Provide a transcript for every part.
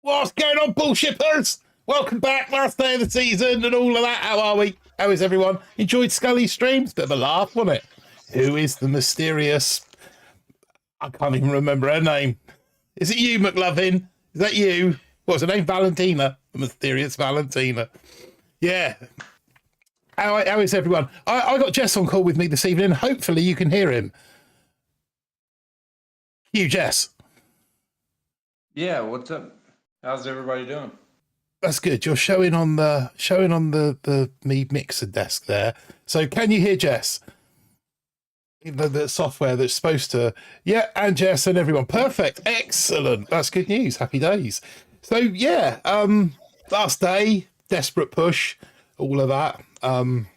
What's going on, bullshippers? Welcome back, last day of the season and all of that. How are we? How is everyone? Enjoyed Scully's streams? Bit of a laugh, wasn't it? Who is the mysterious... I can't even remember her name. Is it you, McLovin? Is that you? What's her name? Valentina. The mysterious Valentina. Yeah. How is everyone? I got Jess on call with me this evening. Hopefully you can hear him. You, Jess. Yeah, what's up? How's everybody doing? That's good. You're showing on the me mixer desk there. So can you hear Jess? The software that's supposed to, yeah, and Jess and everyone. Perfect. Excellent. That's good news. Happy days. So yeah, last day, desperate push, all of that. I'm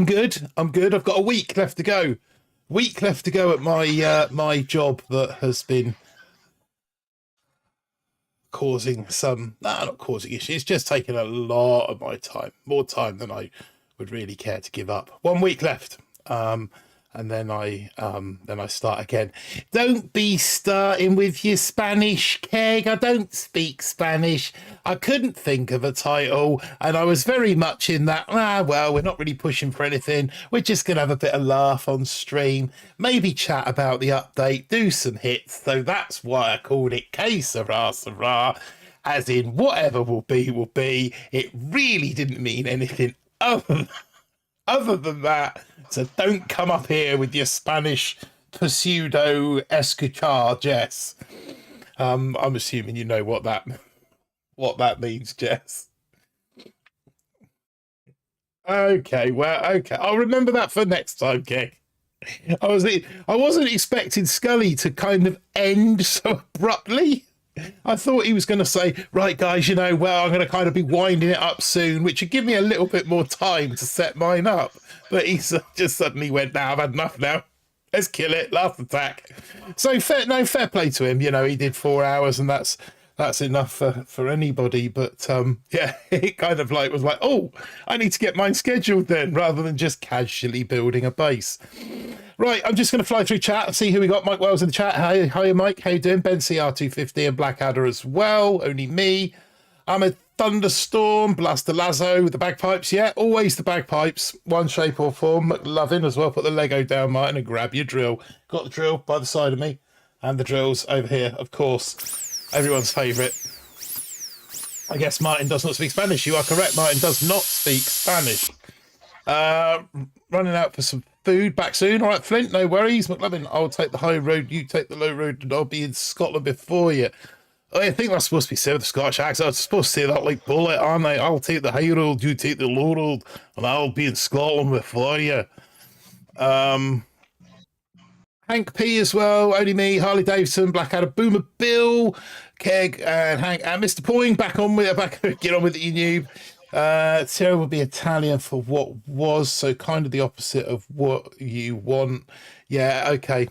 good. I've got a week left to go. At my my job that has been causing some, not causing issues, just taking a lot of my time, more time than I would really care to give up. 1 week left, and then I start again. Don't be starting with your Spanish, Keg. I don't speak Spanish. I couldn't think of a title, and I was very much in that, well, we're not really pushing for anything. We're just going to have a bit of laugh on stream, maybe chat about the update, do some hits. So that's why I called it Que Sera Sera, as in whatever will be, will be. It really didn't mean anything other than that. So don't come up here with your Spanish pseudo escuchar, Jess. I'm assuming you know what that means, Jess. Okay, well, okay. I'll remember that for next time, Keg. I wasn't expecting Scully to kind of end so abruptly. I thought he was going to say, right, guys, I'm going to kind of be winding it up soon, which would give me a little bit more time to set mine up. But he just suddenly went, I've had enough now. Let's kill it. Last attack. So fair play to him. He did 4 hours, and that's enough for anybody. But yeah, it kind of was like, oh, I need to get mine scheduled then, rather than just casually building a base. Right, I'm just going to fly through chat and see who we got. Mike Wells in the chat. Hi, Mike. How you doing? Ben CR250 and Blackadder as well. Only me. I'm a Thunderstorm. Blaster Lazo with the bagpipes. Yeah, always the bagpipes. One shape or form. McLovin as well. Put the Lego down, Martin, and grab your drill. Got the drill by the side of me. And the drills over here, of course. Everyone's favourite. I guess Martin does not speak Spanish. You are correct. Martin does not speak Spanish. Running out for some food back soon. All right, Flint, no worries. McLovin, I'll take the high road, you take the low road, and I'll be in Scotland before you. Oh, I think that's supposed to be said with the Scottish accent. I was supposed to say that like bullet, aren't I? I'll take the high road, you take the low road, and I'll be in Scotland before you. Hank P as well, only me, Harley Davidson, Blackadder, Boomer Bill, Keg, and Hank, and Mr. Poing back on with it. Get on with it, you noob. Cera will be Italian for what was, so kind of the opposite of what you want. Yeah, okay.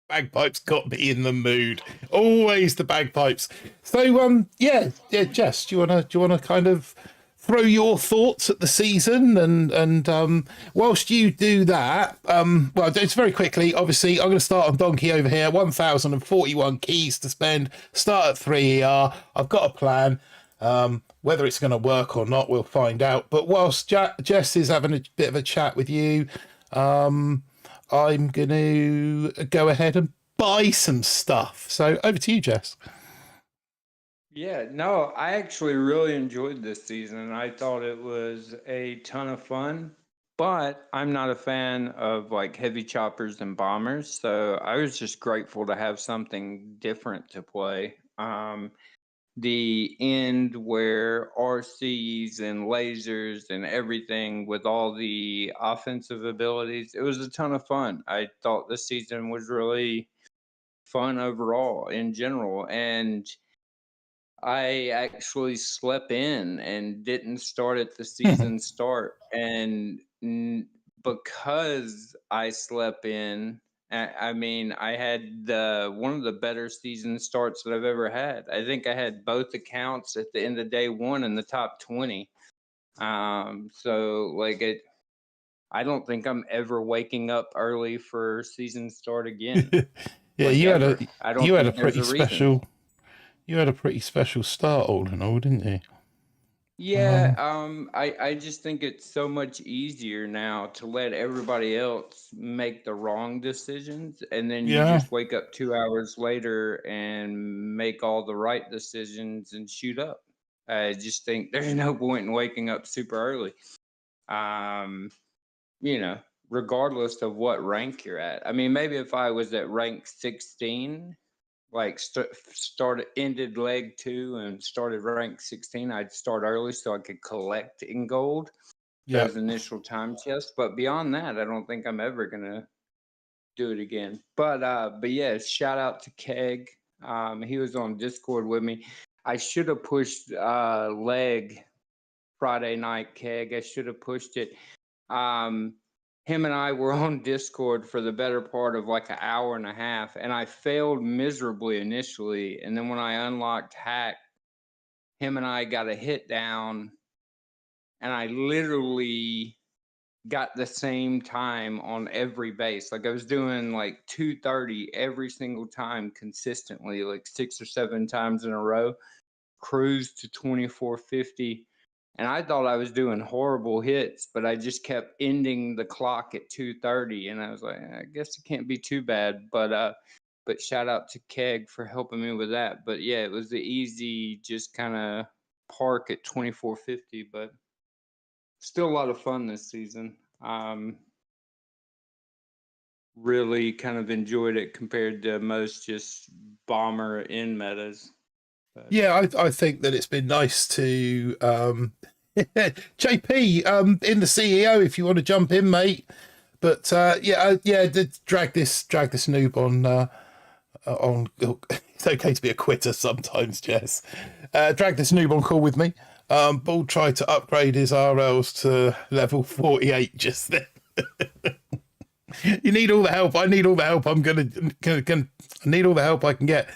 Bagpipes got me in the mood. Always the bagpipes. So yeah, Jess, do you wanna kind of throw your thoughts at the season and whilst you do that, well, it's very quickly. Obviously, I'm going to start on Donkey over here. 1,041 keys to spend. Start at 3 ER. I've got a plan. Whether it's going to work or not, we'll find out. But whilst Jess is having a bit of a chat with you, I'm going to go ahead and buy some stuff. So over to you, Jess. Yeah, no, I actually really enjoyed this season. I thought it was a ton of fun, but I'm not a fan of like heavy choppers and bombers. So I was just grateful to have something different to play. The end where RCs and lasers and everything with all the offensive abilities, it was a ton of fun. I thought this season was really fun overall in general. And I actually slept in and didn't start at the season start. And because I slept in, I mean, I had one of the better season starts that I've ever had. I think I had both accounts at the end of day one in the top 20. So like I don't think I'm ever waking up early for season start again. Yeah, like you ever. had a pretty special. You had a pretty special start, all in all, didn't you? Yeah, I just think it's so much easier now to let everybody else make the wrong decisions, and then you Yeah, just wake up 2 hours later and make all the right decisions and shoot up. I just think there's no point in waking up super early. Um, you know, regardless of what rank you're at. I mean, maybe if I was at rank 16, like started ended leg 2 and started rank 16, I'd start early so I could collect in gold yeah. those initial time chests. But beyond that, I don't think I'm ever gonna do it again. But yeah, shout out to Keg. He was on Discord with me. I should have pushed leg Friday night, Keg. I should have pushed it. um Him and I were on Discord for the better part of like an hour and a half, and I failed miserably initially. And then when I unlocked hack, him and I got a hit down, and I literally got the same time on every base. Like I was doing like 230 every single time consistently, like 6 or 7 times in a row, cruised to 2450. And I thought I was doing horrible hits, but I just kept ending the clock at 230, and I was like, I guess it can't be too bad. But shout out to Keg for helping me with that. But yeah, it was the easy, just kind of park at 2450, but still a lot of fun this season. Really kind of enjoyed it compared to most just bomber in metas. But Yeah, I think that it's been nice to JP in the CEO if you want to jump in, mate. But drag this noob on. It's okay to be a quitter sometimes, Jess. Drag this noob on call with me. Bull tried to upgrade his RLs to level 48 just then. You need all the help. I need all the help. I'm gonna I need all the help I can get.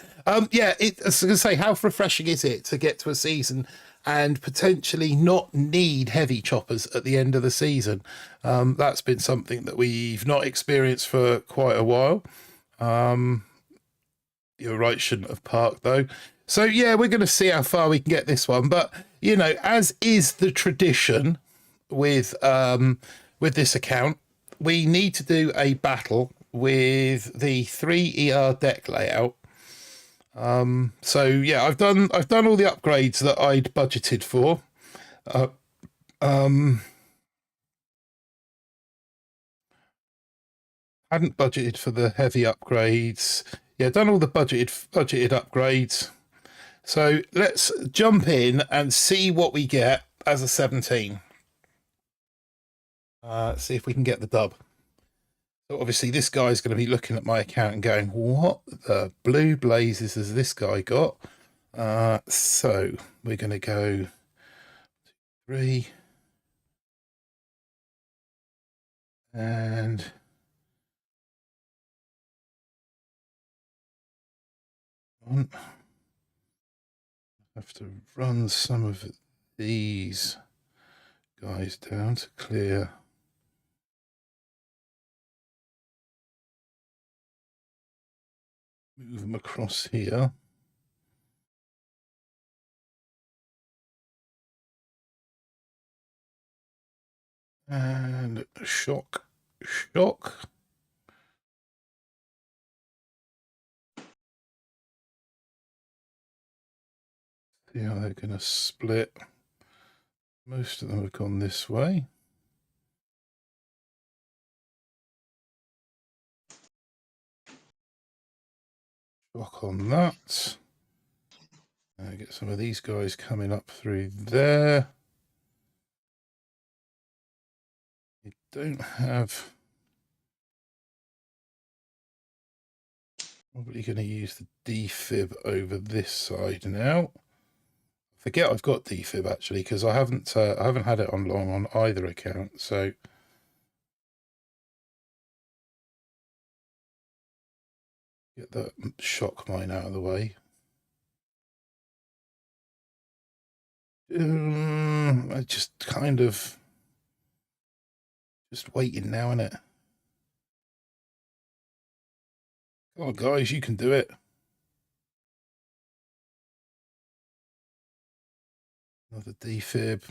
Yeah, I was gonna say, how refreshing is it to get to a season and potentially not need heavy choppers at the end of the season? That's been something that we've not experienced for quite a while. You're right, shouldn't have parked though. So yeah, we're gonna see how far we can get this one. But you know, as is the tradition with this account, we need to do a battle with the 3 ER deck layout. So yeah, I've done all the upgrades that I'd budgeted for. Hadn't budgeted for the heavy upgrades. Yeah, done all the budgeted upgrades. So let's jump in and see what we get as a 17. See if we can get the dub. So obviously this guy's going to be looking at my account and going, what the blue blazes has this guy got? So we're going to go 3 and one. Have to run some of these guys down to clear. Move them across here. And shock. See how they're going to split. Most of them have gone this way. Shock on that. Get some of these guys coming up through there. You don't have... Probably going to use the defib over this side now. Forget I've got defib actually, because I haven't had it on long on either account. So get that shock mine out of the way. I just kind of just waiting now, innit? Come on, guys, you can do it. Another defib.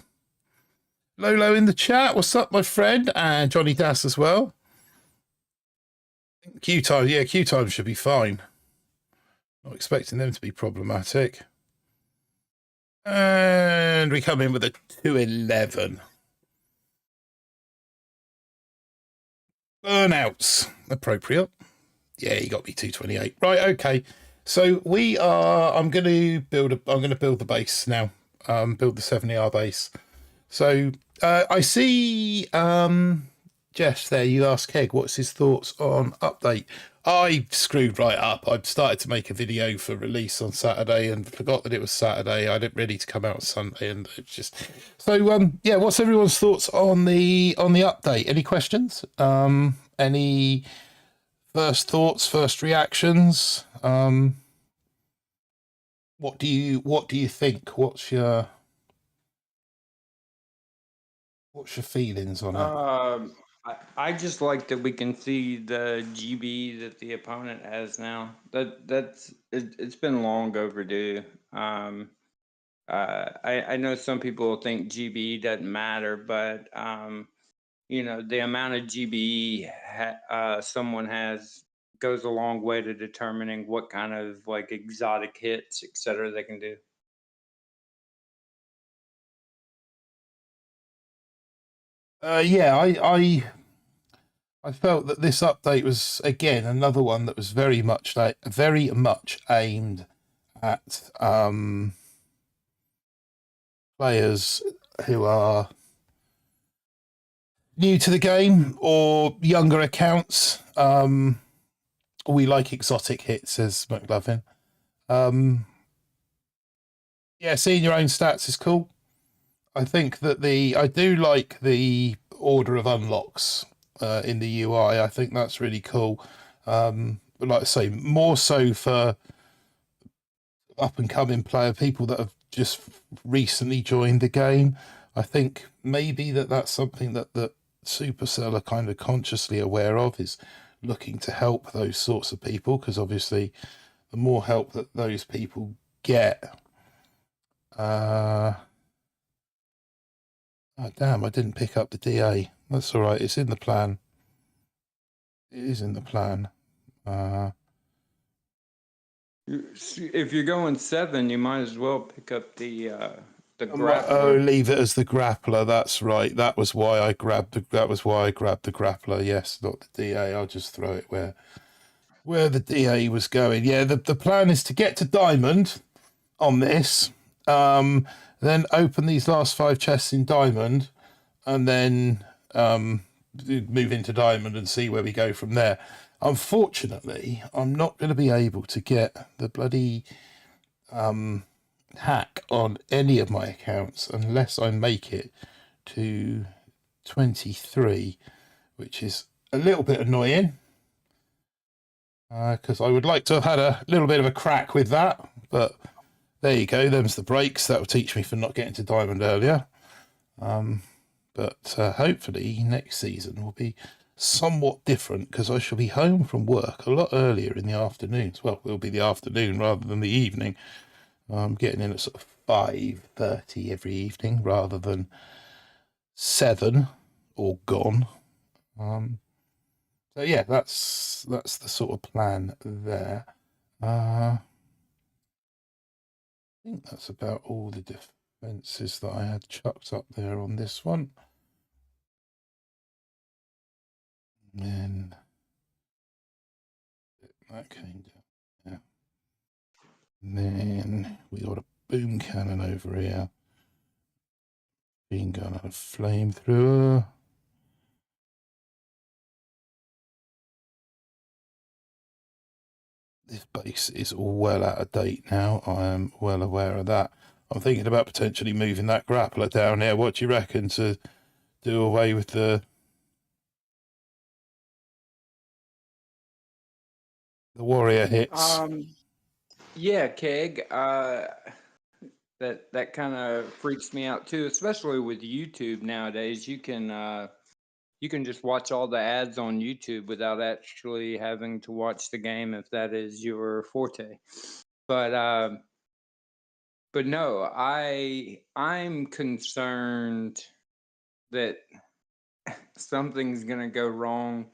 Lolo in the chat. What's up, my friend? And Johnny Das as well. Q time. Yeah, Q time should be fine. Not expecting them to be problematic. And we come in with a 211. Burnouts. Appropriate. Yeah, you got me 228. Right, okay. So I'm gonna build the base now. Build the 7ER base. So I see Jess there, you asked Keg what's his thoughts on update. I screwed right up. I started to make a video for release on Saturday and forgot that it was Saturday. I didn't ready to come out on Sunday, and it's just so yeah, what's everyone's thoughts on the update? Any questions? Any first thoughts, first reactions? What do you think? What's your feelings on it? I just like that we can see the GB that the opponent has now. It's been long overdue. I know some people think GB doesn't matter, but you know, the amount of GB someone has goes a long way to determining what kind of like exotic hits, etc. they can do. Yeah, I felt that this update was again another one that was very much aimed at players who are new to the game or younger accounts. We like exotic hits, says McLovin. Yeah, seeing your own stats is cool. I think that I do like the order of unlocks in the UI. I think that's really cool. But like I say, more so for up and coming player, people that have just recently joined the game. I think maybe that's something that Supercell are kind of consciously aware of, is looking to help those sorts of people, because obviously the more help that those people get, oh damn, I didn't pick up the DA. That's all right. It's in the plan. It is in the plan. If you're going 7, you might as well pick up the grappler. Oh, leave it as the grappler. That's right. That was why I grabbed the grappler. Yes, not the DA. I'll just throw it where the DA was going. Yeah, the plan is to get to diamond on this, then open these last 5 chests in diamond, and then move into diamond and see where we go from there. Unfortunately, I'm not going to be able to get the bloody hack on any of my accounts unless I make it to 23, which is a little bit annoying, because I would like to have had a little bit of a crack with that, but there you go. Them's the breaks. That will teach me for not getting to diamond earlier. But hopefully next season will be somewhat different, because I shall be home from work a lot earlier in the afternoons. Well, it'll be the afternoon rather than the evening. I'm getting in at sort of 5:30 every evening rather than 7 or gone. So yeah, that's the sort of plan there. I think that's about all the defenses that I had chucked up there on this one. And then that came down. Yeah. And then we got a boom cannon over here. Being gun and a flamethrower. This base is well out of date now. I am well aware of that. I'm thinking about potentially moving that grappler down here. What do you reckon, to do away with the warrior hits? Yeah, Keg. That kind of freaks me out too, especially with YouTube nowadays. You can just watch all the ads on YouTube without actually having to watch the game if that is your forte. But But no, I'm concerned that something's gonna go wrong.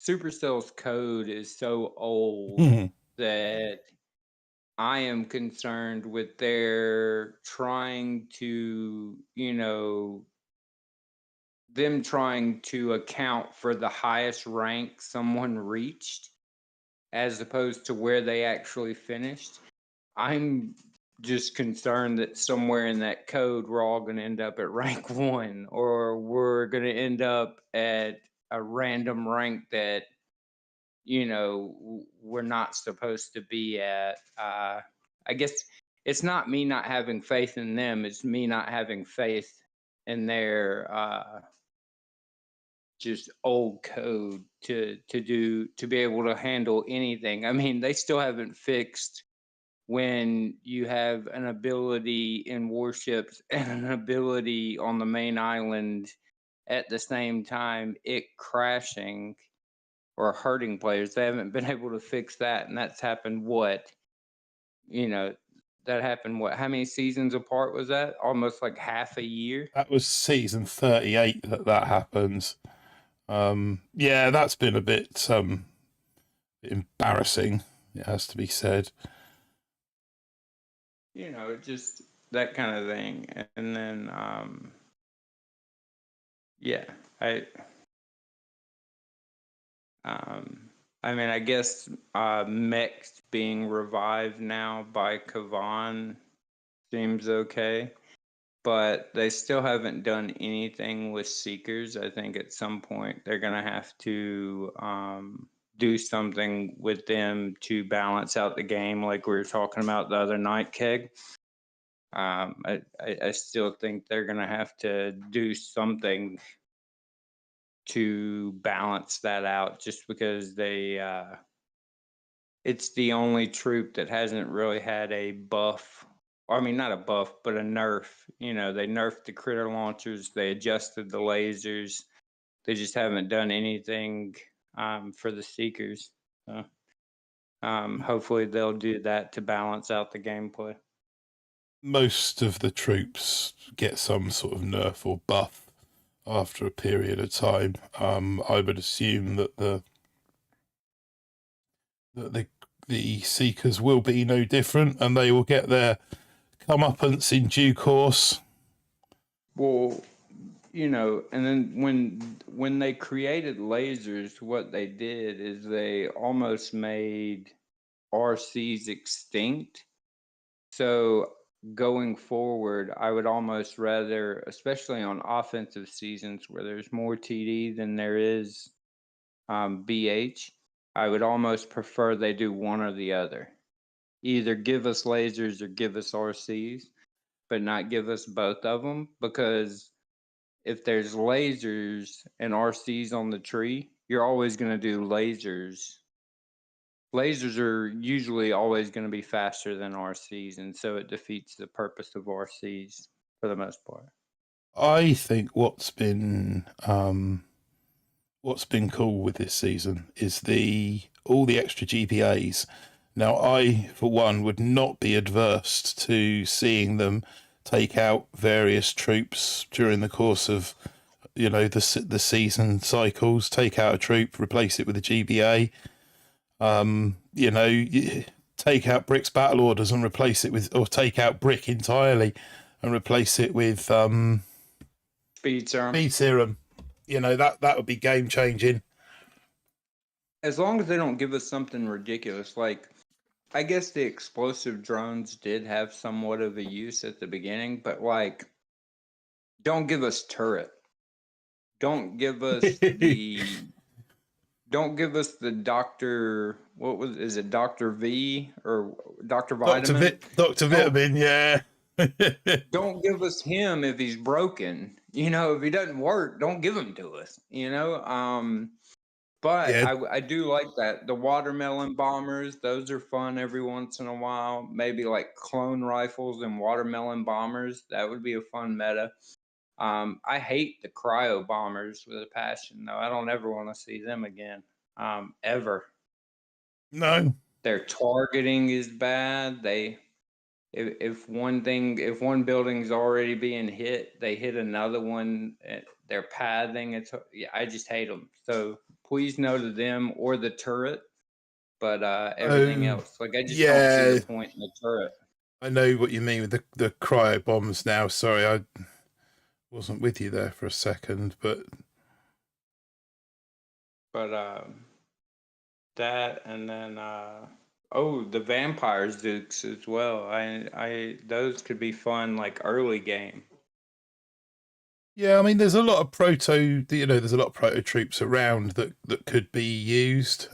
Supercell's code is so old that I am concerned with their trying to, them trying to account for the highest rank someone reached as opposed to where they actually finished. I'm just concerned that somewhere in that code we're all going to end up at rank 1, or we're going to end up at a random rank that we're not supposed to be at. I guess it's not me not having faith in them, it's me not having faith in their just old code to be able to handle anything. I mean, they still haven't fixed when you have an ability in warships and an ability on the main island at the same time, it crashing or hurting players. They haven't been able to fix that, and that's happened you know, that happened how many seasons apart was that? Almost like half a year. That was season 38 that happens. Yeah, that's been a bit embarrassing, it has to be said. Just that kind of thing. And then yeah, I mean, I guess Mech's being revived now by Kavan seems okay, but they still haven't done anything with Seekers. I think at some point they're going to have to do something with them to balance out the game, like we were talking about the other night, Keg. I still think they're going to have to do something to balance that out, just because it's the only troop that hasn't really had a buff. I mean, not a buff, but a nerf. They nerfed the critter launchers, they adjusted the lasers. They just haven't done anything for the Seekers. So, hopefully they'll do that to balance out the gameplay. Most of the troops get some sort of nerf or buff after a period of time. I would assume that the Seekers will be no different, and they will get their comeuppance in due course. Well, and then when they created lasers, what they did is they almost made RCs extinct. So going forward, I would almost rather, especially on offensive seasons where there's more TD than there is BH, I would almost prefer they do one or the other. Either give us lasers or give us RCs, but not give us both of them, because if there's lasers and RCs on the tree, you're always going to do lasers. Lasers are usually always going to be faster than RCs, and so it defeats the purpose of RCs for the most part. I think what's been cool with this season is all the extra GPAs. Now, I, for one, would not be adverse to seeing them take out various troops during the course of, the season cycles. Take out a troop, replace it with a GBA. Take out Brick's battle orders and replace it with, or take out Brick entirely and replace it with Speed serum. Speed serum. That would be game changing. As long as they don't give us something ridiculous, like I guess the explosive drones did have somewhat of a use at the beginning, but like, don't give us turret. Don't give us don't give us the Dr. Is it Dr. V or Dr. Vitamin? Dr. Vitamin, yeah. Don't give us him if he's broken. If he doesn't work, don't give him to us. But Yeah. I do like that. The watermelon bombers, those are fun every once in a while. Maybe like clone rifles and watermelon bombers. That would be a fun meta. I hate the cryo bombers with a passion, though. I don't ever want to see them again. Ever. No. Their targeting is bad. if one building's already being hit, they hit another one. They're pathing. Yeah, I just hate them. So please no to them or the turret. But everything Oh, else, like I just don't see the yeah, point in the turret. I know what you mean with the cryo bombs now. Sorry, I wasn't with you there for a second, but That and then oh, the vampire Zooks as well. I those could be fun like early game. yeah, I mean, there's a lot of there's a lot of proto troops around that could be used.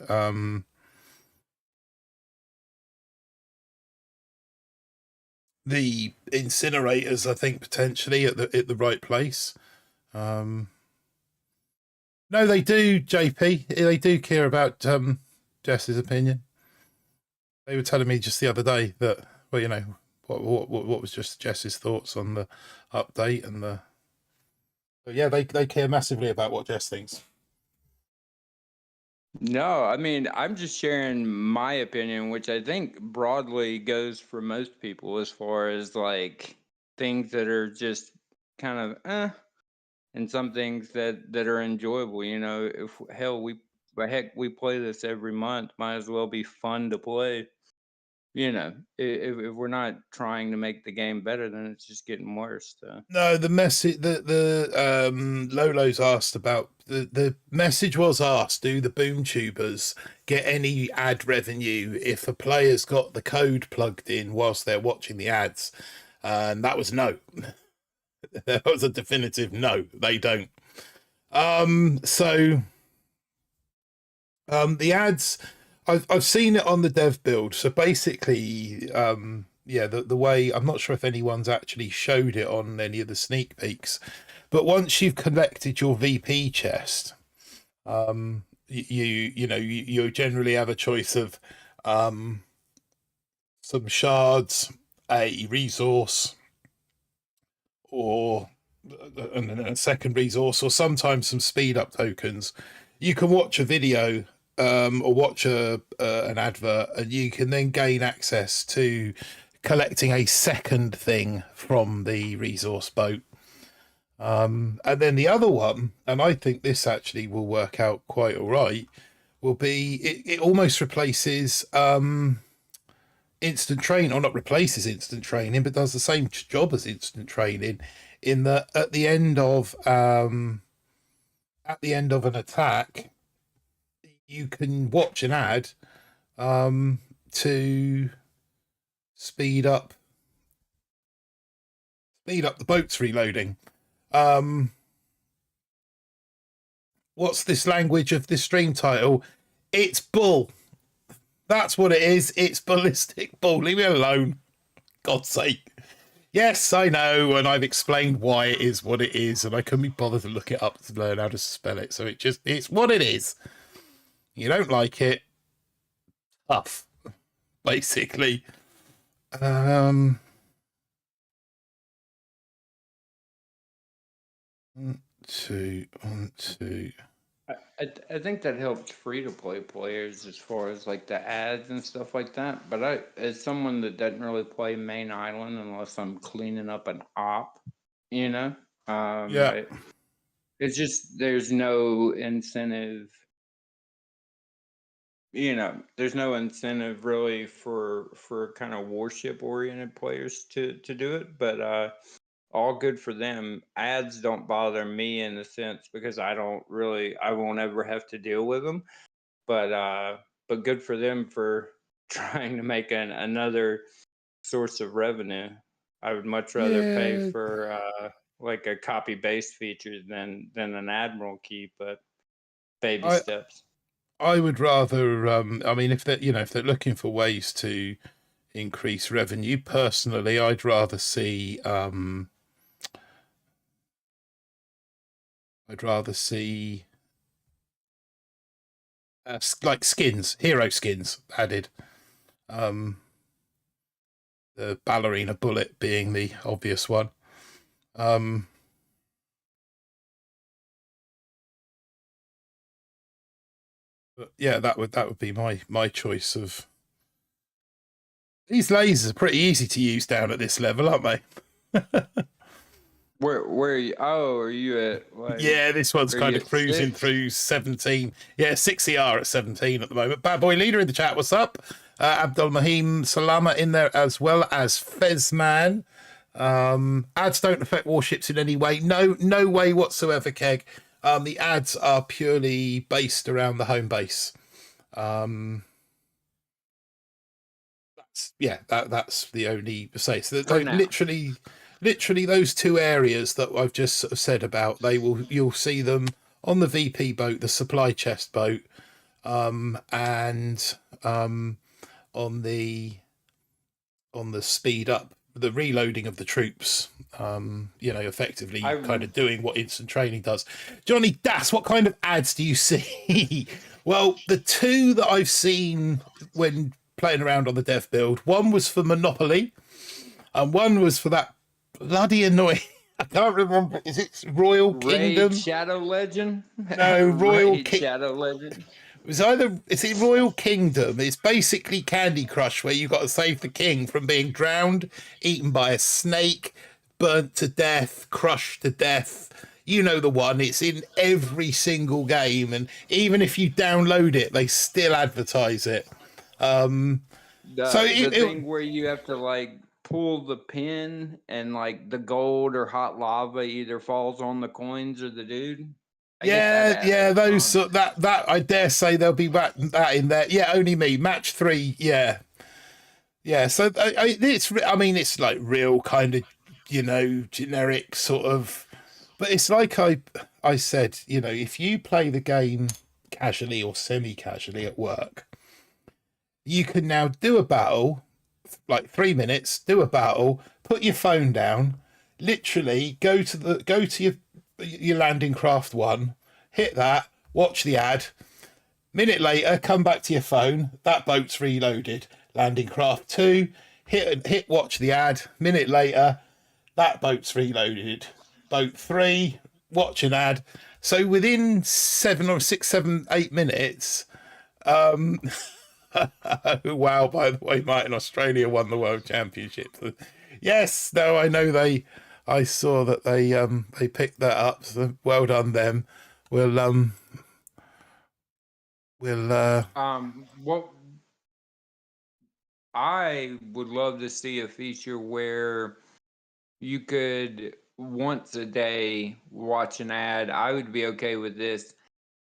The incinerators, I think, potentially at the right place. No, they do, JP. They do care about Jess's opinion. They were telling me just the other day that, well, what was just Jess's thoughts on the update and the. But yeah, they care massively about what Jess thinks. No, I mean, I'm just sharing my opinion, which I think broadly goes for most people as far as like things that are just kind of and some things that are enjoyable. You know, if hell we play this every month, might as well be fun to play. You know, if we're not trying to make the game better, then it's just getting worse. So. No, the message the Lolo's asked about the message was asked: do the boom tubers get any ad revenue if a player's got the code plugged in whilst they're watching the ads? And that was no. That was a definitive no. They don't. So the ads, I've seen it on the dev build. So basically, yeah, the way I'm not sure if anyone's actually showed it on any of the sneak peeks, but once you've collected your VP chest, you generally have a choice of some shards, a resource, or and then a second resource, or sometimes some speed up tokens. You can watch a video or watch an advert, and you can then gain access to collecting a second thing from the resource boat. And then the other one, and I think this actually will work out quite all right, will be it almost replaces instant train, or not replaces instant training, but does the same job as instant training, in that at the end of an attack, you can watch an ad to speed up the boats reloading. What's this language of this stream title? It's bull. That's what it is. It's BallisticBull. Leave me alone. God's sake. Yes, I know, and I've explained why it is what it is, and I couldn't be bothered to look it up to learn how to spell it. So it's what it is. You don't like it, tough, basically. One, two, one, two. I think that helps free to play players as far as like the ads and stuff like that. But as someone that doesn't really play main island unless I'm cleaning up an op, you know, Yeah. it's just there's no incentive. You know, there's no incentive really for kind of warship oriented players to do it. But all good for them. Ads don't bother me in a sense because I won't ever have to deal with them. But good for them for trying to make another source of revenue. I would much rather pay Yeah, for like a copy based feature than an admiral key, but baby I steps. I would rather. I mean, if they're looking for ways to increase revenue, personally, I'd rather see. I'd rather see like skins, hero skins added. The ballerina bullet being the obvious one. Um, but yeah, that would be my choice of These lasers are pretty easy to use down at this level, aren't they? Where are you? Oh, are you at like? Yeah, this one's Are you kind of at cruising 6? through 17. Yeah, 6 CR at 17 at the moment. Bad Boy Leader in the chat, what's up? Abdul Mahim Salama in there, as well as Fezman. Ads don't affect warships in any way. No way whatsoever, Keg. The ads are purely based around the home base. That's the only say. So literally those two areas that I've just sort of said about, you'll see them on the VP boat, the supply chest boat, and on the speed up, the reloading of the troops. Effectively kind of doing what instant training does. Johnny Das, what kind of ads do you see? Well, the two that I've seen when playing around on the dev build, one was for Monopoly, and one was for that bloody annoying. I can't remember. Is it Royal Raid Kingdom? Shadow Legend? No, Raid Shadow Legend. Is it Royal Kingdom? It's basically Candy Crush, where you got to save the king from being drowned, eaten by a snake, burnt to death, crushed to death. You know the one. It's in every single game, and even if you download it, they still advertise it. The thing where you have to like pull the pin and like the gold or hot lava either falls on the coins or the dude. That I dare say there'll be that in there. Yeah, only me. Match 3. Yeah. So it's like real kind of generic sort of, but it's like I said, if you play the game casually or semi-casually at work, you can now do a battle, like 3 minutes, do a battle, put your phone down, literally go to your landing craft 1, hit that, watch the ad. Minute later, come back to your phone, that boat's reloaded. Landing craft 2, hit watch the ad. Minute later, that boat's reloaded. Boat 3, watch an ad. So within 7 or 6, 7, 8 minutes, wow, by the way, Martin, Australia won the World Championship. Yes, no, I know I saw that they picked that up, so well done them. We'll What I would love to see a feature where you could once a day watch an ad. I would be okay with this.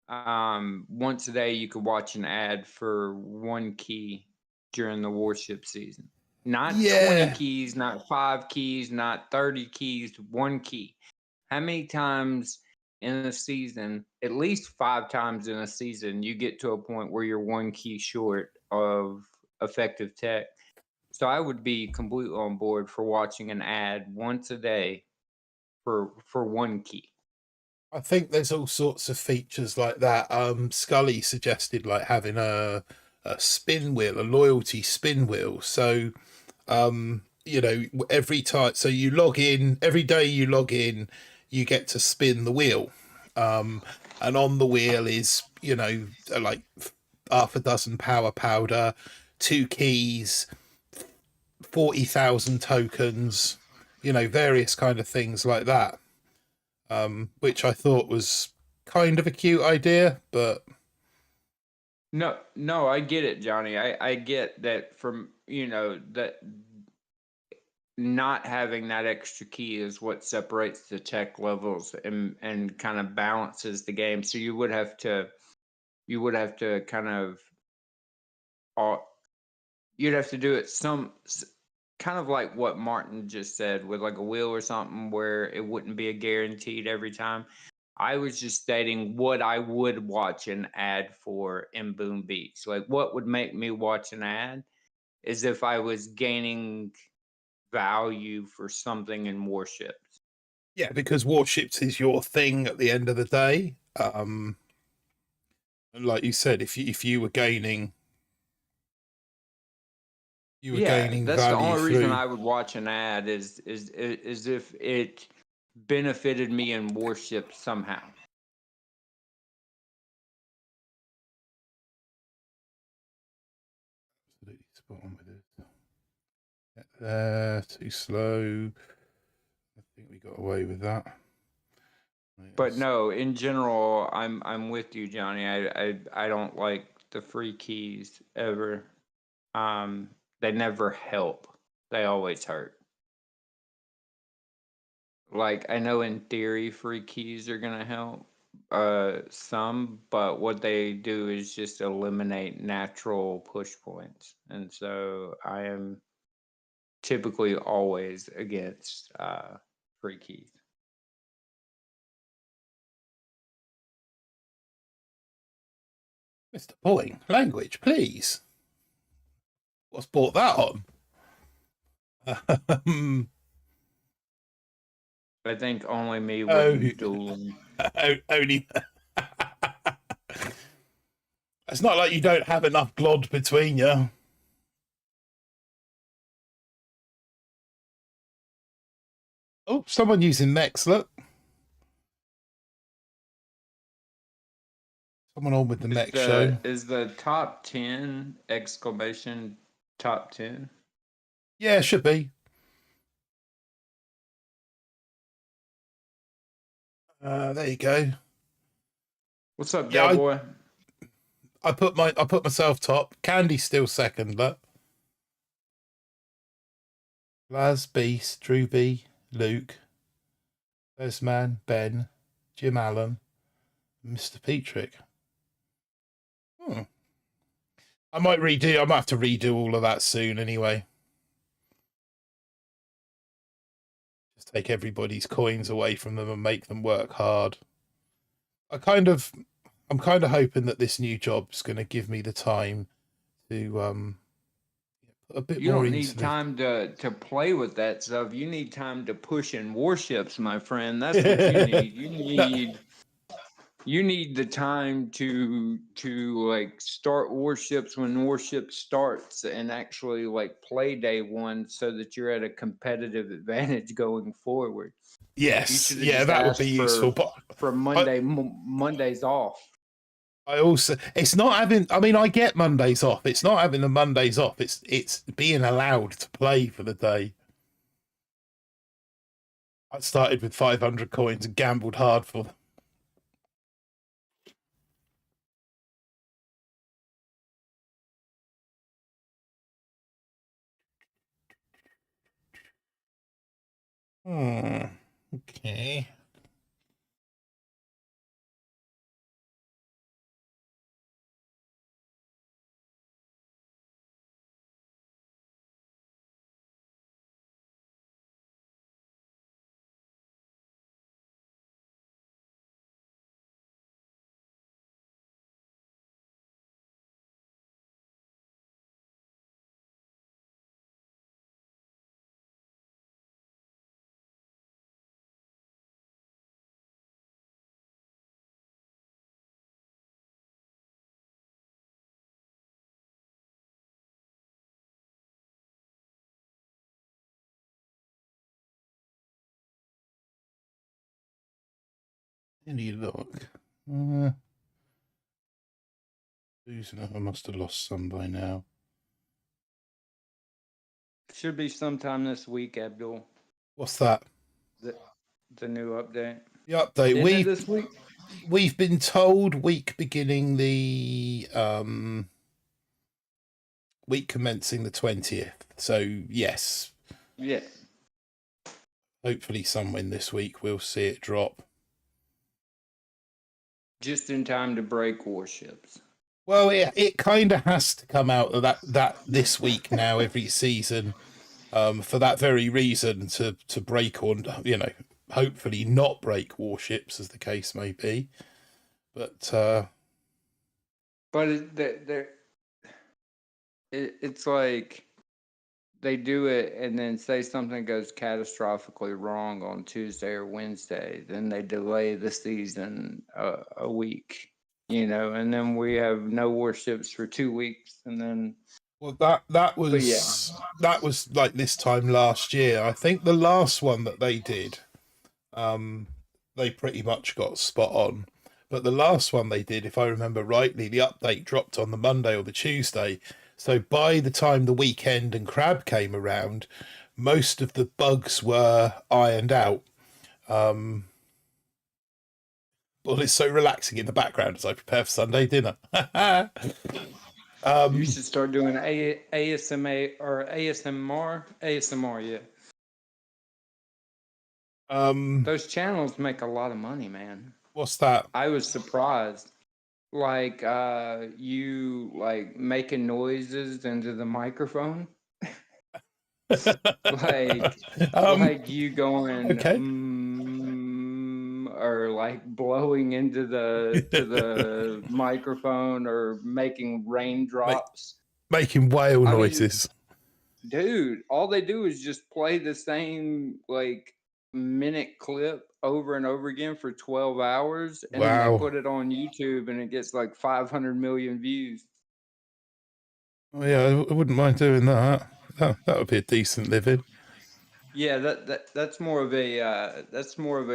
Once a day you could watch an ad for 1 key during the warship season. Not 20 keys, not 5 keys, not 30 keys, 1 key. How many times in a season, at least 5 times in a season, you get to a point where you're 1 key short of effective tech? So I would be completely on board for watching an ad once a day for 1 key. I think there's all sorts of features like that. Scully suggested like having a spin wheel, a loyalty spin wheel. So, every time, so you log in, every day you log in, you get to spin the wheel. And on the wheel is, like half a dozen power powder, 2 keys, 40,000 tokens, various kind of things like that. Which I thought was kind of a cute idea, but No, I get it, Johnny. I get that from, that not having that extra key is what separates the tech levels and kind of balances the game. So you would have to kind of you'd have to do it kind of like what Martin just said with like a wheel or something where it wouldn't be a guaranteed every time. I was just stating what I would watch an ad for in Boom Beach. Like what would make me watch an ad is if I was gaining value for something in warships. yeah, because warships is your thing at the end of the day. And like you said, if you were gaining That's the value only reason through. I would watch an ad is if it benefited me in warships somehow. Absolutely spot on with it. Too slow. I think we got away with that. But no, in general, I'm with you, Johnny. I don't like the free keys ever. They never help. They always hurt. Like, I know in theory free keys are gonna help some, but what they do is just eliminate natural push points. And so I am typically always against free keys. Mr. Boying, language, please. What's brought that on? I think only me Oh, with dueling. only. It's not like you don't have enough glod between you. Oh, someone using mechs, look. Someone on with the mech show. Is the top 10 exclamation top 10? Yeah, should be. There you go. What's up, Yeah, Del Boy? I put myself top. Candy's still second, look. Laz, Beast, Drew B, Luke, Bezman, Ben, Jim Allen, Mr. Petrick. I might have to redo all of that soon anyway. Just take everybody's coins away from them and make them work hard. I'm kind of hoping that this new job's going to give me the time to put a bit You more don't into need time to play with that stuff. You need time to push in warships, my friend. That's what you need. You need the time to like start warships when warship starts and actually like play day one so that you're at a competitive advantage going forward. You Yes, should have yeah, just that would be asked useful. But for Mondays off. I also, it's not having. I mean, I get Mondays off. It's not having the Mondays off. It's being allowed to play for the day. I started with 500 coins and gambled hard for them. Okay. Any look? I must have lost some by now. Should be sometime this week, Abdul. What's that? The new update. The update. Isn't it this week? We've been told week beginning the week commencing the 20th. So yes. Yeah. Hopefully somewhere this week we'll see it drop. Just in time to break warships. Well, it kind of has to come out of that this week now every season, for that very reason to break or hopefully not break warships as the case may be, but it's like they do it and then say something goes catastrophically wrong on Tuesday or Wednesday, then they delay the season a week, and then we have no warships for 2 weeks, and then well that was like this time last year. I think the last one that they did, they pretty much got spot on. But the last one they did, if I remember rightly, the update dropped on the Monday or the Tuesday. So by the time the weekend and crab came around, most of the bugs were ironed out. Well, it's so relaxing in the background as I prepare for Sunday dinner. You should start doing ASMA or ASMR, yeah. Those channels make a lot of money, man. What's that? I was surprised. Like you like making noises into the microphone. like like you going okay. or like blowing into the microphone or making raindrops. Making whale I mean, noises. dude, all they do is just play the same like minute clip over and over again for 12 hours and then they Wow. put it on YouTube and it gets like 500 million views. Oh, yeah, I wouldn't mind doing that. That would be a decent living. Yeah, that's more of a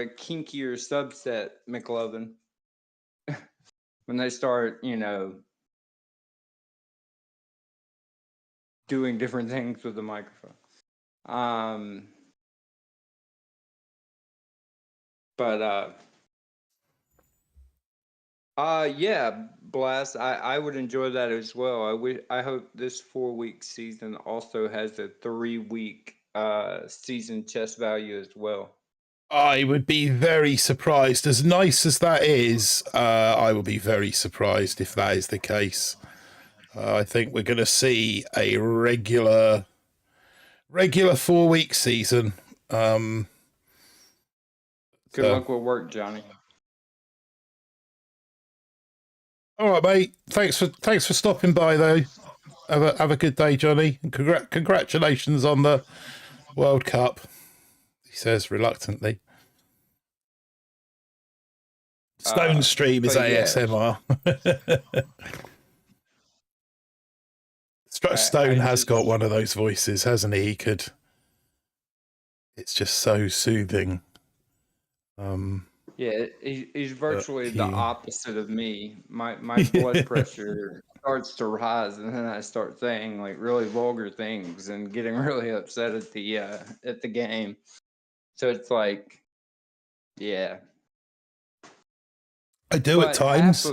kinkier subset, McLovin. When they start, doing different things with the microphone. Yeah, Blast. I would enjoy that as well. I hope this 4-week season also has a 3-week season chest value as well. I would be very surprised. As nice as that is, I will be very surprised if that is the case. I think we're going to see a regular 4-week season. Good luck with work, Johnny. All right, mate. Thanks for stopping by, though. Have a good day, Johnny. And congratulations on the World Cup. He says reluctantly. Stone Stream is ASMR. Stone has got one of those voices, hasn't he? He could. It's just so soothing. Yeah, he's virtually the opposite of me. My blood pressure starts to rise, and then I start saying like really vulgar things and getting really upset at the game. So it's like, yeah. I do at times.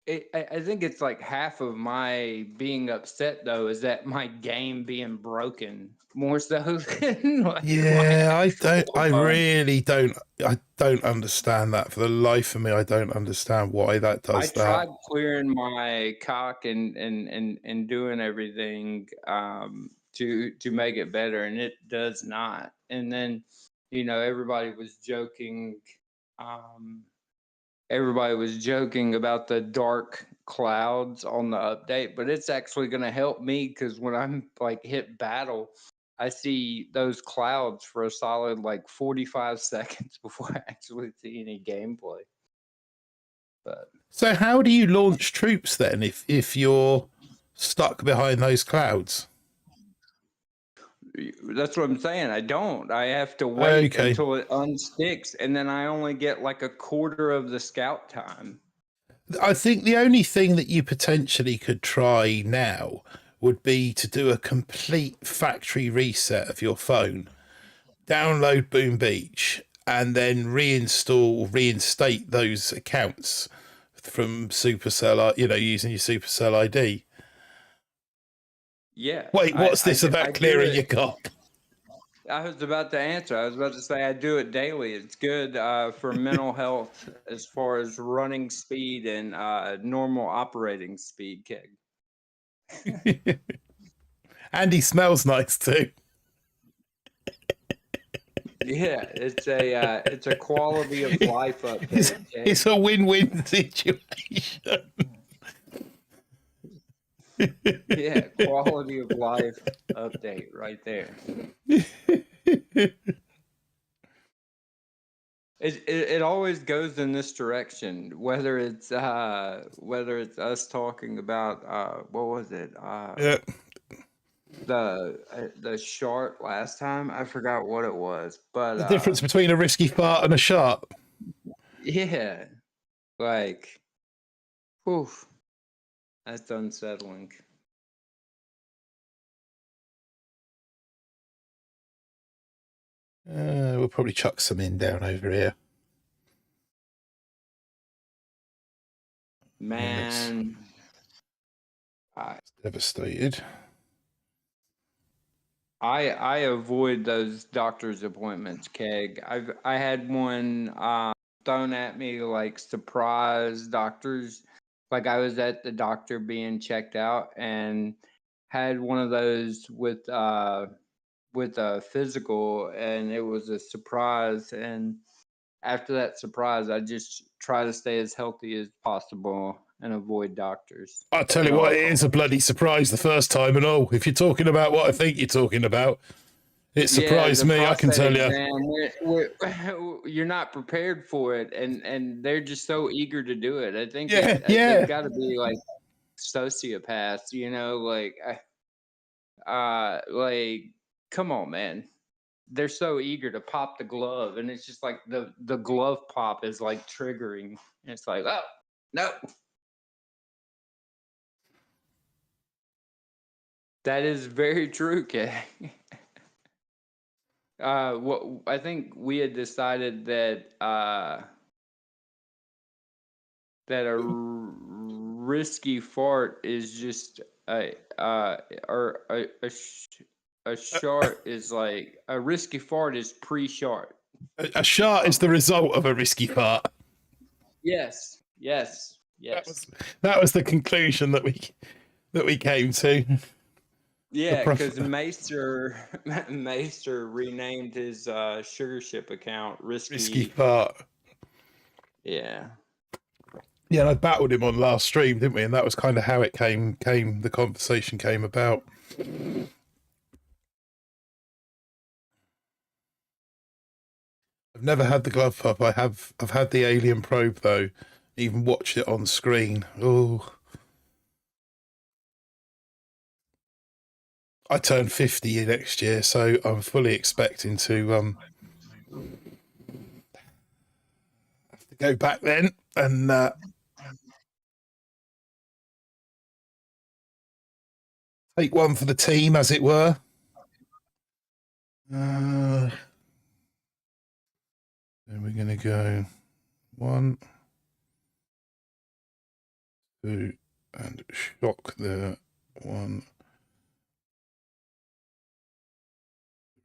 I think it's like half of my being upset though is that my game being broken more so than I don't understand that for the life of me. I don't understand why that does that. I tried clearing my cock and doing everything to make it better, and it does not. And then everybody was joking. Everybody was joking about the dark clouds on the update, but it's actually going to help me because when I'm like hit battle, I see those clouds for a solid like 45 seconds before I actually see any gameplay. But so how do you launch troops then if you're stuck behind those clouds? that's what I'm saying. I don't. I have to wait until it unsticks, and then I only get like a quarter of the scout time. I think the only thing that you potentially could try now would be to do a complete factory reset of your phone, download Boom Beach, and then reinstate those accounts from Supercell, using your Supercell ID. Yeah. Wait, what's this about clearing your cock? I was about to answer. I was about to say I do it daily. It's good for mental health as far as running speed and normal operating speed, Keg. And he smells nice too. Yeah, it's a quality of life update. It's a win-win situation. Yeah, quality of life update right there. It always goes in this direction, whether it's us talking about what was it? Yeah. The shark last time. I forgot what it was, but the difference between a risky fart and a shark. Yeah, like, oof. That's unsettling. We'll probably chuck some in down over here. Man, It's devastated. I avoid those doctor's appointments, Keg. I had one thrown at me like surprise doctors. Like I was at the doctor being checked out and had one of those with a physical, and it was a surprise. And after that surprise, I just try to stay as healthy as possible and avoid doctors. I'll tell That's you all what, I it call is a bloody surprise the first time and all. If you're talking about what I think you're talking about, it Yeah, surprised the me, I can prostate tell you. exam, you're not prepared for it, and they're just so eager to do it. I think Yeah, they've yeah. got to be like sociopaths, like come on, man. They're so eager to pop the glove, and it's just like the glove pop is like triggering. It's like, oh no, that is very true, Kay. What I think we had decided that a risky fart is just or a shart is like a risky fart is pre-shart. A shart is the result of a risky fart. Yes, yes, That yes. was the conclusion that we came to. Yeah, because Maester renamed his sugar ship account Risky risky. fart. Yeah. Yeah, and I battled him on last stream, didn't we? And that was kind of how it came. The conversation came about. I've never had the glove pop. I've had the alien probe though. Even watched it on screen. Oh, I turn 50 next year, so I'm fully expecting to have to go back then and take one for the team, as it were. Then we're going to go 1, 2, and shock the 1,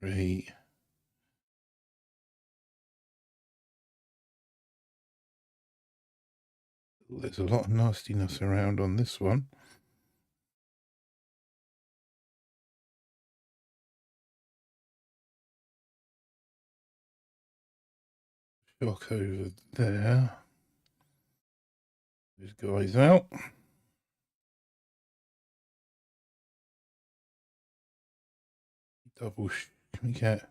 3. There's a lot of nastiness around on this one. Shock over there. These guys out. Double. Can we get?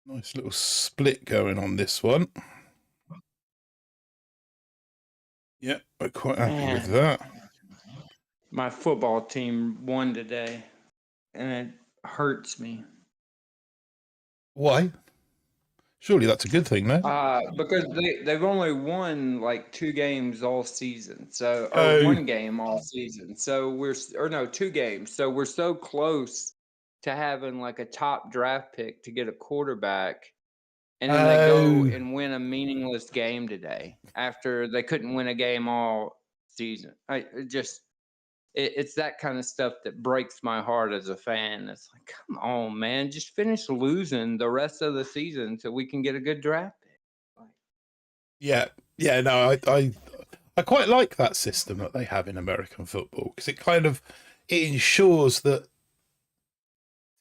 Nice little split going on this one. Yeah, we're quite happy with that. My football team won today, and it hurts me. Why? Surely that's a good thing, no? Because they've only won like 2 games all season, so or Oh. 1 game all season. So no 2 games. So we're so close to having like a top draft pick to get a quarterback, and then they go and win a meaningless game today after they couldn't win a game all season. It's that kind of stuff that breaks my heart as a fan. It's like, come on, man, just finish losing the rest of the season so we can get a good draft pick. Yeah, no, I quite like that system that they have in American football because it ensures that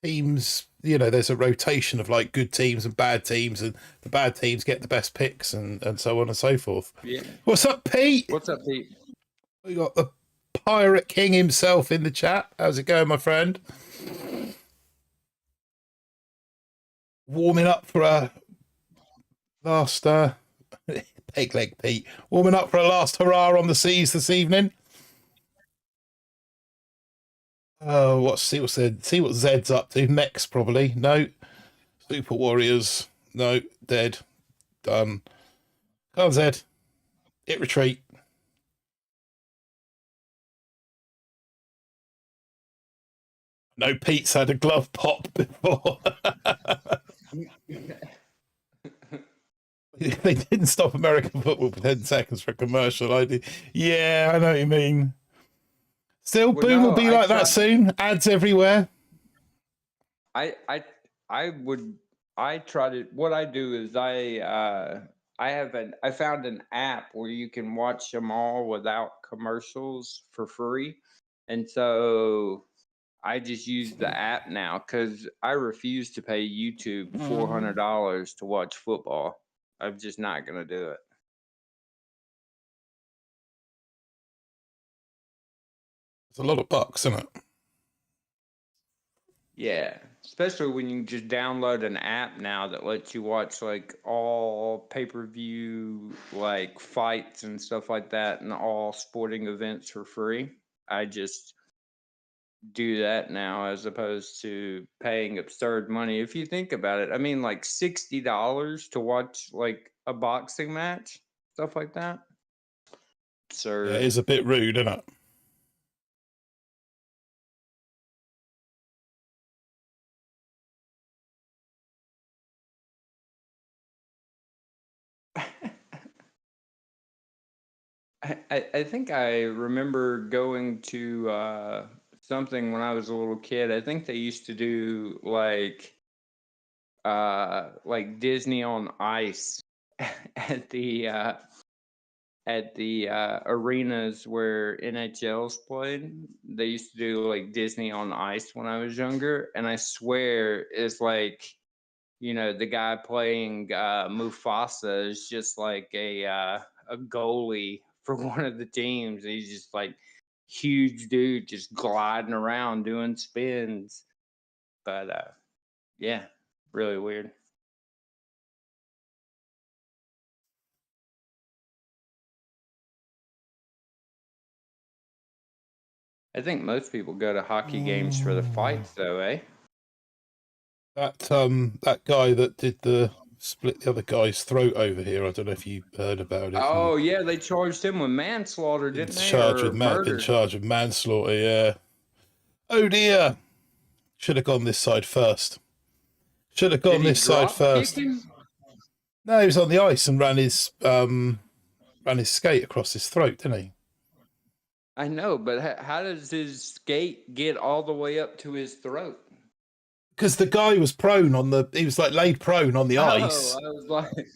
teams, there's a rotation of like good teams and bad teams, and the bad teams get the best picks and so on and so forth. Yeah. What's up, Pete? What's up, Pete? We got the Pirate King himself in the chat. How's it going, my friend? Warming up for a last peg leg Pete. Warming up for a last hurrah on the seas this evening. Oh, see what Zed's up to. Mechs probably. No. Super Warriors. No. Dead. Done. Come on, Zed. Hit retreat. No, Pete's had a glove pop before. They didn't stop American football for 10 seconds for a commercial. Yeah, I know what you mean. Still, Well, Boom will no, be like that soon. Ads everywhere. I try to, what I do is I found an app where you can watch them all without commercials for free. And so I just use the app now because I refuse to pay YouTube $400 to watch football. I'm just not going to do it. It's a lot of bucks, isn't it? Yeah, especially when you can just download an app now that lets you watch like all pay-per-view like fights and stuff like that and all sporting events for free. I just do that now as opposed to paying absurd money. If you think about it, I mean like $60 to watch like a boxing match, stuff like that. Yeah, it Absurd. is a bit rude, isn't it? I think I remember going to something when I was a little kid. I think they used to do like Disney on Ice at the arenas where NHL's played. They used to do like Disney on Ice when I was younger, and I swear it's like, you know, the guy playing Mufasa is just like a goalie for one of the teams. He's just like huge dude, just gliding around doing spins. But yeah, really weird. I think most people go to hockey games for the fights, though, eh? That guy that did the split the other guy's throat over here. I don't know if you heard about it. Oh yeah, they charged him with manslaughter, didn't they, Charged or with in murder? charge of manslaughter. Yeah. Oh dear. Should have gone this side first. Should have Did gone he this side drop kick first. him? No, he was on the ice and ran his skate across his throat, didn't he? I know, but how does his skate get all the way up to his throat? Because the guy was prone on the, he was like laid prone on the ice. Oh, I was like,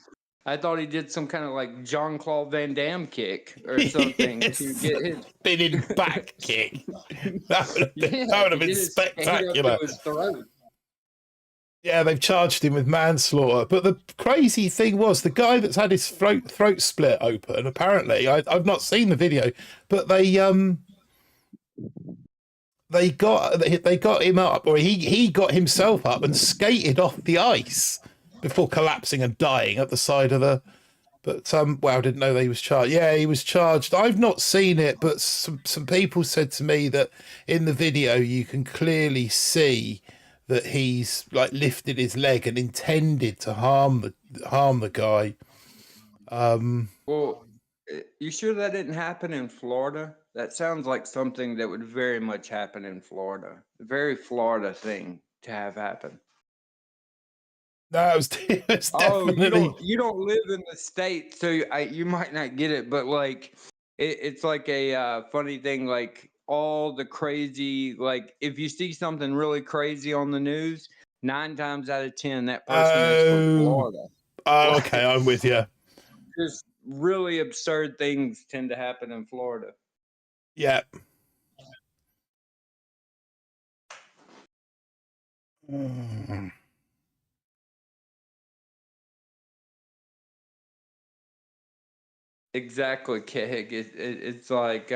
I thought he did some kind of like Jean-Claude Van Damme kick or something to get his spinning back kick. That would have been spectacular. His throat. Yeah, they've charged him with manslaughter. But the crazy thing was the guy that's had his throat split open. Apparently, I've not seen the video, but they got him up, or he got himself up and skated off the ice before collapsing and dying at the side of the. But wow, didn't know that he was charged. Yeah, he was charged. I've not seen it, but some people said to me that in the video you can clearly see that he's like lifted his leg and intended to harm the guy. Well, you sure that didn't happen in Florida? That sounds like something that would very much happen in Florida. A very Florida thing to have happen. No, it was Oh, definitely. you don't live in the state, so you might not get it. But like, it's like a funny thing. Like all the crazy, like if you see something really crazy on the news, 9 times out of 10, that person is from Florida. Oh, okay, I'm with you. Just really absurd things tend to happen in Florida. Yeah. Exactly, Keg. It's like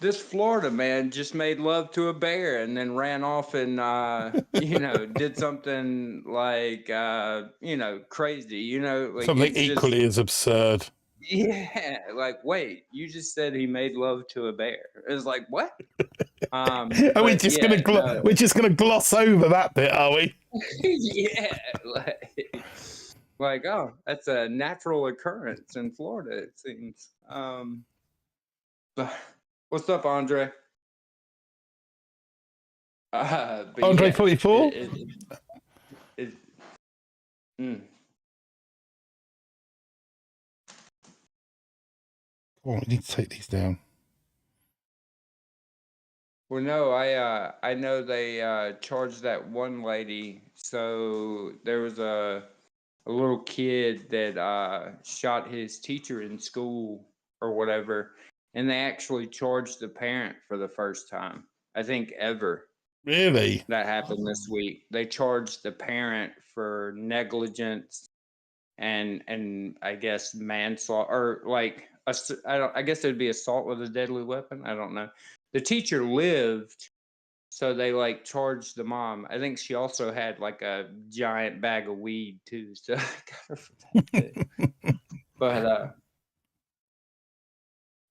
this Florida man just made love to a bear and then ran off and did something like crazy. Like Something equally as absurd. Yeah, like, wait, you just said he made love to a bear. It was like, what? Are we But just yeah, gonna no, we're just gonna gloss over that bit, are we? yeah, like, oh, that's a natural occurrence in Florida, it seems. But what's up, Andre? But Andre yeah, 44. it mm. Oh, we need to take these down. Well, no, I know they charged that one lady. So there was a little kid that shot his teacher in school or whatever, and they actually charged the parent for the first time, I think, ever. Really? That happened this week. They charged the parent for negligence and I guess manslaughter, or like I guess it'd be assault with a deadly weapon. I don't know. The teacher lived, so they like charged the mom. I think she also had like a giant bag of weed too, so I got her for that too. But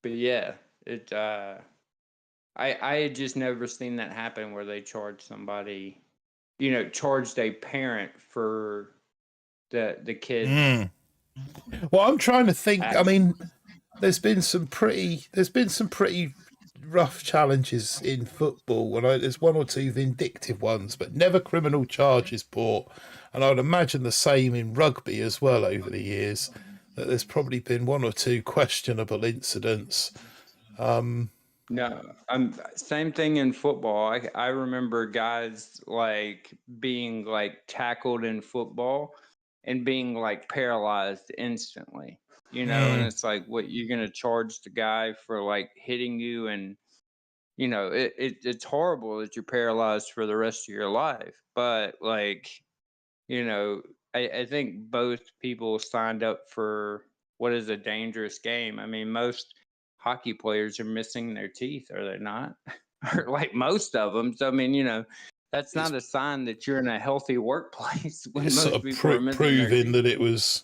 but yeah, it I had just never seen that happen where they charged somebody, charged a parent for the kids Mm. Well, I'm trying to think. I action. mean, there's been some pretty rough challenges in football, and there's one or two vindictive ones, but never criminal charges brought. And I would imagine the same in rugby as well over the years. That there's probably been one or two questionable incidents. No, same thing in football. I remember guys like being like tackled in football and being like paralyzed instantly. And Mm, it's like, what, you're gonna charge the guy for like hitting you, and it's horrible that you're paralyzed for the rest of your life. But like, you know, I think both people signed up for what is a dangerous game. I mean, most hockey players are missing their teeth, are they not? Or like most of them. So, I mean, that's it's not a sign that you're in a healthy workplace when it's sort most of people are missing their proving teeth. that it was.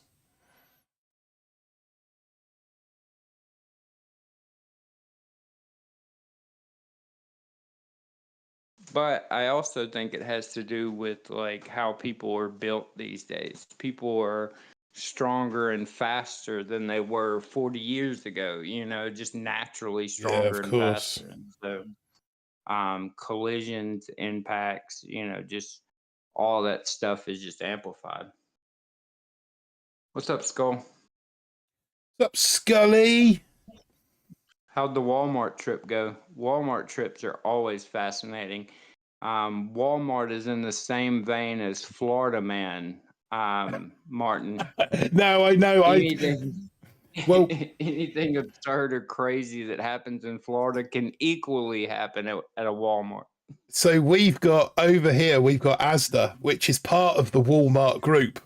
But I also think it has to do with like how people are built these days. People are stronger and faster than they were 40 years ago, just naturally Yeah, stronger of and course. faster. And so collisions, impacts, just all that stuff is just amplified. What's up, Skull? What's up, Scully? How'd the Walmart trip go? Walmart trips are always fascinating. Walmart is in the same vein as Florida Man, Martin. No, I know. Anything, Well, anything absurd or crazy that happens in Florida can equally happen at a Walmart. so we've got over here, we've got Asda, which is part of the Walmart group.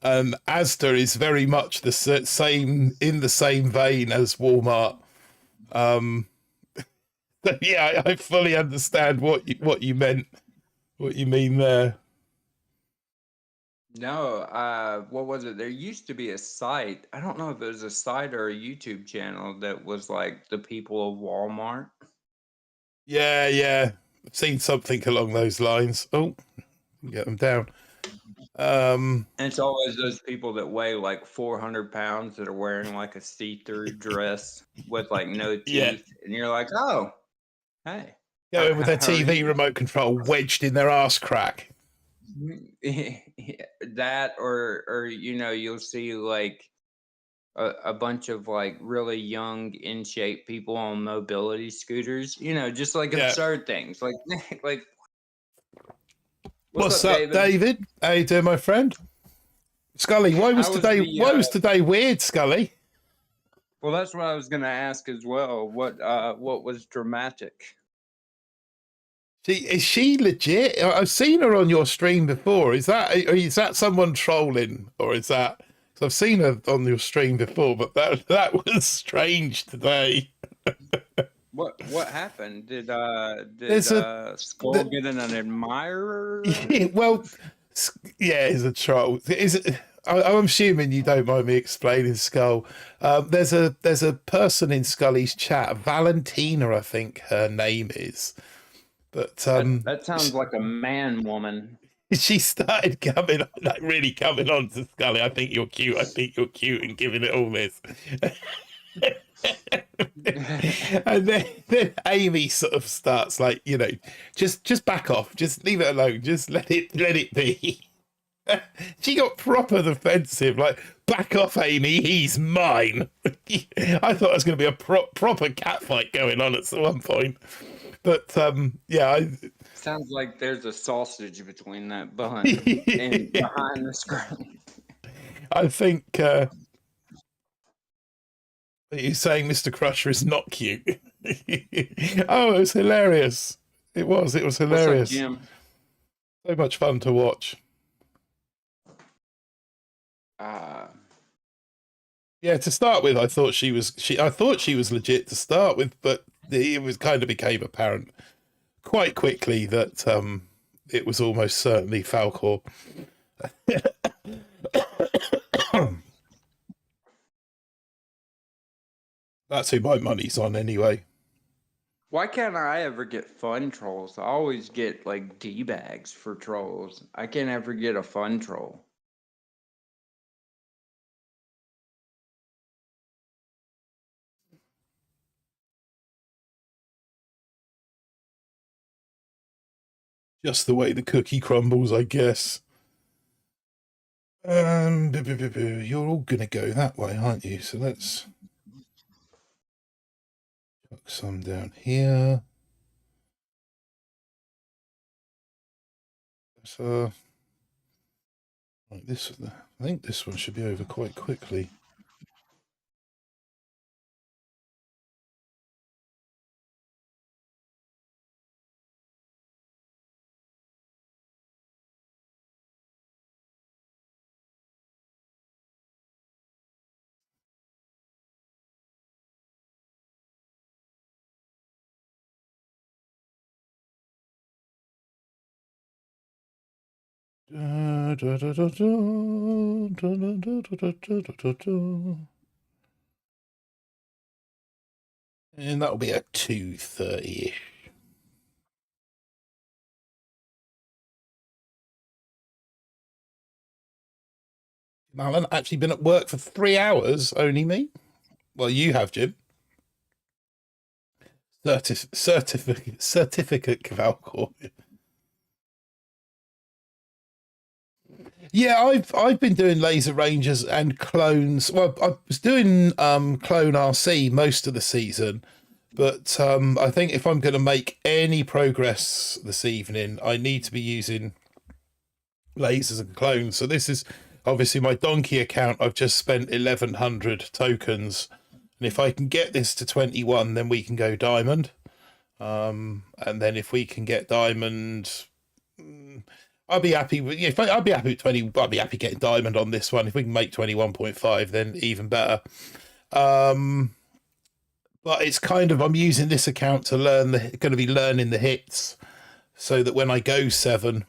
Asda is very much the same, in the same vein as Walmart. So yeah, I fully understand what you meant, what you mean there. No, what was it? There used to be a site. I don't know if it was a site or a YouTube channel that was like the people of Walmart. Yeah, yeah, I've seen something along those lines. Oh, get them down. And it's always those people that weigh like 400 pounds that are wearing like a see-through dress with like no Yeah, teeth. And you're like, oh, hey, go in with their how are TV you? remote control wedged in their ass crack. That, or you'll see like a bunch of like really young, in shape people on mobility scooters, just like Yeah. absurd things. Like, like, what's What's up, up, David? David? How you doing, my friend? Scully, why was How was today? the? Why was today weird, Scully? Well, that's what I was gonna ask as well. What was dramatic? Is she legit? I've seen her on your stream before. Is that someone trolling, or is that? Cause I've seen her on your stream before, but that was strange today. What happened? Did There's a Skull the, get an admirer? well, yeah, it's a troll. Is it? I'm assuming you don't mind me explaining Skull. There's a person in Scully's chat, Valentina, I think her name is. But That sounds like a man woman. she started coming on, like really coming on to Scully. I think you're cute. I think you're cute, and giving it all this. And then Amy sort of starts like, just back off, just leave it alone, just let it be. She got proper defensive, like, back off, Amy, he's mine. I thought it was going to be a proper cat fight going on at one point. But yeah, Sounds like there's a sausage between that bun and behind the screen. I think you're saying Mr. Crusher is not cute. Oh, it was hilarious. It was hilarious. What's up, Jim? So much fun to watch. Yeah, to start with, I thought she was legit to start with, but it was kind of became apparent quite quickly that it was almost certainly Falcor. That's who my money's on anyway. Why can't I ever get fun trolls? I always get like D-bags for trolls. I can't ever get a fun troll. Just the way the cookie crumbles, I guess. You're all gonna go that way, aren't you? So let's chuck some down here. So, like this, I think this one should be over quite quickly. And that'll be a 2:30-ish. I haven't actually been at work for 3 hours, only me. Well, you have, Jim. Certificate Cavalcor. Yeah, I've been doing laser rangers and clones. Well, I was doing clone RC most of the season, but I think if I'm going to make any progress this evening, I need to be using lasers and clones. So this is obviously my donkey account. I've just spent 1,100 tokens, and if I can get this to 21, then we can go diamond. And then if we can get diamond, I'll be happy with. If I'll be happy with 20. I'll be happy getting diamond on this one. If we can make 21.5, then even better. But it's kind of, I'm using this account to learn going to be learning the hits, so that when I go 7,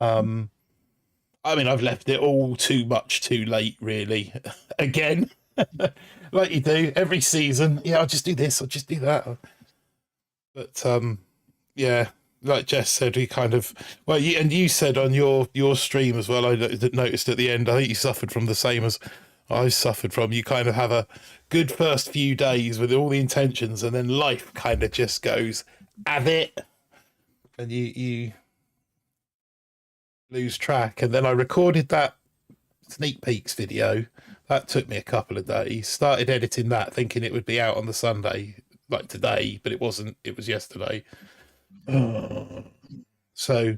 I mean, I've left it all too much too late, really. Again, like you do every season. Yeah, I'll just do this. I'll just do that. But yeah, like Jess said, we kind of, well, you said on your stream as well, I noticed at the end, I think you suffered from the same as I suffered from. You kind of have a good first few days with all the intentions, and then life kind of just goes at it, and you lose track. And then I recorded that sneak peeks video. That took me a couple of days. Started editing that thinking it would be out on the Sunday, like today, but it wasn't. It was yesterday. So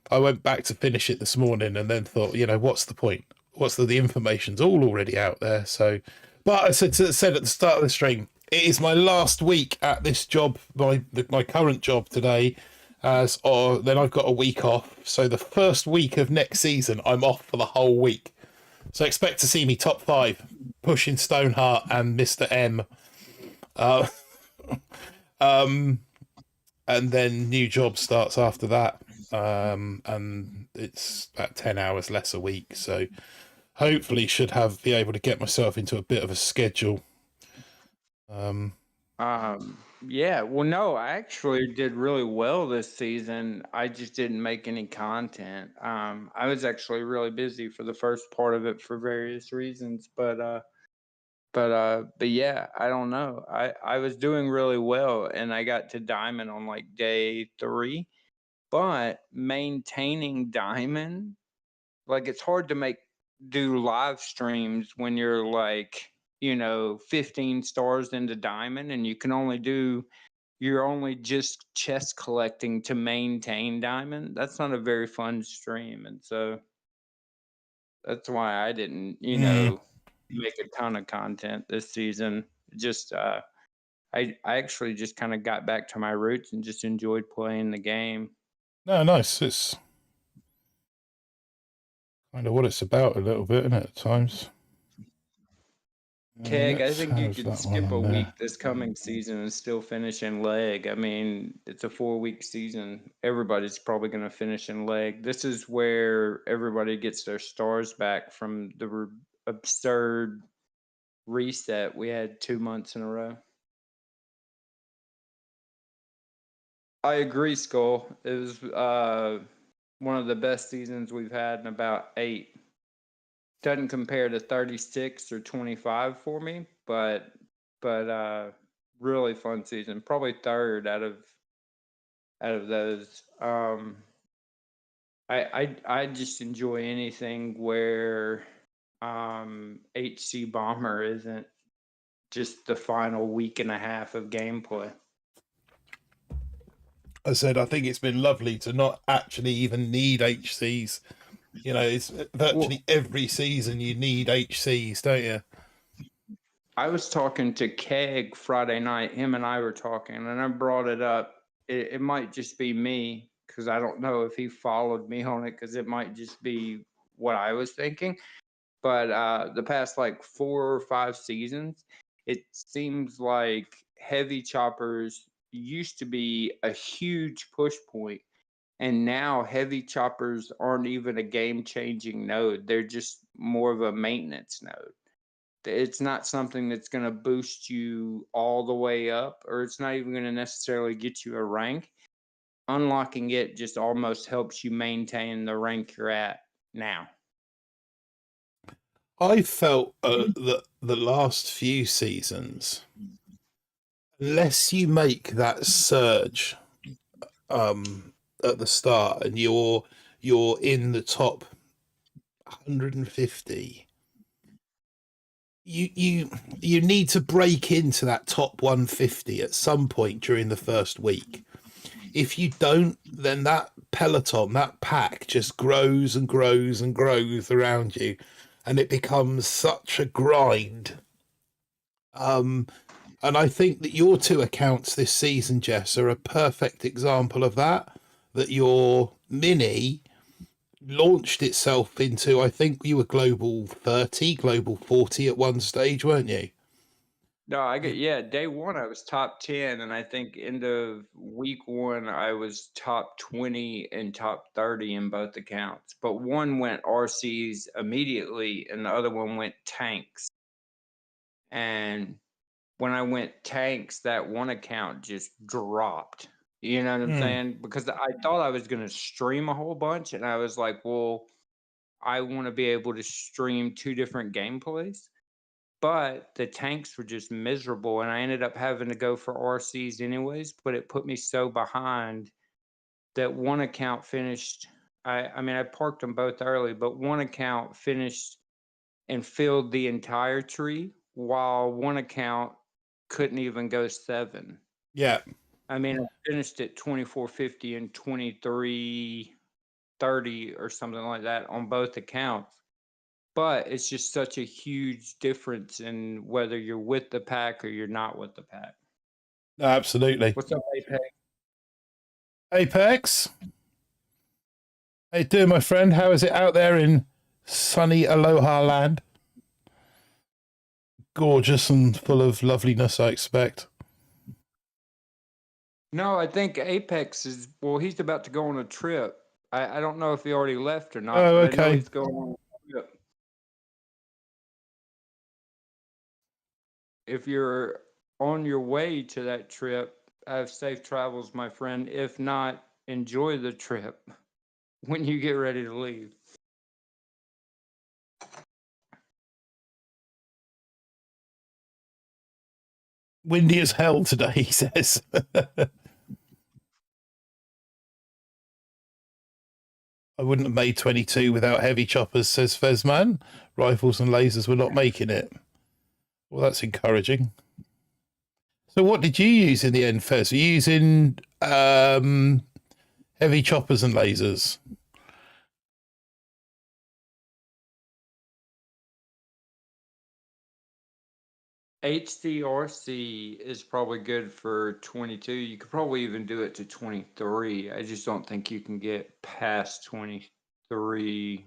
I went back to finish it this morning, and then thought, what's the point? What's the information's all already out there. So, but I said at the start of the stream, it is my last week at this job, my current job today. Then I've got a week off. So the first week of next season, I'm off for the whole week. So expect to see me top 5, pushing Stoneheart and Mr. M. And then new job starts after that. and it's about 10 hours less a week. So hopefully should be able to get myself into a bit of a schedule. Yeah, well, no, I actually did really well this season. I just didn't make any content. I was actually really busy for the first part of it for various reasons, but yeah, I don't know. I was doing really well, and I got to diamond on like day 3, but maintaining diamond, like it's hard to do live streams when you're like, 15 stars into diamond, and you're only just chest collecting to maintain diamond. That's not a very fun stream, and so that's why I didn't, make a ton of content this season. Just I actually just kind of got back to my roots and just enjoyed playing the game. No, nice. It's kind of what it's about a little bit, isn't it, at times? Keg, I Let's think you have could that one skip a on there. week this coming season and still finish in leg. I mean, it's a 4-week season. Everybody's probably going to finish in leg. This is where everybody gets their stars back from the absurd reset we had 2 months in a row. I agree, Skull. It was one of the best seasons we've had in about 8. Doesn't compare to 36 or 25 for me, but really fun season. Probably third out of those. I just enjoy anything where HC Bomber isn't just the final week and a half of gameplay. I said, I think it's been lovely to not actually even need HCs. It's virtually every season you need HCs, don't you? I was talking to Keg Friday night. Him and I were talking, and I brought it up. It might just be me because I don't know if he followed me on it because it might just be what I was thinking. But the past like 4 or 5 seasons, it seems like heavy choppers used to be a huge push point, and now heavy choppers aren't even a game-changing node. They're just more of a maintenance node. It's not something that's going to boost you all the way up, or it's not even going to necessarily get you a rank. Unlocking it just almost helps you maintain the rank you're at now. I felt that the last few seasons, unless you make that surge at the start and you're in the top 150, you need to break into that top 150 at some point during the first week. If you don't, then that peloton, that pack just grows and grows and grows around you, and it becomes such a grind. And I think that your 2 accounts this season, Jess, are a perfect example of that. That your mini launched itself into, I think you were global 30, global 40 at one stage, weren't you? No, day 1 I was top 10, and I think end of week 1 I was top 20 and top 30 in both accounts. But one went RCs immediately and the other one went tanks. And when I went tanks, that one account just dropped. You know what I'm saying? Because I thought I was going to stream a whole bunch, and I was like, well, I want to be able to stream 2 different gameplays. But the tanks were just miserable, and I ended up having to go for RCs anyways. But it put me so behind that one account finished. I mean, I parked them both early, but one account finished and filled the entire tree, while one account couldn't even go 7. Yeah. I mean, I finished at 2450 and 2330 or something like that on both accounts. But it's just such a huge difference in whether you're with the pack or you're not with the pack. Absolutely. What's up, Apex? Apex, how you doing, my friend? How is it out there in sunny Aloha land? Gorgeous and full of loveliness, I expect. No, I think Apex is, well, he's about to go on a trip. I don't know if he already left or not, Oh, but I know okay. he's going on a trip. If you're on your way to that trip, have safe travels, my friend. If not, enjoy the trip when you get ready to leave. Windy as hell today, he says. I wouldn't have made 22 without heavy choppers, says Fezman. Rifles and lasers were not making it. Well, that's encouraging. So what did you use in the end, Fez? Were you using heavy choppers and lasers? HDRC is probably good for 22. You could probably even do it to 23. I just don't think you can get past 23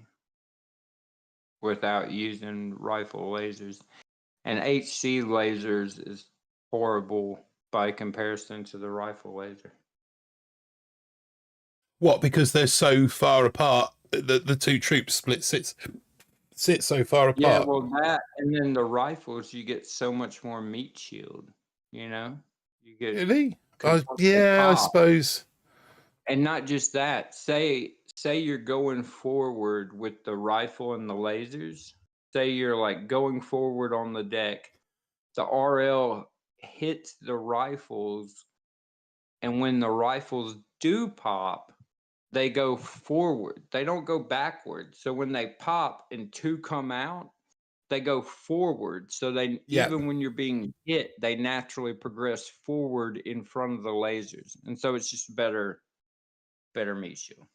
without using rifle lasers. And HC lasers is horrible by comparison to the rifle laser. What, because they're so far apart? The two troops sit so far Yeah, apart. well, that and then the rifles, you get so much more meat shield. You know, you get Really? because once they Yeah, I pop, suppose. and not just that. Say you're going forward with the rifle and the lasers. Say you're like going forward on the deck. The RL hits the rifles, and when the rifles do pop, they go forward. They don't go backward. So when they pop and two come out, they go forward. So they Yeah. even when you're being hit, they naturally progress forward in front of the lasers. And so it's just better meat shield.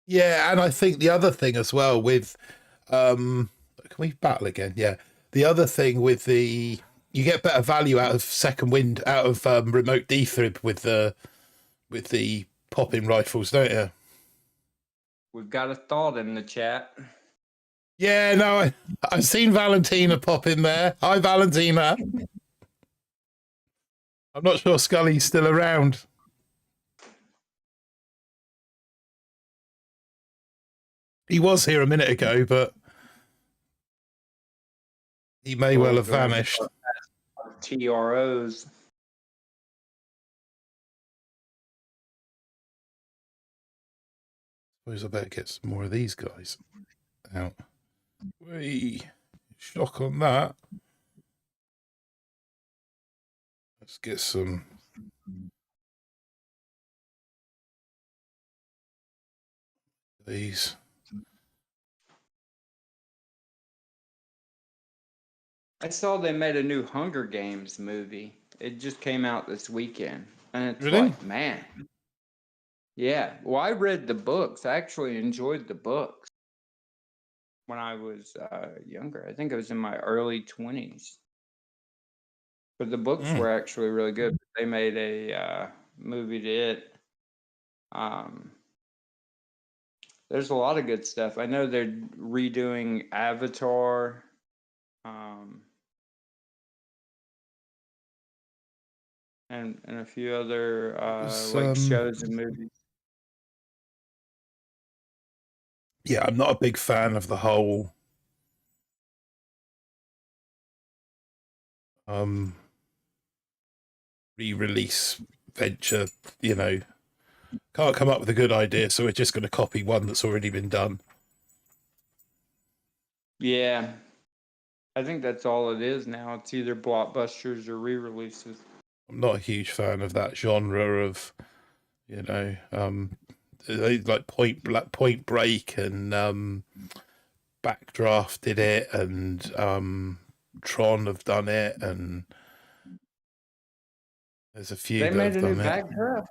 Yeah, and I think the other thing as well with can we battle again? Yeah. The other thing with you get better value out of second wind, out of remote defib with the popping rifles, don't you? We've got a thought in the chat. Yeah, no, I've seen Valentina pop in there. Hi, Valentina. I'm not sure Scully's still around. He was here a minute ago, but he may well have vanished. TROs. Suppose I better get some more of these guys out. Whee! Shock on that. Let's get some. These. I saw they made a new Hunger Games movie. It just came out this weekend. And it's Really? like, man. Yeah. Well, I read the books. I actually enjoyed the books when I was younger. I think I was in my early 20s. But the books were actually really good. They made a movie to it. There's a lot of good stuff. I know they're redoing Avatar. And a few other like shows and movies. Yeah, I'm not a big fan of the whole re-release venture. You know, can't come up with a good idea, so we're just going to copy one that's already been done. Yeah, I think that's all it is now. It's either blockbusters or re-releases. I'm not a huge fan of that genre of, you know, like Point Break and Backdraft did it, and Tron have done it, and there's a few They that made have a new done it. Backdraft.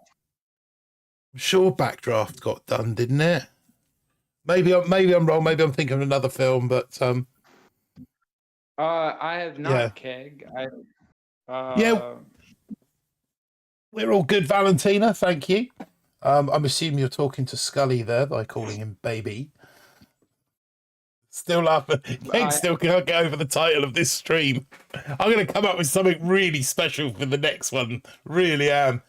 I'm sure Backdraft got done, didn't it? Maybe I'm wrong. Maybe I'm thinking of another film, but I have not, yeah. Keg. Yeah, we're all good, Valentina. Thank you. I'm assuming you're talking to Scully there by calling him baby. Still laughing. Kate still can't get over the title of this stream. I'm going to come up with something really special for the next one. Really am.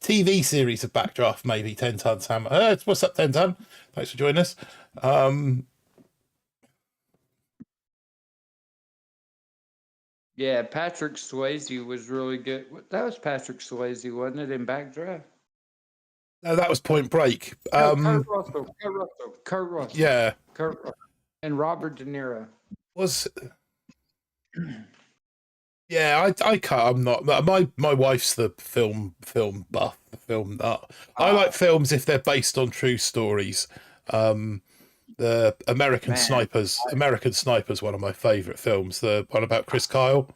TV series of Backdraft, maybe 10 Tons Hammer. What's up, 10 Ton? Thanks for joining us. Yeah, Patrick Swayze was really good. That was Patrick Swayze, wasn't it, in Backdraft? No, that was Point Break. Kurt Russell, Yeah. Kurt Russell, and Robert De Niro. Yeah, I'm not. My wife's the film buff, the film nut. I like films if they're based on true stories. The American Snipers, one of my favorite films. The one about Chris Kyle.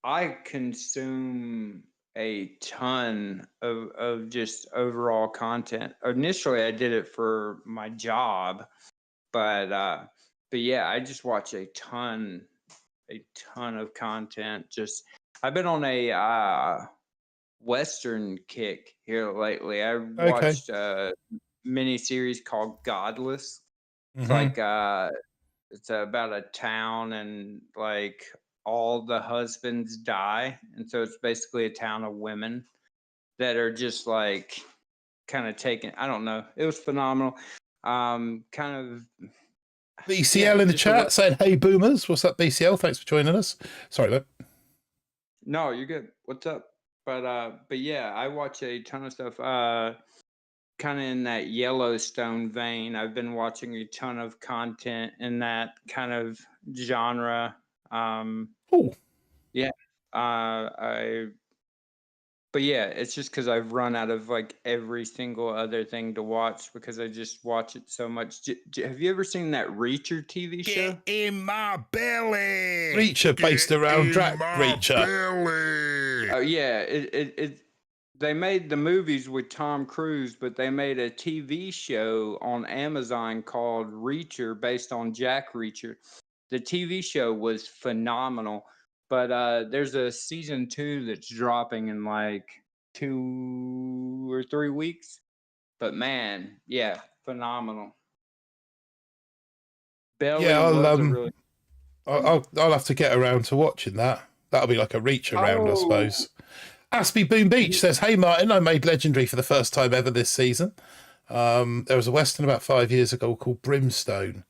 I consume a ton of just overall content. Initially, I did it for my job, but yeah, I just watch a ton of content. Just I've been on a Western kick here lately. I watched a mini series called Godless. It's like it's about a town and like all the husbands die, and so it's basically a town of women that are just like kind of taken. I don't know. It was phenomenal. Kind of BCL in the chat saying, "Hey boomers, what's up, BCL? Thanks for joining us." Sorry, mate. No, you're good. What's up? But yeah, I watch a ton of stuff. Kind of in that Yellowstone vein. I've been watching a ton of content in that kind of genre. Oh, yeah. But yeah, it's just because I've run out of like every single other thing to watch because I just watch it so much. Have you ever seen that Reacher TV show? Get in my belly. Reacher based around Drac Reacher. Oh yeah, they made the movies with Tom Cruise, but they made a TV show on Amazon called Reacher based on Jack Reacher. The TV show was phenomenal. But there's a season 2 that's dropping in like 2 or 3 weeks. But man, yeah, phenomenal. Belly was I'll have to get around to watching that. That'll be like a reach around, I suppose. Aspie Boom Beach says, "Hey Martin, I made Legendary for the first time ever this season. There was a Western about 5 years ago called Brimstone.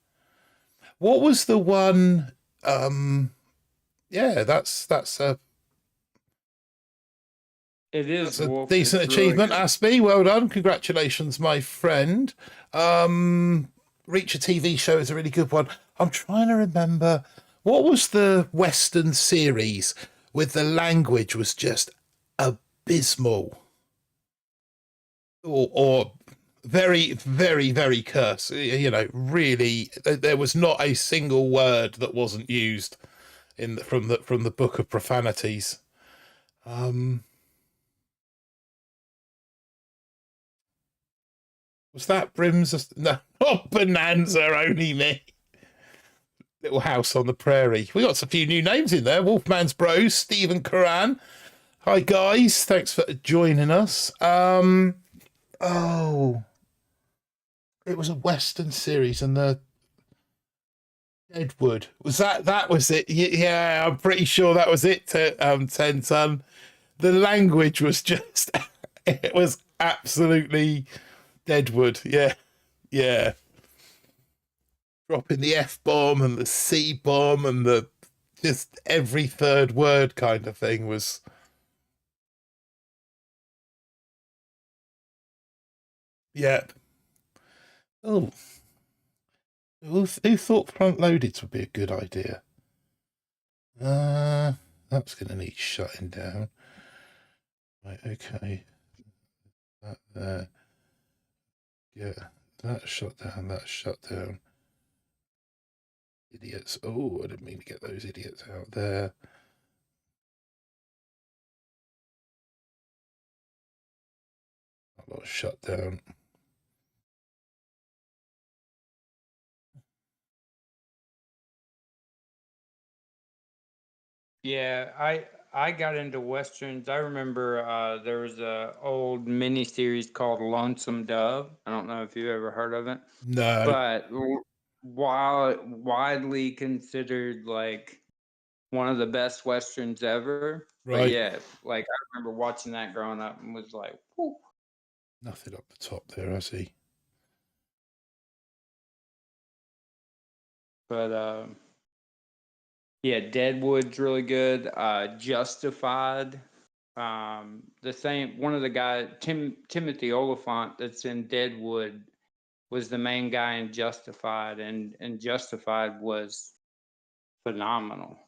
What was the one? Yeah, that's a decent achievement, really. Aspie, well done, congratulations, my friend. Reacher TV show is a really good one. I'm trying to remember what was the Western series with the language was just abysmal or very, very, very curse. You know, really, there was not a single word that wasn't used from the book of profanities. Was that Brim's? No, not Bonanza, only me. Little House on the Prairie. We got a few new names in there. Wolfman's Bros, Stephen Curran. Hi guys, thanks for joining us. Oh, it was a Western series, and the Deadwood was that. That was it. Yeah, I'm pretty sure that was it. 10 Ton. The language was just. It was absolutely Deadwood. Yeah, yeah. Dropping the F-bomb and the C-bomb and the just every third word kind of thing was. Yeah. Oh. Who thought front loaded would be a good idea? That's going to need shutting down. Right, okay. That there. Yeah, that shut down, that shut down. Idiots. Oh, I didn't mean to get those idiots out there. A lot of shut down. Yeah, I got into westerns. I remember there was a old mini series called Lonesome Dove. I don't know if you've ever heard of it. No. But while widely considered like one of the best westerns ever, But Right. yeah, like I remember watching that growing up and was like, whew. Nothing up the top there, has he? But yeah, Deadwood's really good. Justified. The same one of the guys, Timothy Oliphant, that's in Deadwood, was the main guy in Justified, and Justified was phenomenal.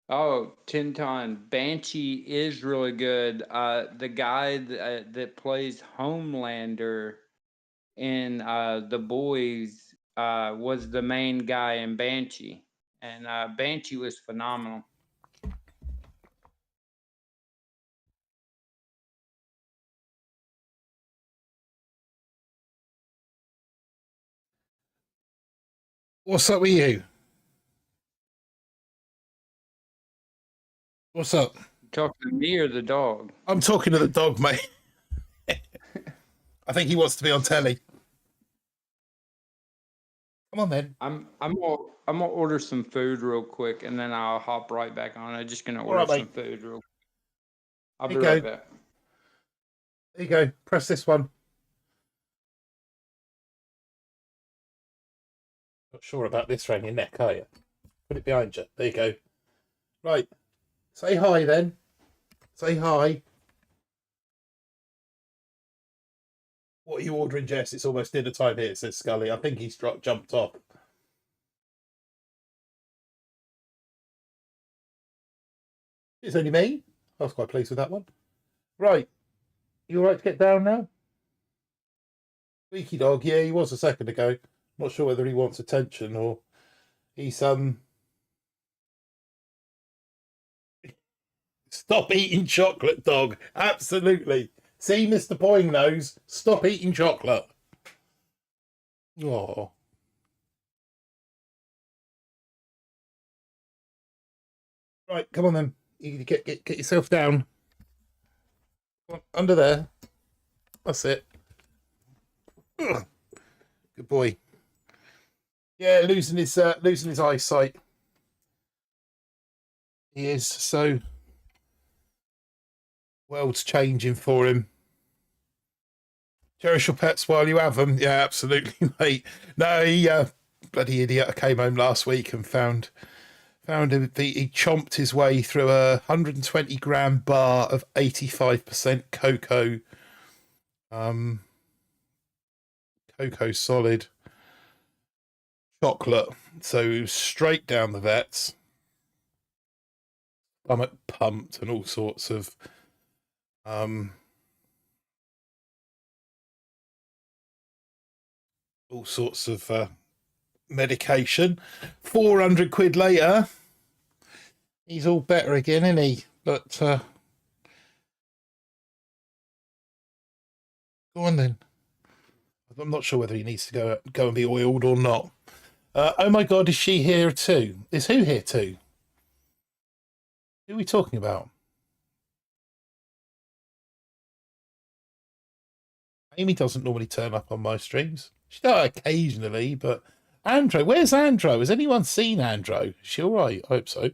Oh, 10 Ton Banshee is really good. The guy that plays Homelander in The Boys was the main guy in Banshee, and Banshee was phenomenal. What's up with you? What's up? Talking to me or the dog? I'm talking to the dog, mate. I think he wants to be on telly. Come on, then. I'm gonna order some food real quick, and then I'll hop right back on. I'm just gonna All order right, some mate. food real quick. I'll be There you right go. back. There you go. Press this one. Not sure about this around your neck, are you? Put it behind you. There you go. Right. Say hi, then. Say hi. What are you ordering, Jess? It's almost dinner time here, says Scully. I think he's jumped off. It's only me. I was quite pleased with that one. Right. You all right to get down now? Squeaky dog. Yeah, he was a second ago. Not sure whether he wants attention or he's Stop eating chocolate, dog. Absolutely. See, Mr. Boing Nose, stop eating chocolate. Oh. Right, come on then. You get yourself down. Come on, under there. That's it. Ugh. Good boy. Yeah, losing his eyesight. He is, so world's changing for him. Cherish your pets while you have them. Yeah, absolutely, mate. No, he bloody idiot. I came home last week and found him. He chomped his way through a 120-gram bar of 85% cocoa, cocoa solid chocolate. So he was straight down the vets, stomach pumped, and all sorts of medication. 400 quid later, he's all better again, isn't he? But go on then. I'm not sure whether he needs to go and be oiled or not. Oh my God, is she here too? Is who here too? Who are we talking about? Amy doesn't normally turn up on my streams. She does occasionally, but Andro, where's Andro? Has anyone seen Andro? Is she all right? I hope so. I've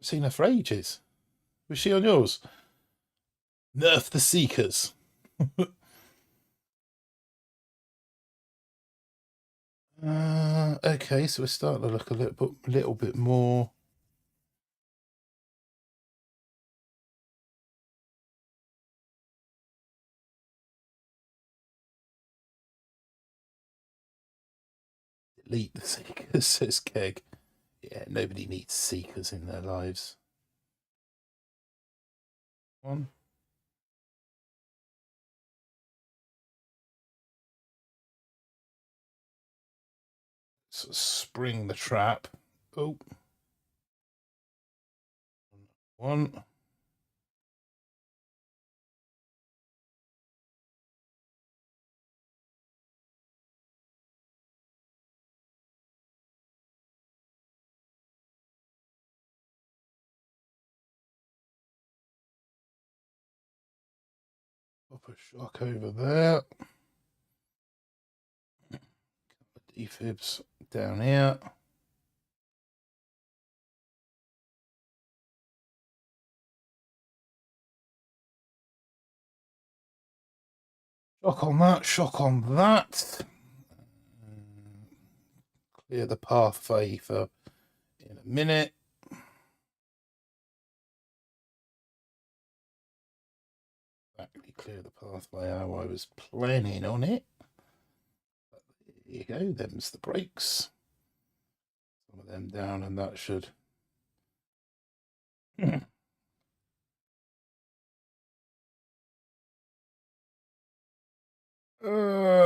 seen her for ages. Was she on yours? Nerf the Seekers. Okay, so we're starting to look a little bit more. Delete the Seekers, says Keg. Yeah, nobody needs Seekers in their lives. One. So spring the trap. Oh. One. Pop a shock over there. Defibs down here. Shock on that, shock on that. Clear the pathway for in a minute. Exactly clear the pathway how I was planning on it. But there you go, them's the brakes. Some of them down, and that should.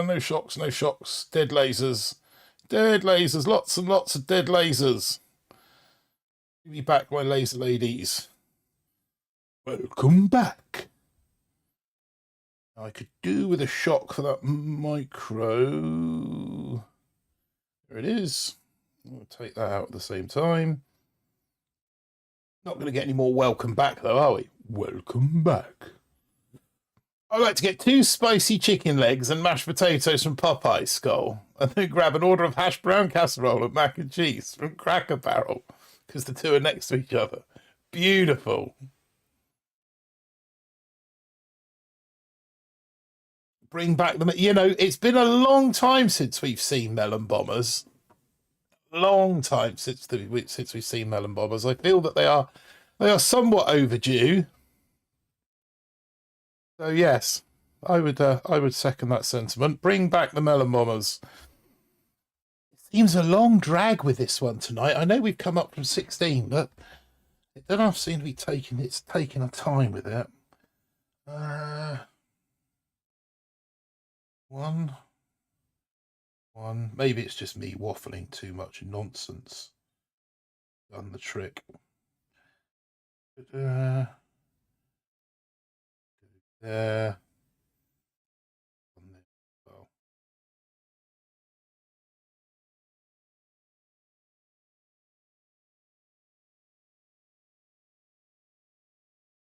No shocks, no shocks. Dead lasers. Dead lasers. Lots and lots of dead lasers. Give me back my laser ladies. Welcome back. I could do with a shock for that micro. There it is. We'll take that out at the same time. Not going to get any more welcome back though, are we? Welcome back. I'd like to get 2 spicy chicken legs and mashed potatoes from Popeye's Skull, and then grab an order of hash brown casserole and mac and cheese from Cracker Barrel, because the two are next to each other. Beautiful. Bring back them. You know, it's been a long time since we've seen melon bombers. Long time since we've seen melon bombers. I feel that they are somewhat overdue. So yes, I would second that sentiment. Bring back the melon bombers. It seems a long drag with this one tonight. I know we've come up from 16, but it doesn't seem to be taking a time with it. One. Maybe it's just me waffling too much nonsense. Done the trick. There. Well.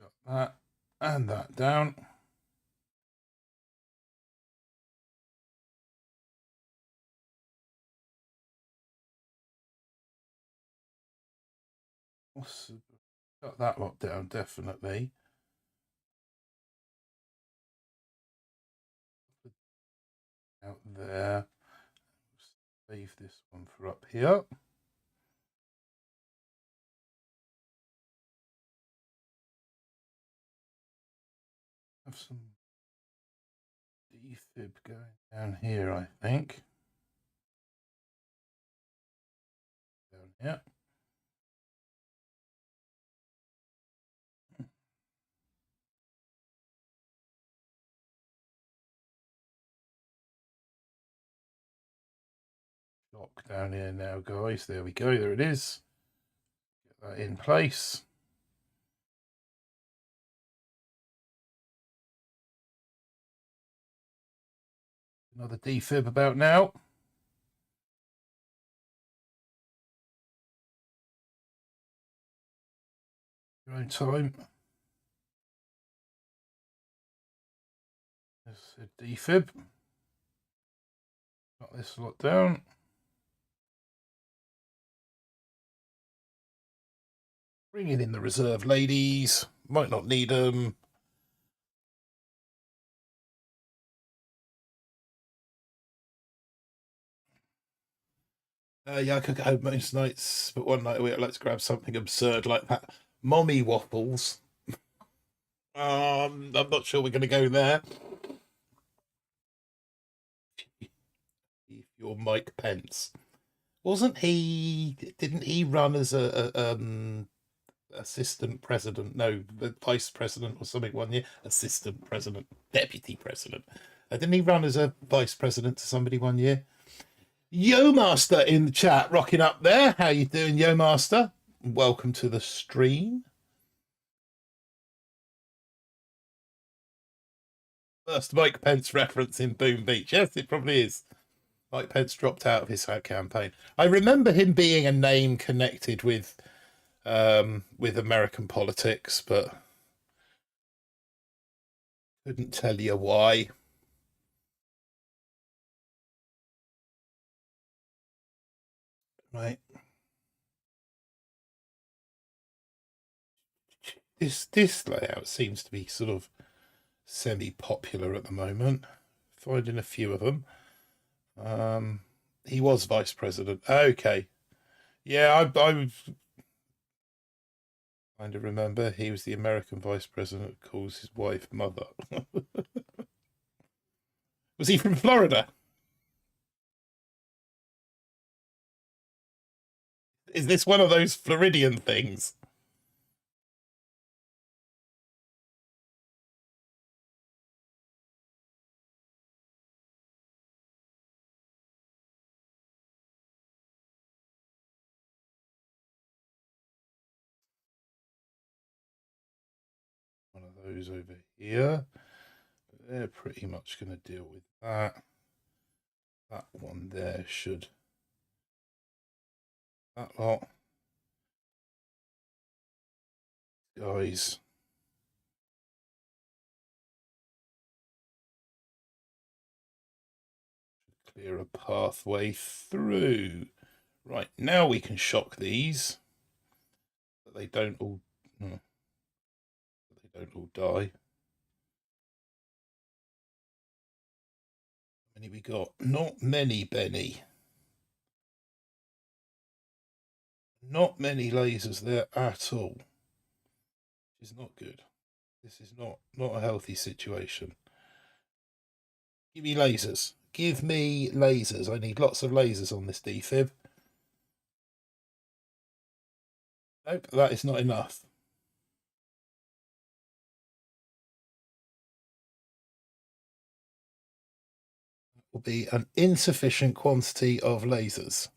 Got that and that down. Got that lot down, definitely. Out there. Save this one for up here. Have some defib going down here, I think. Down here. Lock down here now, guys. There we go. There it is. Get that in place. Another defib about now. Your own time. There's a defib. Got this lot down. Bringing in the reserve ladies. Might not need them. Yeah, I could go most nights, but one night I'd like to grab something absurd like that. Mommy waffles. I'm not sure we're going to go there. Your Mike Pence. Didn't he run as a assistant president? No, vice president or something one year. Assistant president, deputy president. Didn't he run as a vice president to somebody one year? Yo Master in the chat, rocking up there. How you doing, Yo Master? Welcome to the stream. First Mike Pence reference in Boom Beach. Yes, it probably is. Mike Pence dropped out of his campaign. I remember him being a name connected with American politics, but couldn't tell you why. Right. This layout seems to be sort of semi-popular at the moment. finding a few of them. He was vice president. Okay. Yeah, I kind of remember he was the American vice president, calls his wife mother. Was he from Florida? Is this one of those Floridian things? One of those over here. They're pretty much going to deal with that. That one there should. That lot. Guys. Clear a pathway through. Right, now we can shock these. But they don't all die. How many we got? Not many, Benny. Not many lasers there at all. Which is not good. This is not a healthy situation. Give me lasers. Give me lasers. I need lots of lasers on this defib. Nope, that is not enough. That will be an insufficient quantity of lasers.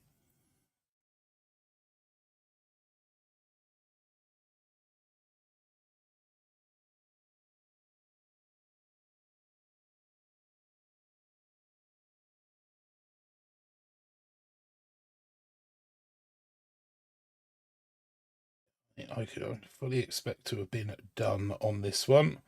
I could fully expect to have been done on this one.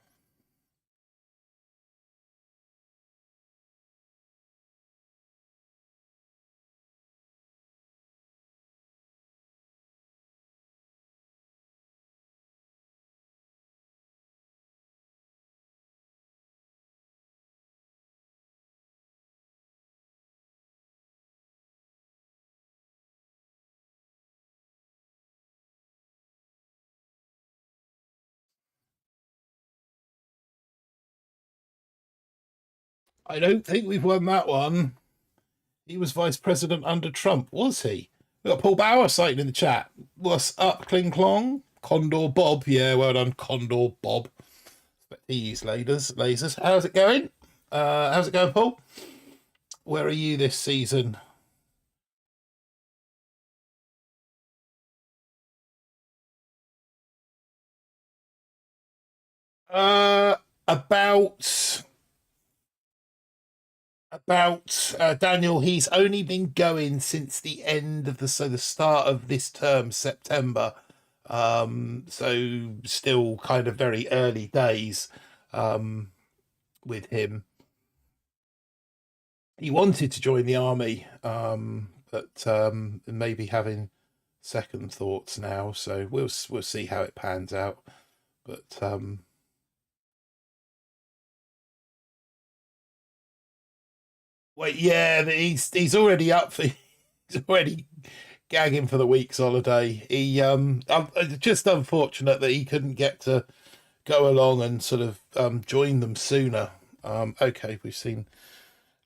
I don't think we've won that one. He was vice president under Trump, was he? We got Paul Bauer citing in the chat. What's up, Kling Klong? Condor Bob. Yeah, well done, Condor Bob. He used lasers. How's it going? How's it going, Paul? Where are you this season? About Daniel, he's only been going since the end of the start of this term, September. So still kind of very early days with him. He wanted to join the army, but maybe having second thoughts now. So we'll see how it pans out. But wait, yeah, he's already up for. He's already gagging for the week's holiday. He just unfortunate that he couldn't get to go along and sort of join them sooner. Okay, we've seen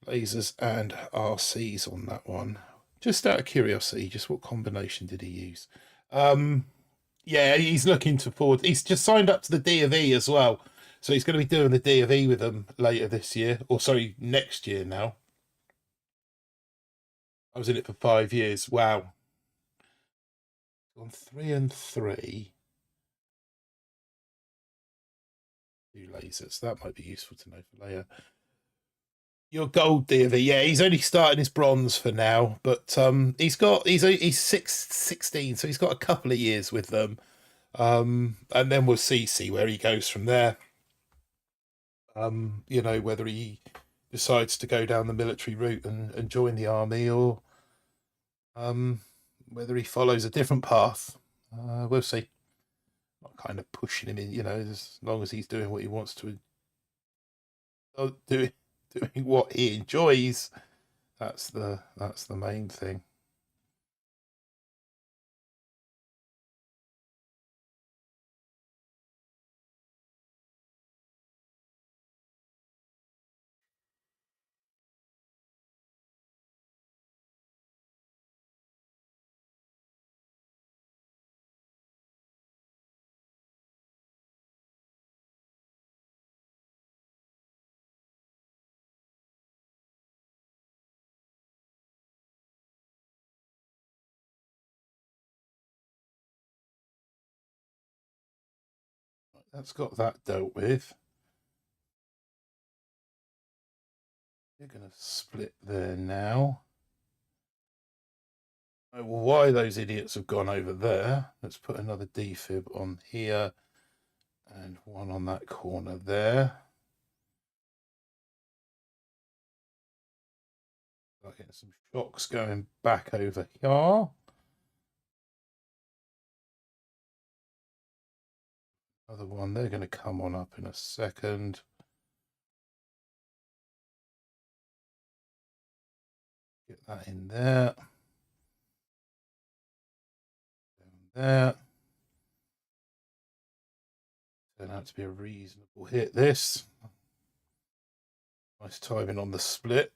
lasers and RCs on that one. Just out of curiosity, just what combination did he use? Yeah, he's looking forward. He's just signed up to the D of E as well, so he's going to be doing the D of E with them later this year, or sorry, next year now. I was in it for 5 years. Wow. On 3 and 3. 2 lasers. That might be useful to know for later. Your gold DV, yeah, he's only starting his bronze for now, but he's 16, so he's got a couple of years with them, and then we'll see where he goes from there. You know, whether he decides to go down the military route and join the army, or whether he follows a different path. We'll see. Not kind of pushing him in, you know, as long as he's doing what he wants to do doing what he enjoys. That's the main thing. That's got that dealt with. You're going to split there now. Well, why those idiots have gone over there. Let's put another defib on here and one on that corner there. Getting some shocks going back over here. Another one, they're going to come on up in a second. Get that in there. Down there. Turned out to be a reasonable hit, this. Nice timing on the split.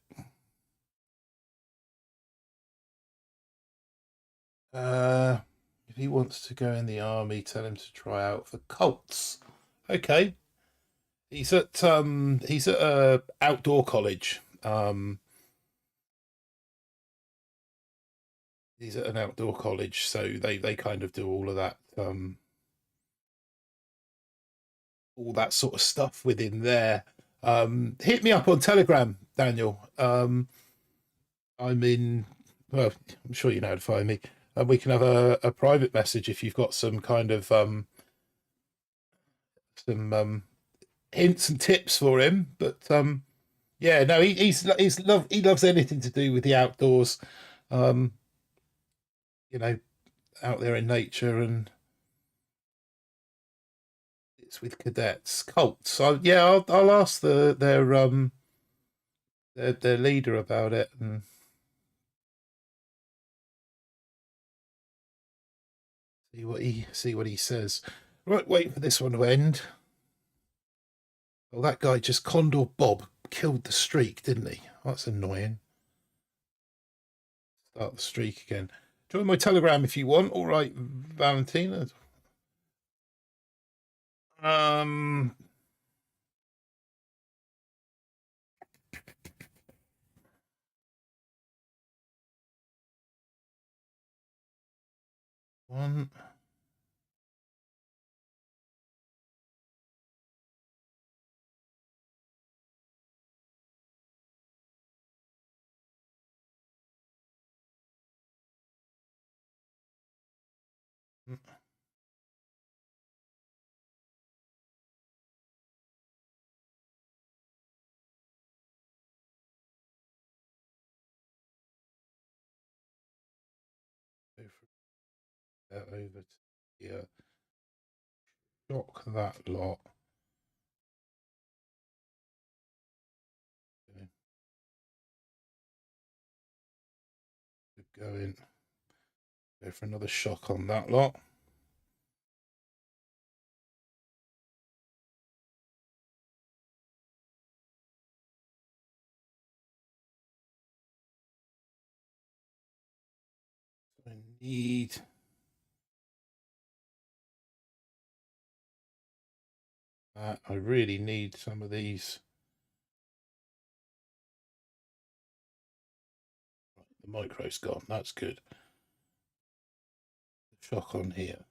If he wants to go in the army, tell him to try out for Colts. Okay. He's at a outdoor college. He's at an outdoor college, so they kind of do all of that all that sort of stuff within there. Hit me up on Telegram, Daniel. I'm in, well, I'm sure you know how to find me. And we can have a private message if you've got some kind of some hints and tips for him. But yeah, no, he loves anything to do with the outdoors. You know, out there in nature, and it's with cadets, Colts. So yeah, I'll ask their leader about it and see what he says. Right, wait for this one to end. Well, that guy just Condor Bob killed the streak, didn't he? That's annoying. Start the streak again. Join my Telegram if you want. All right, Valentina. One. Over to here. Shock that lot. Okay. Go for another shock on that lot. I need I really need some of these. The micro's gone. That's good. Shock on here.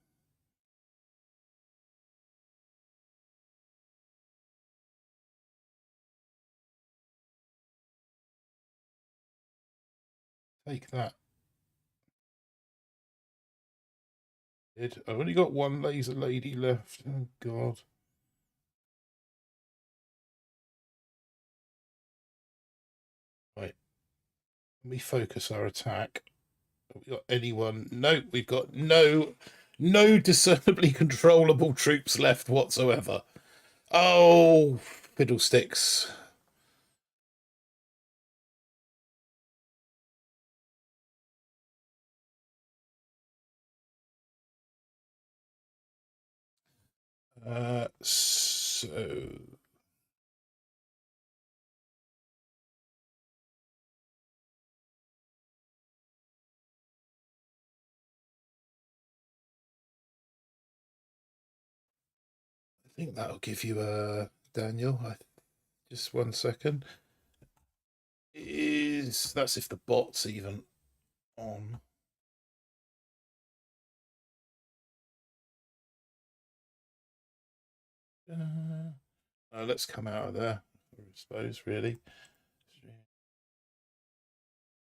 Take that. I've only got one laser lady left. Oh God. Right. Let me focus our attack. Have we got anyone? No, we've got no discernibly controllable troops left whatsoever. Oh, fiddlesticks. So I think that'll give you a Daniel. Just 1 second. That's if the bot's even on. Let's come out of there, I suppose, really.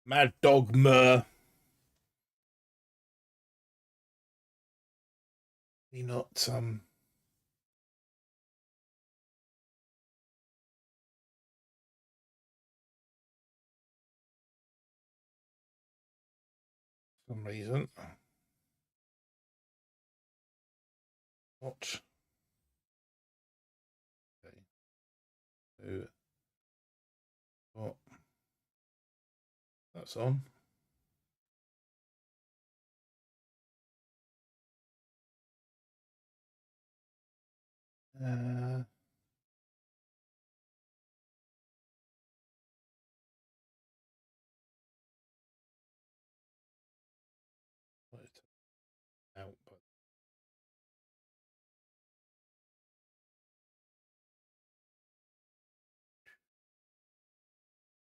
Mad Dogma. He not some reason. What? Okay. So what? That's on. Out, but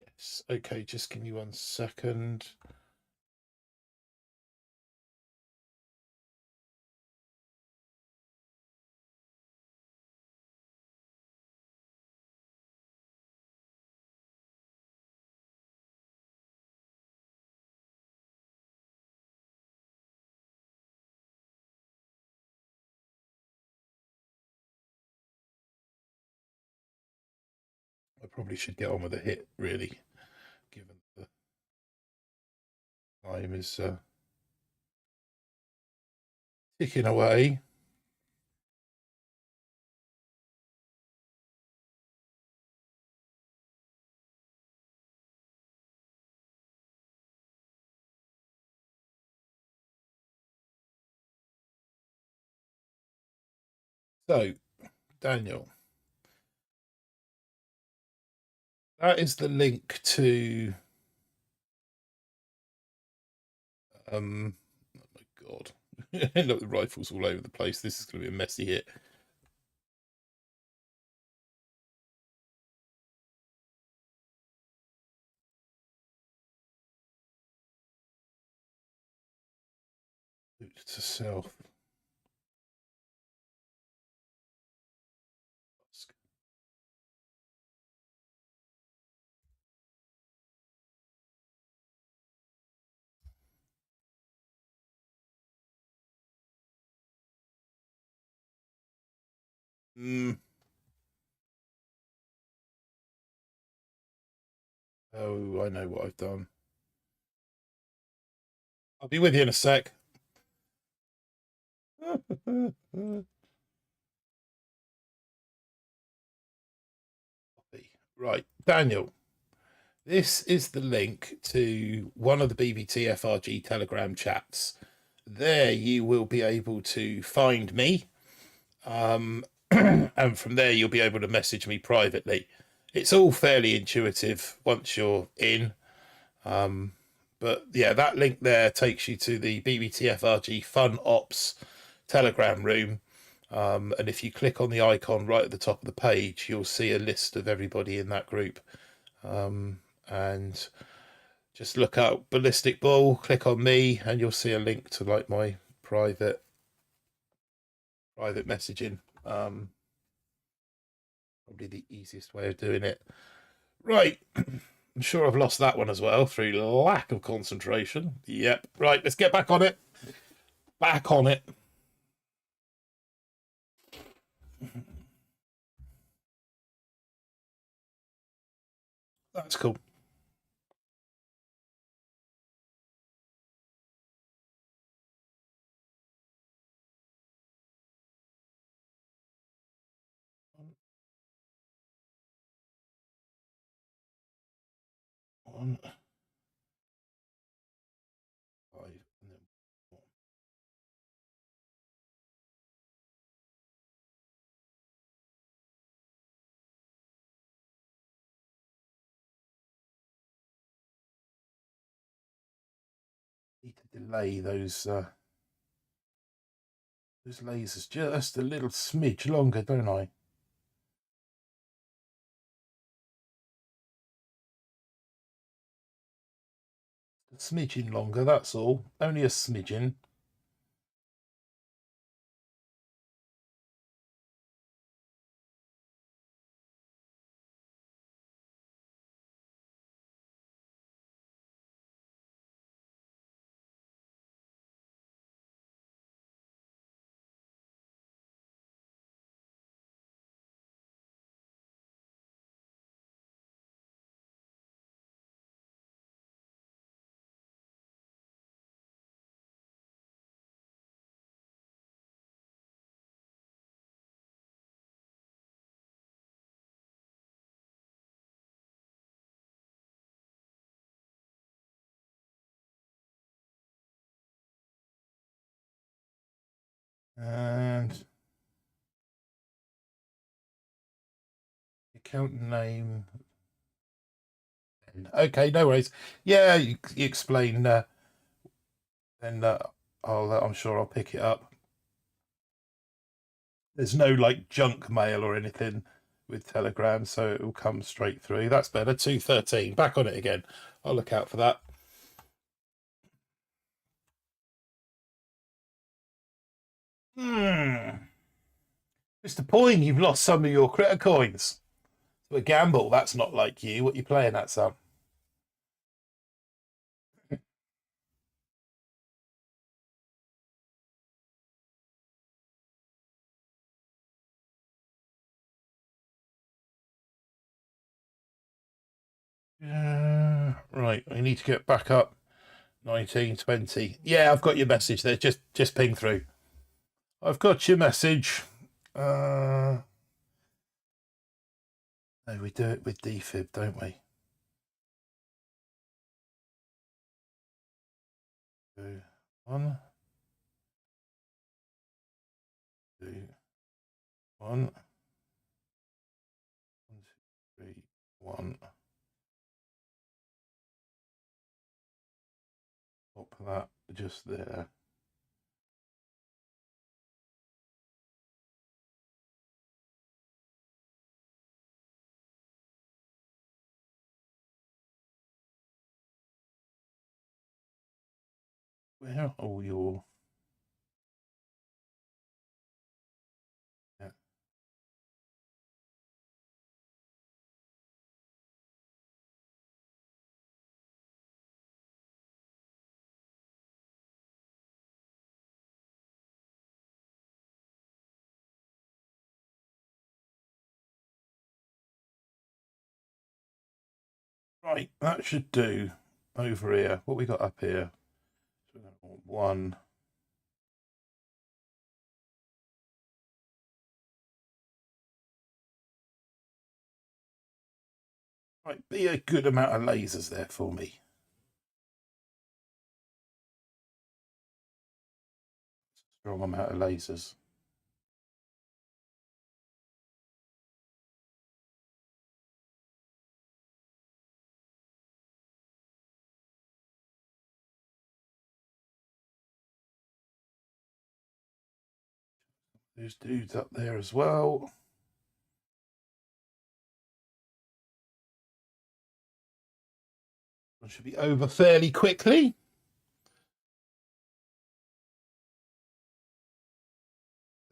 yes. Okay, just give me 1 second. I probably should get on with a hit, really, given the time is ticking away. So, Daniel, that is the link to oh my god. Look, the rifles all over the place. This is going to be a messy hit. To self. Oh, I know what I've done. I'll be with you in a sec. Right, Daniel, this is the link to one of the BBTFRG Telegram chats. There you will be able to find me. And from there you'll be able to message me privately. It's all fairly intuitive once you're in. But yeah, that link there takes you to the BBTFRG Fun Ops Telegram room. And if you click on the icon right at the top of the page, you'll see a list of everybody in that group. And just look out BallisticBull, click on me, and you'll see a link to like my private messaging. Probably the easiest way of doing it. Right. I'm sure I've lost that one as well through lack of concentration. Yep. Right, let's get back on it. Back on it. That's cool. One, 5, and then delay those lasers just a little smidge longer, don't I? A smidgen longer, that's all. Only a smidgen. And account name. Okay, no worries. Yeah, you explain. Then I'm sure I'll pick it up. There's no like junk mail or anything with Telegram, so it will come straight through. That's better. 213. Back on it again. I'll look out for that. Mr. Poyne, you've lost some of your critter coins. It's a gamble. That's not like you. What are you playing at, Sam? Right, I need to get back up. 1920. Yeah, I've got your message there. Just ping through. I've got your message. No, we do it with defib, don't we? 2, 1, 2, 1, 1, 2, 3, 1. Pop that just there. Where are all your... Yeah. Right, that should do over here. What we got up here? 1. Right, be a good amount of lasers there for me. Strong amount of lasers. There's dudes up there as well. One should be over fairly quickly.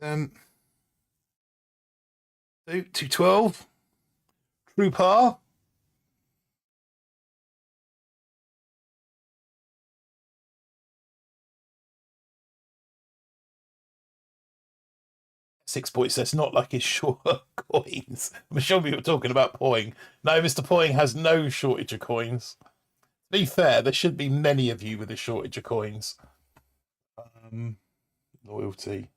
212. True par. £6. That's not like his short coins. I'm sure we were talking about Poyne. No, Mr. Poyne has no shortage of coins. To be fair, there should be many of you with a shortage of coins. Loyalty.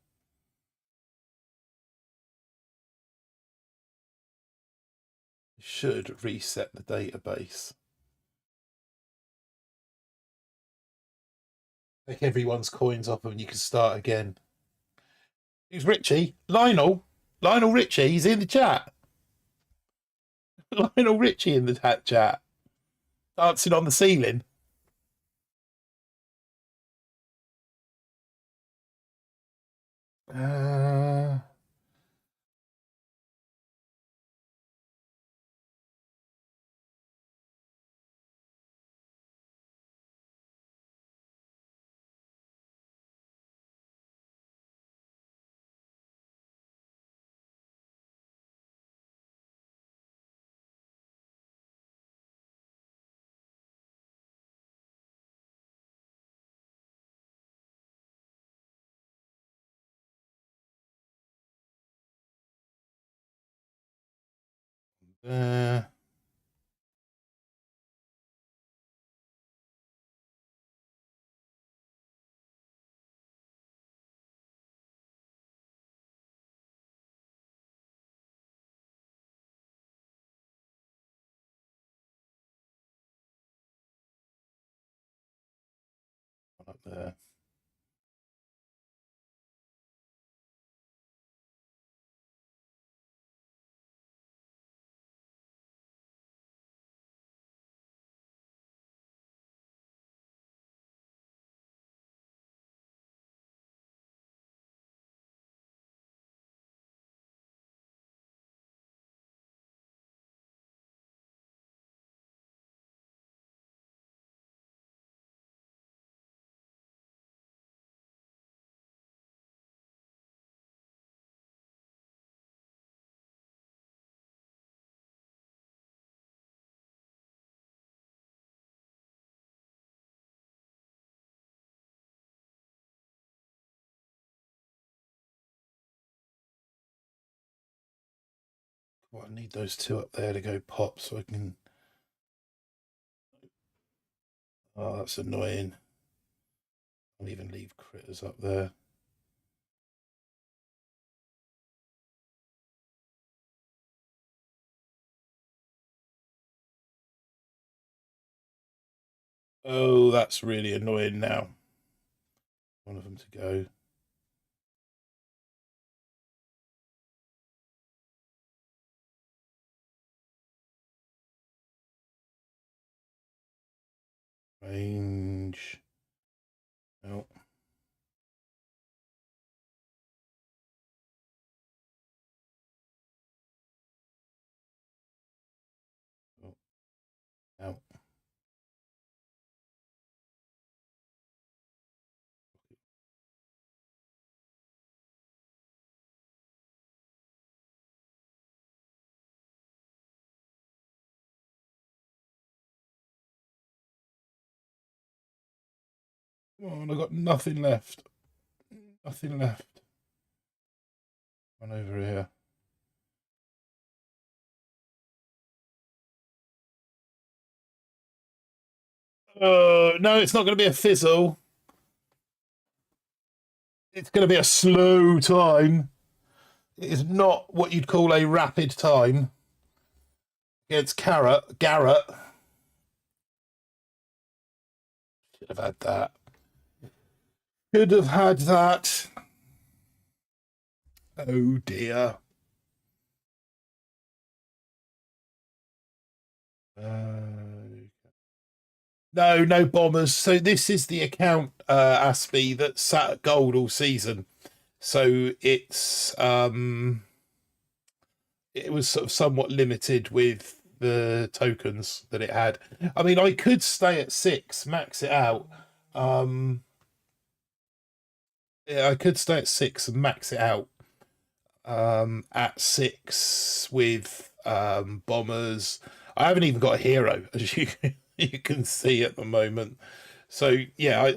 Should reset the database. Take everyone's coins off and you can start again. Who's Richie? Lionel? Lionel Richie, he's in the chat. Lionel Richie in the chat. Dancing on the ceiling. Uh, uh, up there. Well, I need those two up there to go pop so I can. Oh, that's annoying. I'll even leave critters up there. Oh, that's really annoying now. One of them to go. Range. No. Oh. No. Come on, I've got nothing left. Nothing left. One over here. Oh, no, it's not going to be a fizzle. It's going to be a slow time. It is not what you'd call a rapid time. Against Garrett. Should have had that. Could have had that. Oh dear. No bombers. So this is the account, Aspie, that sat at gold all season. So it was sort of somewhat limited with the tokens that it had. I mean, I could stay at 6, max it out. Yeah, I could stay at 6 and max it out. At 6 with bombers. I haven't even got a hero, as you can see at the moment. So yeah, I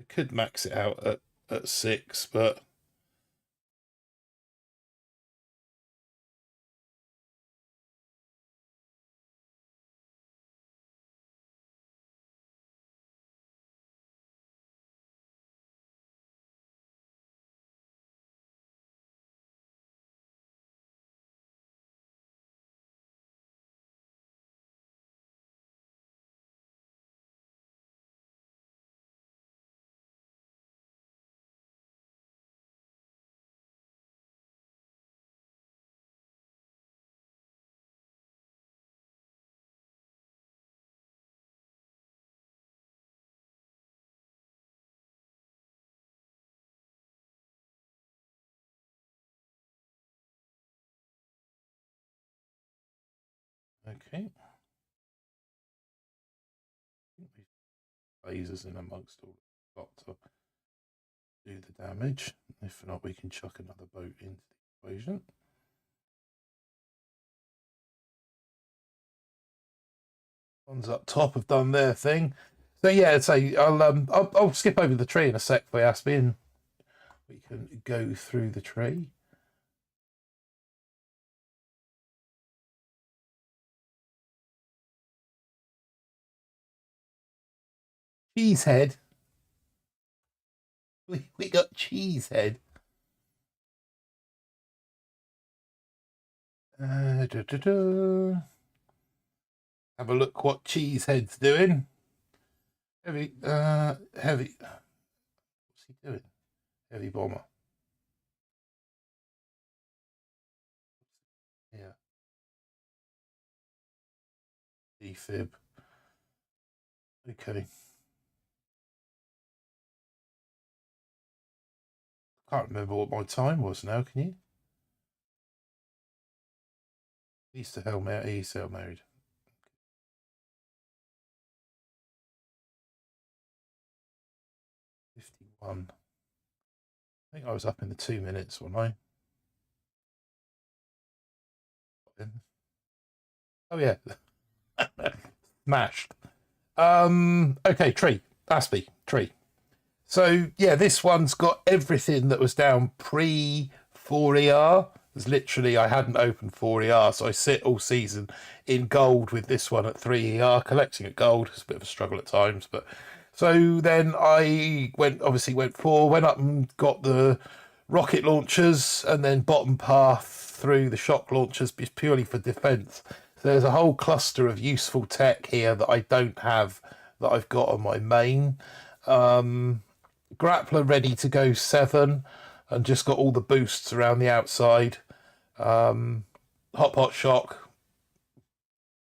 could max it out at 6, but Okay. Lasers in amongst all the lot to do the damage. If not, we can chuck another boat into the equation. Ones up top have done their thing. So yeah, so I'll skip over the tree in a sec for Aspie, and we can go through the tree. Cheesehead. We got Cheesehead. Have a look what Cheesehead's doing. Heavy. What's he doing? Heavy bomber. Yeah. Defib. Okay. Can't remember what my time was now, can you? He's still married. 51. I think I was up in the 2 minutes, wasn't I? Oh yeah. Smashed. Okay, tree. Aspie, tree. So yeah, this one's got everything that was down pre 4ER. There's literally, I hadn't opened 4ER, so I sit all season in gold with this one at 3ER. Collecting at gold is a bit of a struggle at times, but so then I went 4, went up and got the rocket launchers, and then bottom path through the shock launchers purely for defense. So there's a whole cluster of useful tech here that I don't have, that I've got on my main. Grappler ready to go 7, and just got all the boosts around the outside. Hot pot shock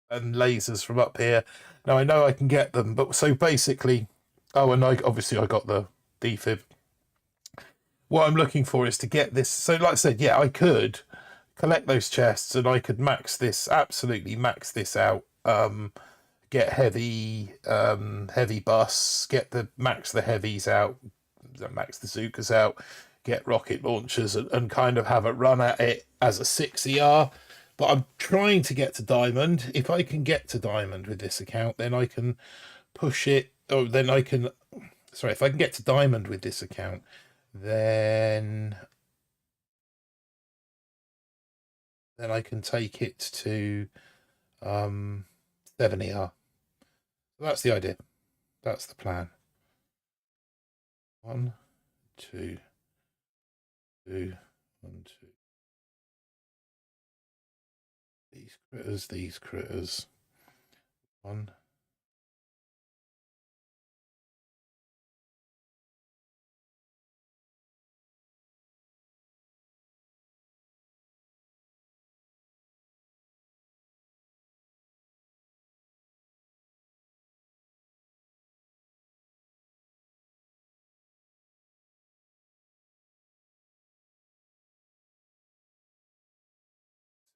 and lasers from up here. Now I know I can get them, but so basically, and I got the defib. What I'm looking for is to get this. So like I said, yeah, I could collect those chests and I could absolutely max this out. Get heavy busts, max the heavies out, max the Zukas out, get rocket launchers, and kind of have a run at it as a 6ER. But I'm trying to get to diamond. If I can get to diamond with this account, then I can push it. Or then I can. Sorry, if I can get to diamond with this account, then I can take it to 7ER. That's the idea. That's the plan. 1, 2, 2, 1, 2. These critters. 1.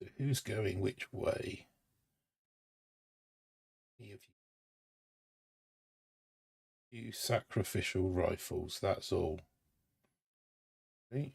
So who's going which way? You sacrificial rifles, that's all. Okay.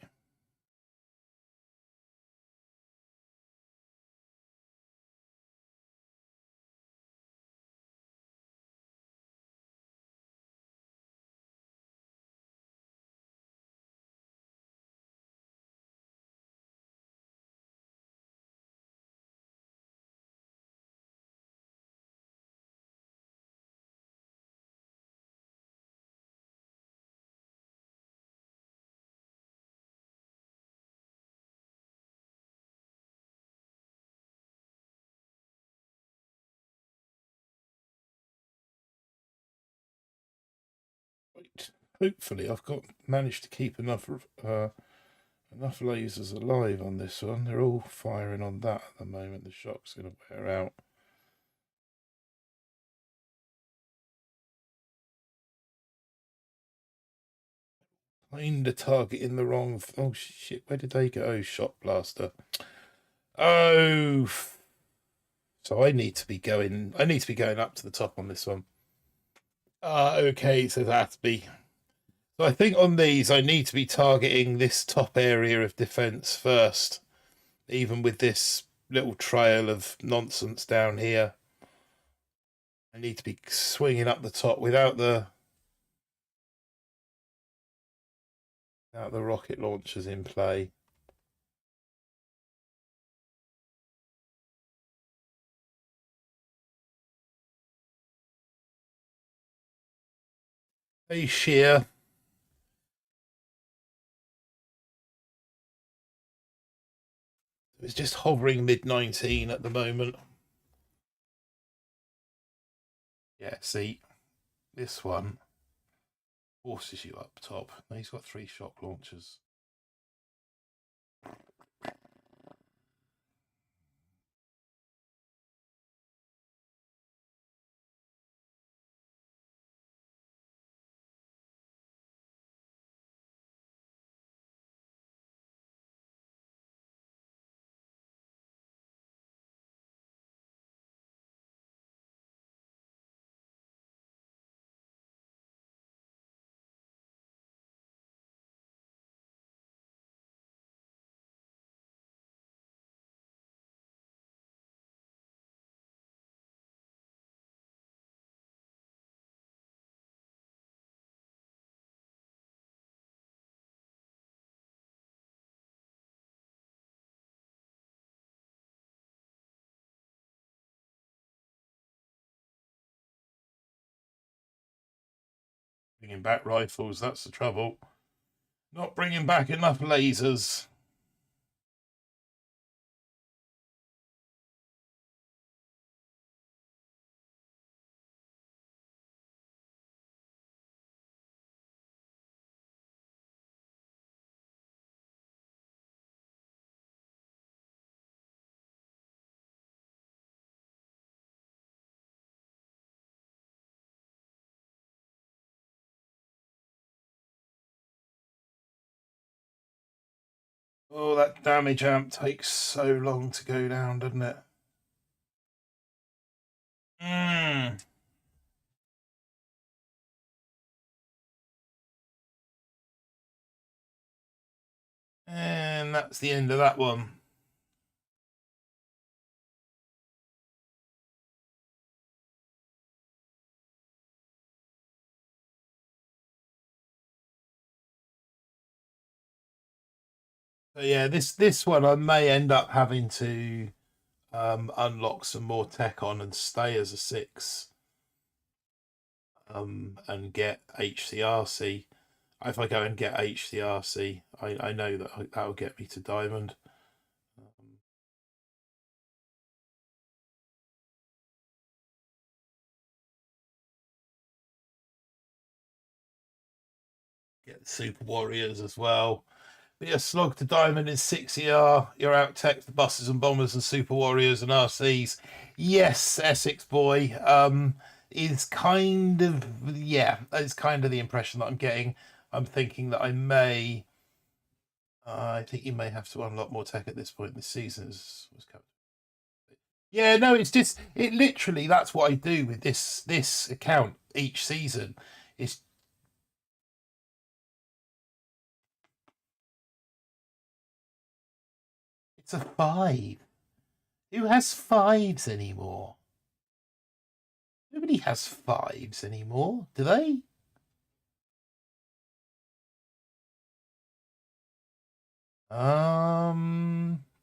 Right. Hopefully I've managed to keep enough lasers alive on this one. They're all firing on that at the moment. The shock's going to wear out. Find the target in the wrong. Oh shit! Where did they go? Oh, shot blaster. Oh, So I need to be going up to the top on this one. Okay, so that's be. So I think on these I need to be targeting this top area of defense first, even with this little trail of nonsense down here. I need to be swinging up the top without the rocket launchers in play. Hey, sheer. It's just hovering mid-19 at the moment. Yeah, see, this one forces you up top. Now he's got 3 shock launchers. Bringing back rifles, that's the trouble. Not bringing back enough lasers. Oh, that damage amp takes so long to go down, doesn't it? And that's the end of that one. So yeah, this one I may end up having to unlock some more tech on and stay as a 6 and get HCRC. If I go and get HCRC, I know that that'll get me to diamond. Get the super warriors as well. But yeah, slog to diamond in 6 ER. You're out tech the buses and bombers and super warriors and RCs. Yes, Essex boy. Is kind of, yeah, it's kind of the impression that I'm getting. I'm thinking that I think you may have to unlock more tech at this point in the season. Yeah, no, it's just it literally that's what I do with this account each season. It's a 5. Who has 5s anymore? Nobody has 5s anymore, do they?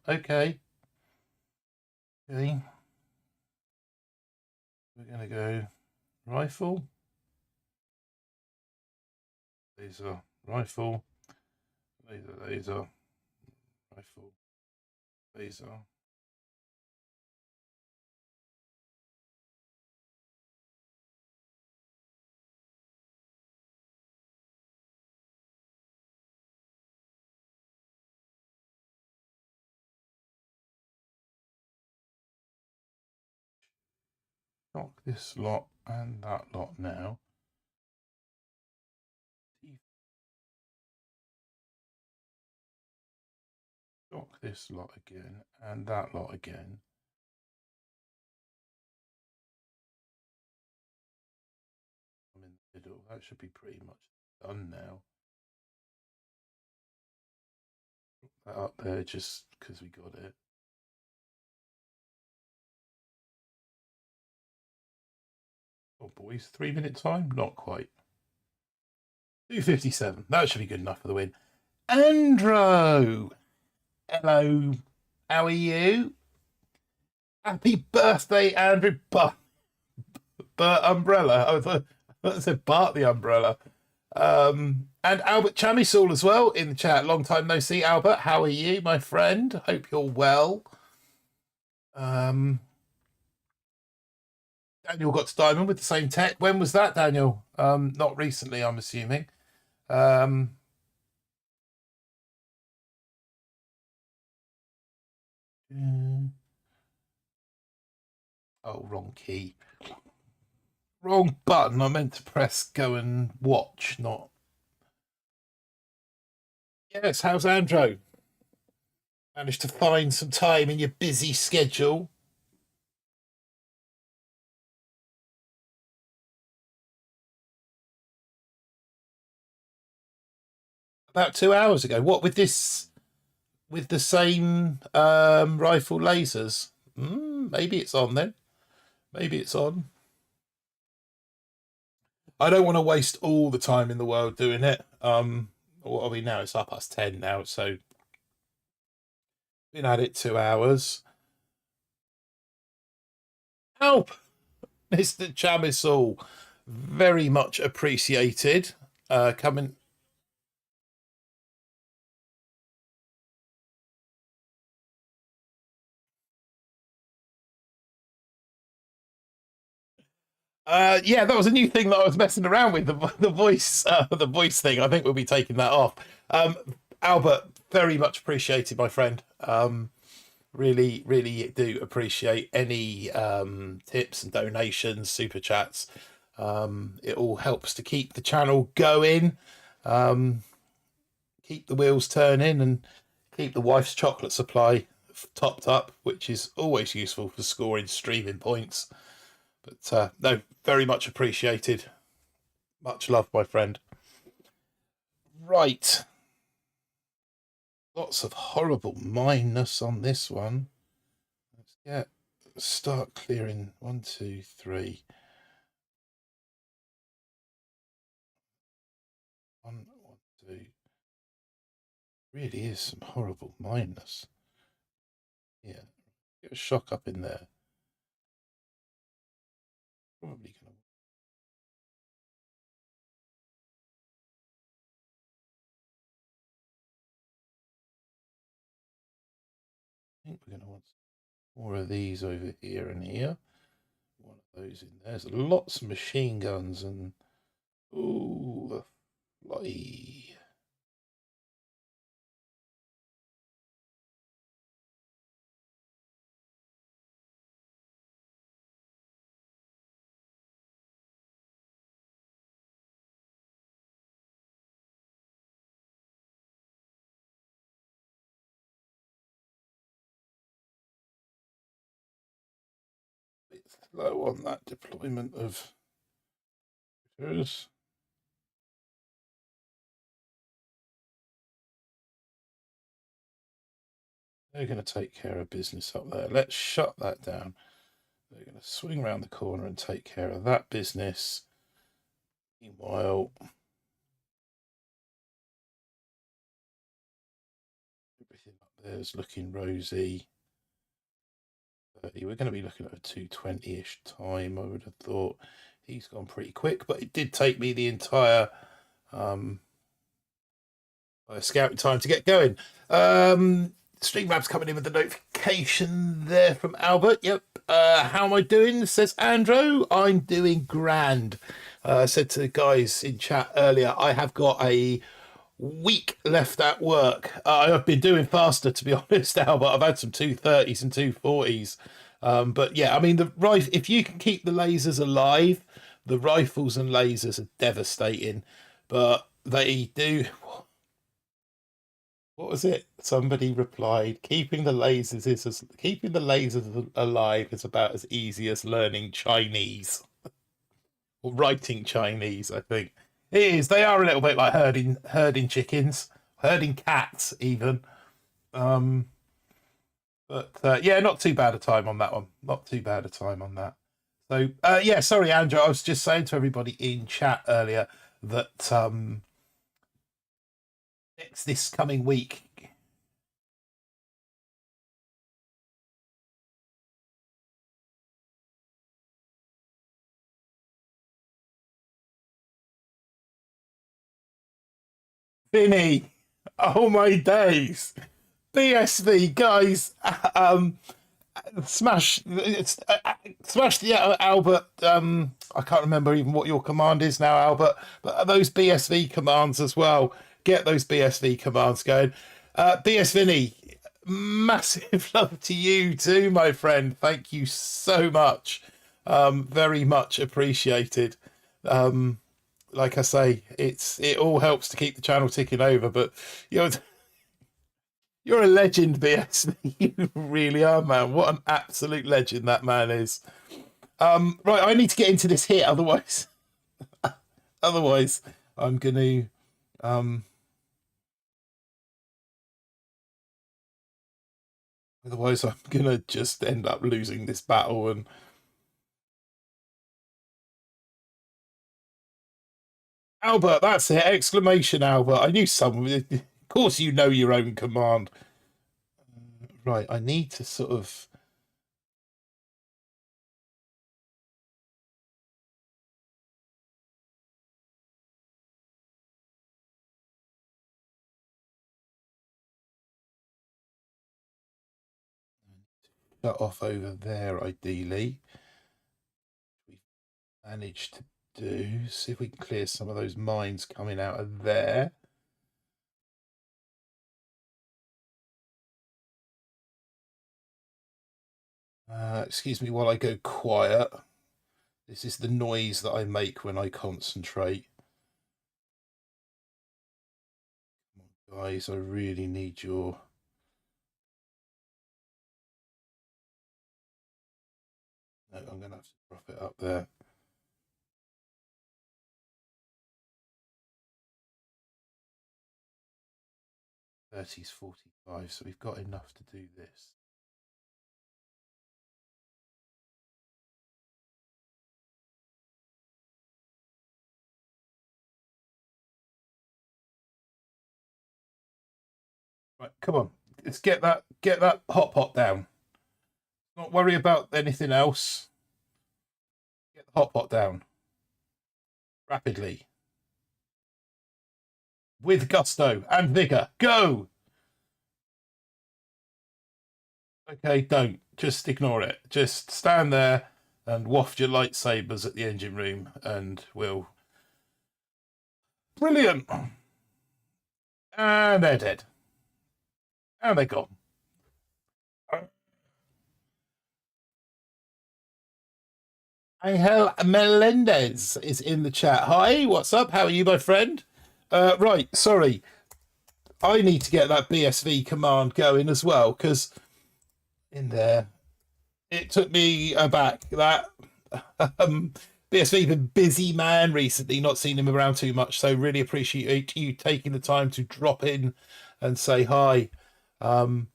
Okay. Okay. We're gonna go rifle. Laser, rifle. Laser, rifle, laser. Knock this lot and that lot now. Knock this lot again and that lot again. schedule. That should be pretty much done now. Put that up there just because we got it. Oh, boys, 3 minute time? Not quite. 2:57. That should be good enough for the win. Andrew! Hello. How are you? Happy birthday, Andrew. Bert Umbrella. I thought it said Bart the Umbrella. And Albert Chamisul as well in the chat. Long time no see, Albert. How are you, my friend? Hope you're well. Daniel got to Diamond with the same tech. When was that, Daniel? Not recently, I'm assuming. Oh, wrong key. Wrong button. I meant to press go and watch, not. Yes, how's Andrew? Managed to find some time in your busy schedule. About 2 hours ago. What, with this, with the same rifle lasers? Maybe it's on then. Maybe it's on. I don't want to waste all the time in the world doing it. What are we now? It's 10:30 now, so been at it 2 hours. Help, Mr. Chamisul. Very much appreciated. Coming. Yeah, that was a new thing that I was messing around with, the voice thing. I think we'll be taking that off. Albert, very much appreciated, my friend. Really, really do appreciate any tips and donations, super chats. It all helps to keep the channel going, keep the wheels turning, and keep the wife's chocolate supply topped up, which is always useful for scoring streaming points. But no, very much appreciated. Much love, my friend. Right. Lots of horrible minus on this one. Let's start clearing. 1, 2, 3. 1, 1, 2. Really is some horrible minus. Yeah. Get a shock up in there. Probably gonna. I think we're going to want more of these over here and here. One of those in there. There's lots of machine guns and ooh, the fly. Low on that deployment of shooters. They're going to take care of business up there. Let's shut that down. They're going to swing around the corner and take care of that business. Meanwhile, everything up there is looking rosy. We're going to be looking at a 2:20-ish time, I would have thought. He's gone pretty quick, but it did take me the entire scouting time to get going. Streamlabs coming in with the notification there from Albert. Yep. How am I doing? Says Andrew. I'm doing grand. I said to the guys in chat earlier, I have got a week left at work. I've been doing faster, to be honest, Albert. I've had some 2:30s and 2:40s. But yeah, I mean, if you can keep the lasers alive, the rifles and lasers are devastating. But they do. What was it? Somebody replied, keeping the lasers alive is about as easy as learning Chinese. or writing Chinese, I think. It is. They are a little bit like herding chickens, herding cats even. But yeah, not too bad a time on that one. Not too bad a time on that. So yeah, sorry, Andrew. I was just saying to everybody in chat earlier that next this coming week. Vinny, oh my days. BSV guys, smash the Albert. I can't remember even what your command is now, Albert, but those BSV commands as well. Get those BSV commands going. BS Vinny, massive love to you too, my friend. Thank you so much. Very much appreciated. Like I say, it all helps to keep the channel ticking over, but you're a legend, BS. You really are, man. What an absolute legend that man is. Right, I need to get into this hit, otherwise I'm gonna otherwise I'm gonna just end up losing this battle. And Albert, that's it! Exclamation, Albert. I knew someone. Of course, you know your own command. Right, I need to sort of. Shut off over there, ideally. We managed to do. See if we can clear some of those mines coming out of there. Excuse me while I go quiet. This is the noise that I make when I concentrate. Come on, guys, I really need your... No, I'm going to have to drop it up there. '30s 45, so we've got enough to do this. Right, come on, let's get that hot pot down. Not worry about anything else. Get the hot pot down rapidly, with gusto and vigor. Go. Okay, don't just ignore it. Just stand there and waft your lightsabers at the engine room, and we'll. Brilliant. And they're dead. And they're gone. Angel Melendez is in the chat. Hi, what's up? How are you, my friend? Right, sorry. I need to get that BSV command going as well, because in there, it took me aback that BSV been busy man recently, not seen him around too much, so really appreciate you taking the time to drop in and say hi. I'm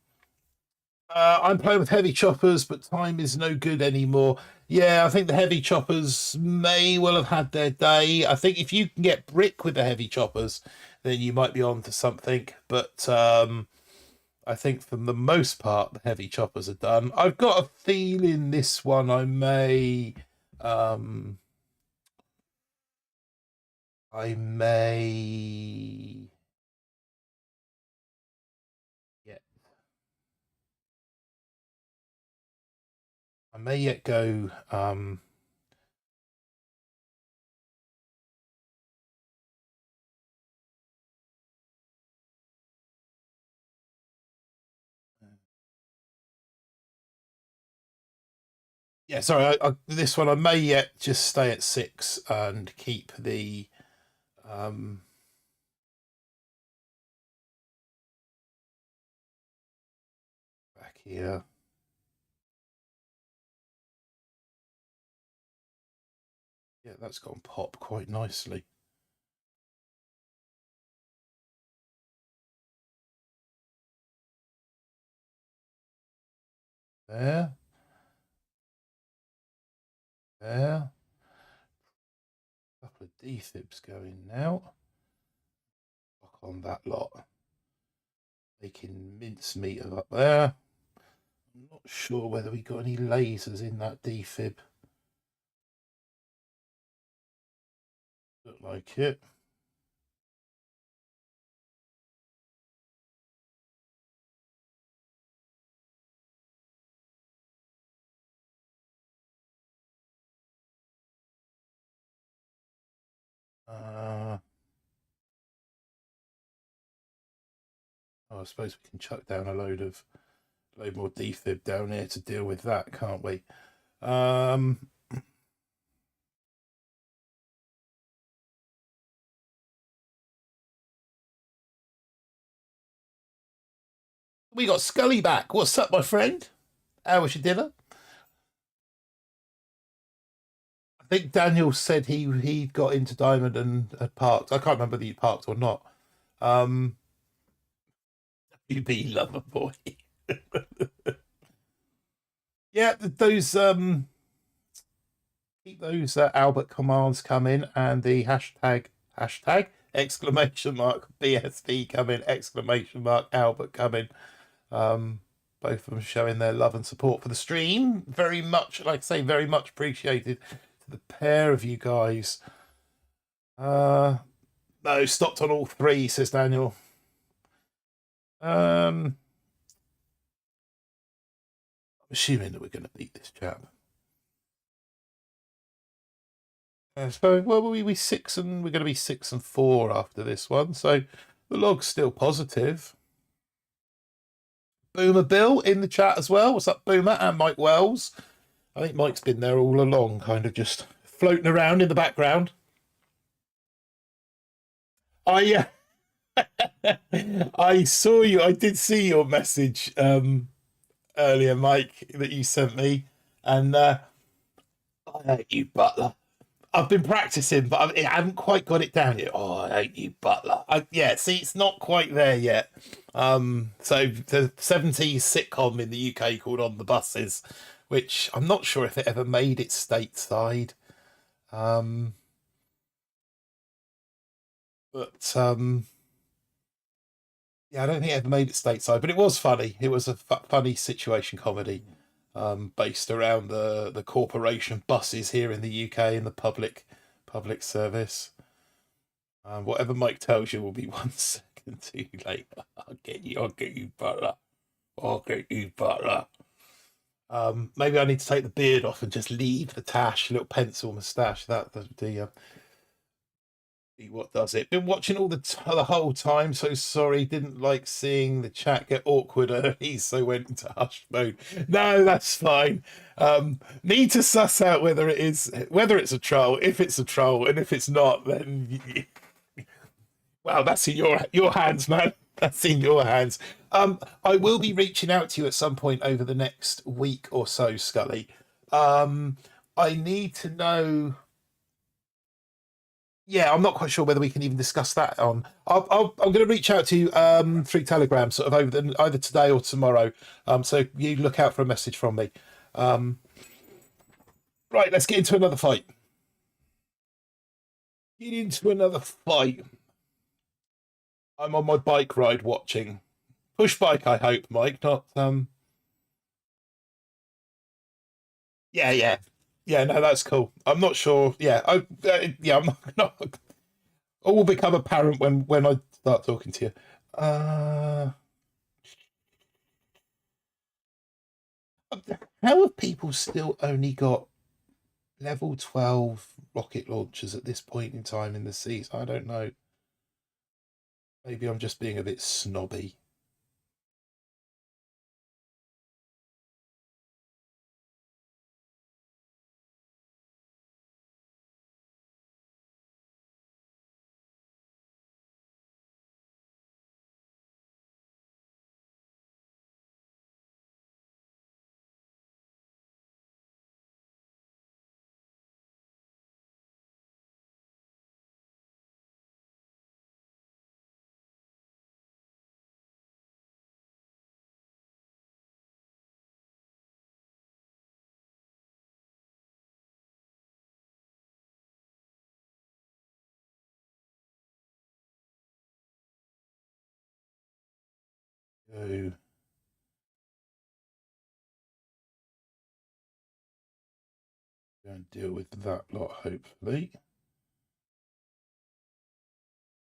playing with heavy choppers, but time is no good anymore. Yeah, I think the heavy choppers may well have had their day. I think if you can get brick with the heavy choppers, then you might be on to something. But I think for the most part, the heavy choppers are done. I've got a feeling this one I may... I may... Yeah. I may yet go... yeah, sorry, this one I may yet just stay at 6 and keep the back here. Yeah, that's gone pop quite nicely. There. There. A couple of defibs going now. Lock on that lot. Making mincemeat of up there. I'm not sure whether we got any lasers in that defib. Look like it. I suppose we can chuck down a load more defib down here to deal with that, can't we? We got Scully back. What's up, my friend? How was your dinner? I think Daniel said he got into Diamond and had parked. I can't remember whether he parked or not. You be lover boy. Yeah, those keep those Albert commands coming, and the hashtag exclamation mark BSB coming, exclamation mark Albert coming. Both of them showing their love and support for the stream. Very much, like I say, very much appreciated to the pair of you guys. No, stopped on all three, says Daniel. I'm assuming that we're going to beat this chap. So, well, we 6 and we're going to be 6 and 4 after this one. So the log's still positive. Boomer Bill in the chat as well. What's up, Boomer? And Mike Wells. I think Mike's been there all along, kind of just floating around in the background. I saw you. I did see your message earlier, Mike, that you sent me, and I hate you, Butler. I've been practicing, but I haven't quite got it down yet. Oh, I hate you, Butler. Yeah, see, it's not quite there yet. So the 70s sitcom in the UK called On the Buses, which I'm not sure if it ever made it stateside. Yeah, I don't think it ever made it stateside, but it was funny. It was a funny situation comedy based around the corporation buses here in the UK in the public service. Whatever Mike tells you will be 1 second too late. I'll get you, Butler. I'll get you, Butler. Maybe I need to take the beard off and just leave the tash, little pencil moustache. That the what does it. Been watching all the whole time, so sorry, didn't like seeing the chat get awkward early, so went into hush mode. No, that's fine. Need to suss out whether it's a troll. If it's a troll, and if it's not, then well, that's in your hands, man. That's in your hands. I will be reaching out to you at some point over the next week or so, Scully. I need to know. Yeah, I'm not quite sure whether we can even discuss that on. I'm going to reach out to you through Telegram, sort of over either today or tomorrow. So you look out for a message from me. Right, let's get into another fight. Get into another fight. I'm on my bike ride watching. Push bike, I hope, Mike. Not Yeah. Yeah, no, that's cool. I'm not sure. Yeah, I'm not. All will become apparent when I start talking to you. How have people still only got level 12 rocket launchers at this point in time in the season? I don't know. Maybe I'm just being a bit snobby. Go. Go and deal with that lot, hopefully.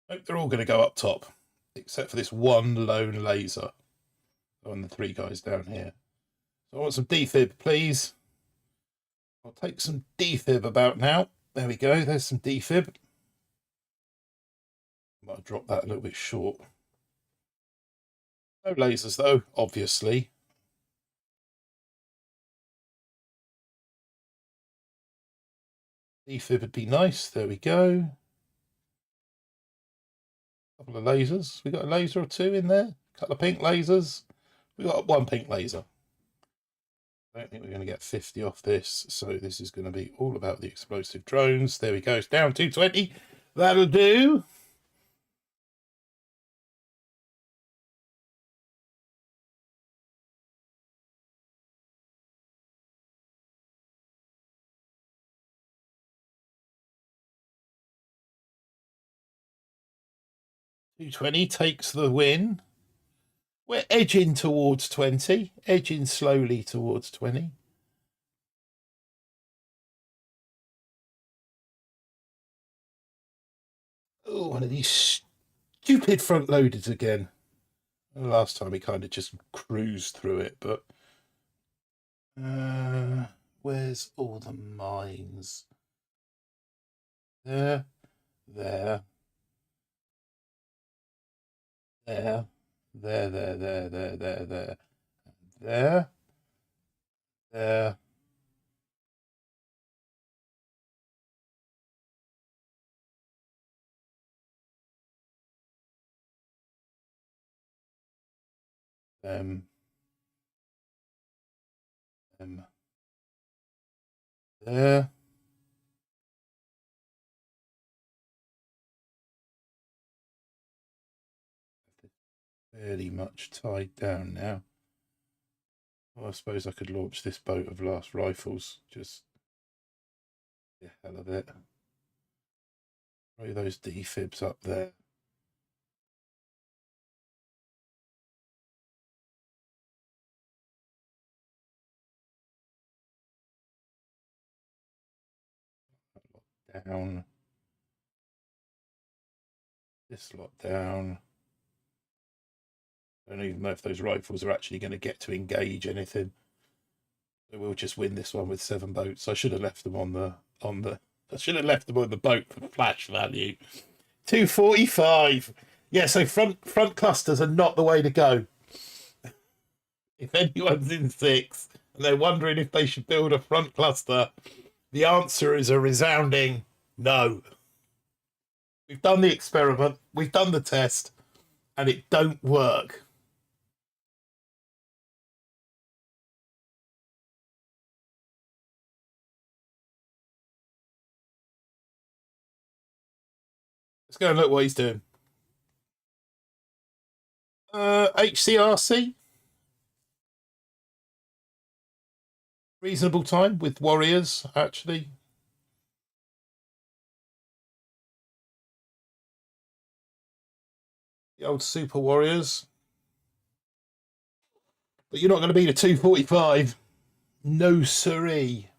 Hope they're all going to go up top, except for this one lone laser on the 3 guys down here. So I want some defib, please. I'll take some defib about now. There we go. There's some defib. Might have dropped that a little bit short. No lasers, though, obviously. Defib would be nice. There we go. Couple of lasers. We got a laser or 2 in there. A couple of pink lasers. We got 1 pink laser. I don't think we're going to get 50 off this. So this is going to be all about the explosive drones. There we go. It's down 220. That'll do. $220 takes the win. We're edging towards 20, edging slowly towards 20. Oh, one of these stupid front loaders again. Last time we kind of just cruised through it, but where's all the mines? There, there, there, there, there, there, there, there, there, there, there. There. Fairly much tied down now. Well, I suppose I could launch this boat of last rifles, just the hell of it. Throw those defibs up there. Down. This lot down. I don't even know if those rifles are actually going to get to engage anything. So we'll just win this one with 7 boats. I should have left them on the I should have left them on the boat for flash value. 245. Yeah, so front clusters are not the way to go. If anyone's in 6 and they're wondering if they should build a front cluster, the answer is a resounding no. We've done the experiment, we've done the test, and it don't work. Let's go and look what he's doing. HCRC. Reasonable time with warriors, actually. The old super warriors. But you're not going to beat a 245. No siree.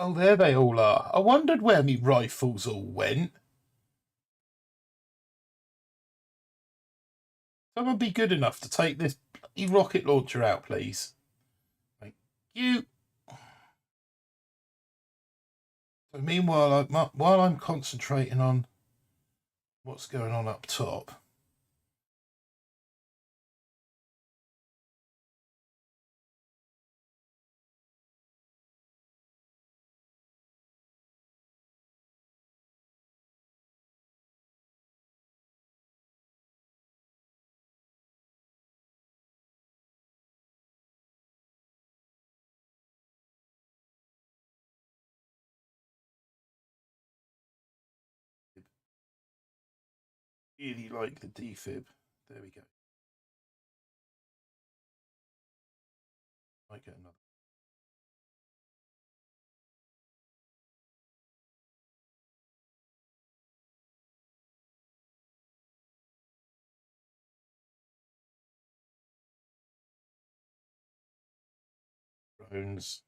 Oh, there they all are. I wondered where me rifles all went. Someone be good enough to take this bloody rocket launcher out, please. Thank you. So meanwhile, while I'm concentrating on what's going on up top, really like the defib. There we go. Might get another. Drones.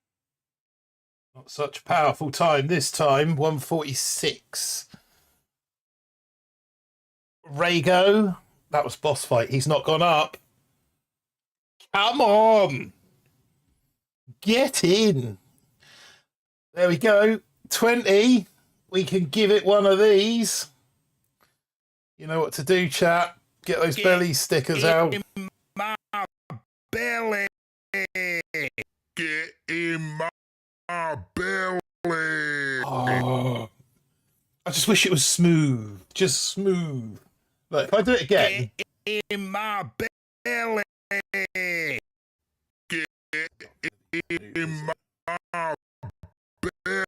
Not such a powerful time this time. 146. Rhaego. That was boss fight. He's not gone up. Come on. Get in. There we go. 20. We can give it one of these. You know what to do, chat. Get those belly stickers out. My belly. Get in my belly. Oh, I just wish it was smooth. Just smooth. Look, if I do it again. Get in my belly. Get in my belly.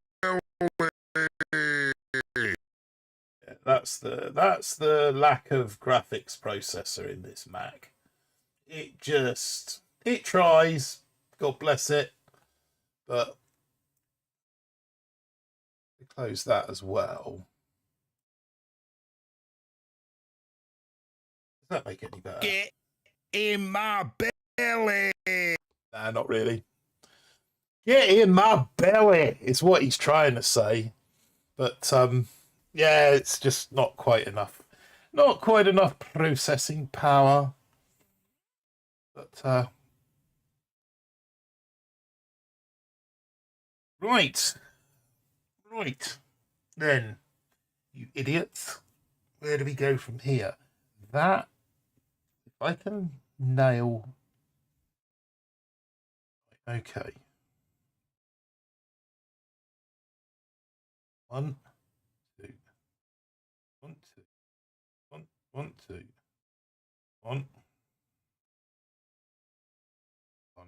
Yeah, that's the lack of graphics processor in this Mac. It tries. God bless it. But we close that as well. Does that make it any better? Get in my belly. Nah, not really. Get in my belly is what he's trying to say. But yeah, it's just not quite enough. Not quite enough processing power. But right. Then, you idiots. Where do we go from here? That, if I can nail. Okay. 1, 2, 1, 2, 1, 1, 2, 1, 1.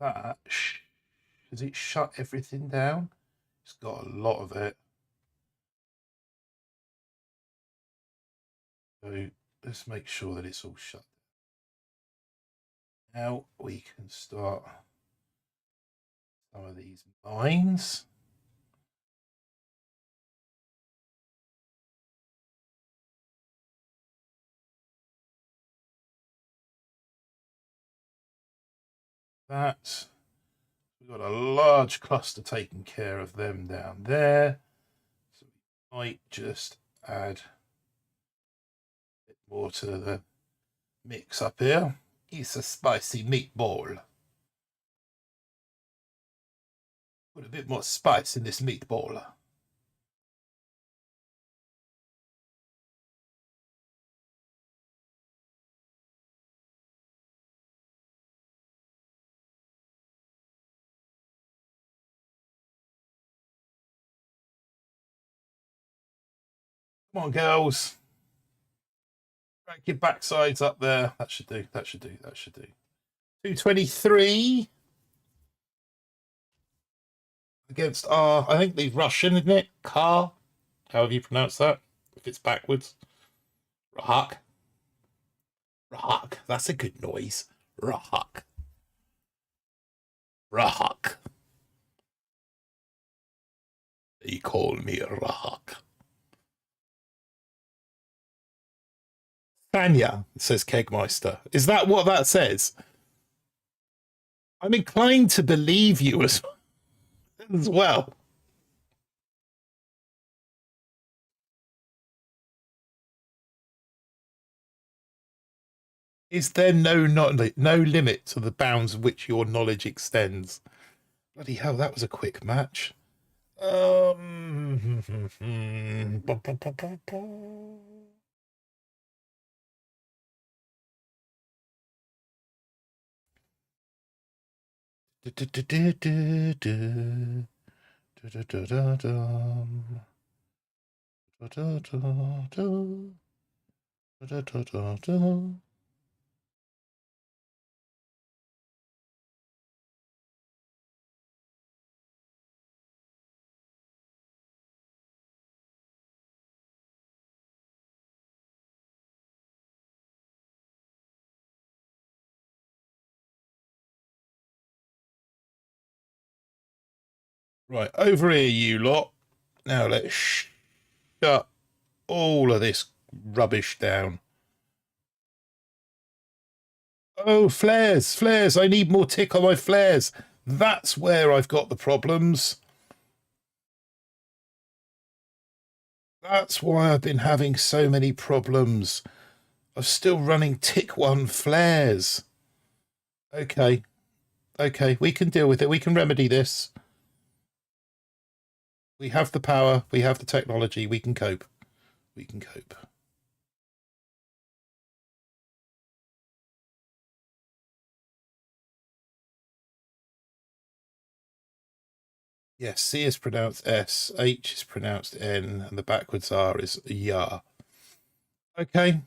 That, has it shut everything down? It's got a lot of it. So let's make sure that it's all shut. Now we can start some of these mines. That, we've got a large cluster taking care of them down there. So we might just add a bit more to the mix up here. It's a spicy meatball. Put a bit more spice in this meatball. Come on, girls. Crack your backsides up there. That should do. 223 against R. I think the Russian, isn't it? Car. However you pronounce that. If it's backwards. Rahak. That's a good noise. Rahak. They call me Rahak. Thanya, says Kegmeister. Is that what that says? I'm inclined to believe you as well. Is there no limit to the bounds of which your knowledge extends? Bloody hell, that was a quick match. Right, over here, you lot. Now let's shut all of this rubbish down. Oh, flares, flares. I need more tick on my flares. That's where I've got the problems. That's why I've been having so many problems. I'm still running tick 1 flares. Okay. Okay, we can deal with it. We can remedy this. We have the power. We have the technology. We can cope. We can cope. Yes, C is pronounced S, H is pronounced N, and the backwards R is ya. Okay.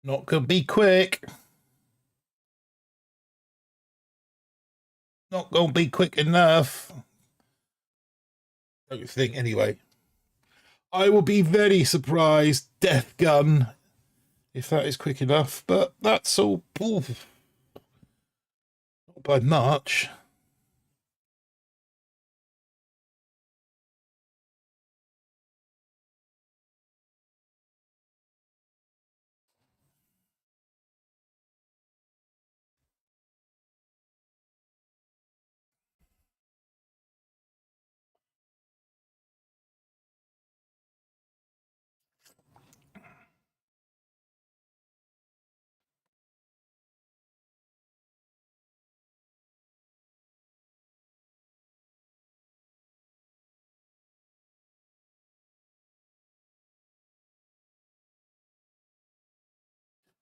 Not gonna be quick. Not gonna be quick enough. Don't think anyway. I will be very surprised, Death Gun, if that is quick enough, but that's all. Oof, not by much.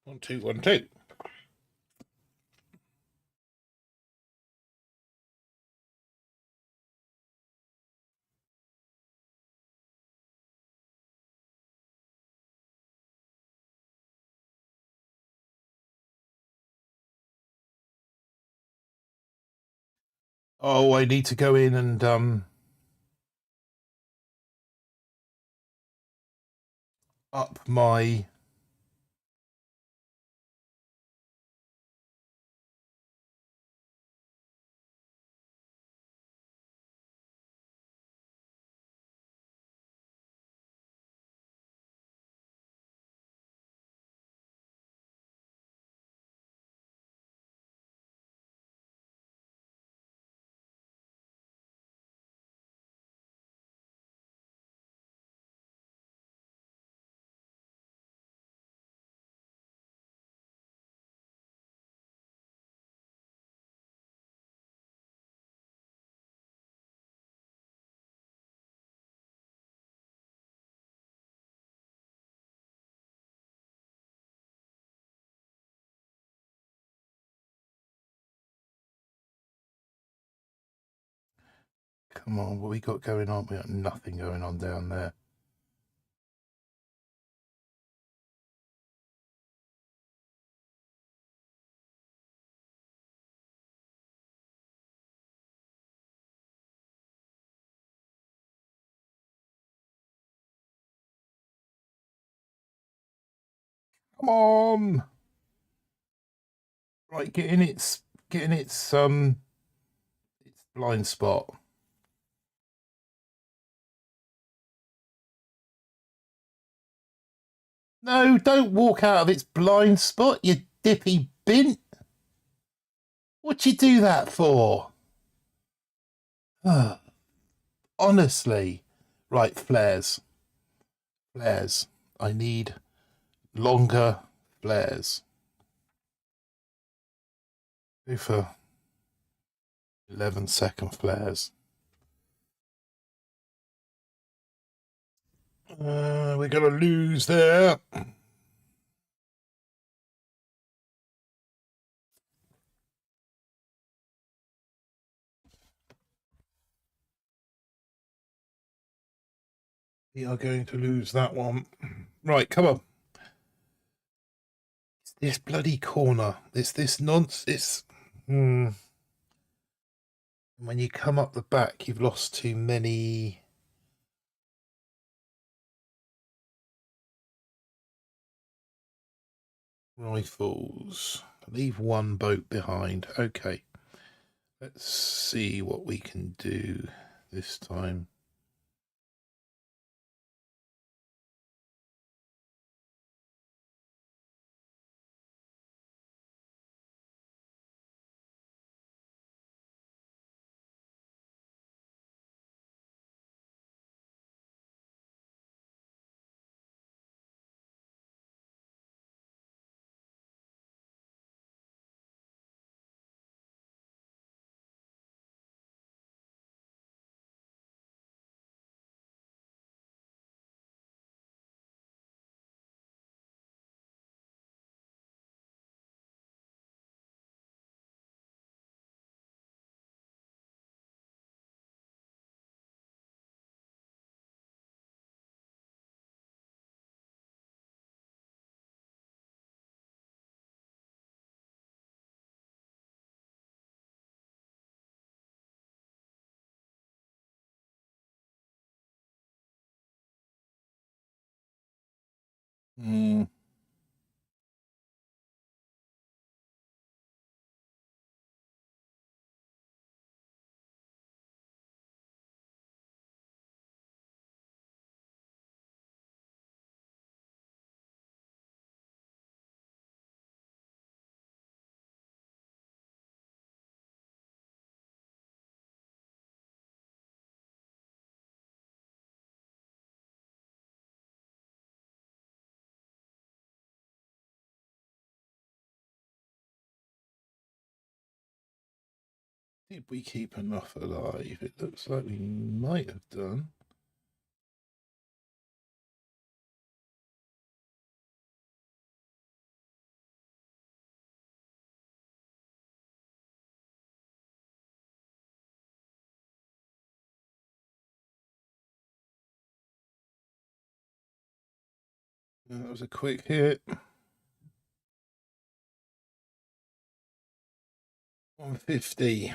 One, two, 1, 2. Oh, I need to go in and up my Come on, what we got going on? We got nothing going on down there. Come on. Right, getting its blind spot. No, don't walk out of its blind spot, you dippy bint. What'd you do that for? Honestly. Right, flares. Flares. I need longer flares. Go for 11-second flares. We're going to lose there. We are going to lose that one. Right, come on. It's this bloody corner. It's this nonsense. When you come up the back, you've lost too many. Rifles. Leave one boat behind. Okay. Let's see what we can do this time. Did we keep enough alive? It looks like we might have done. That was a quick hit. 150.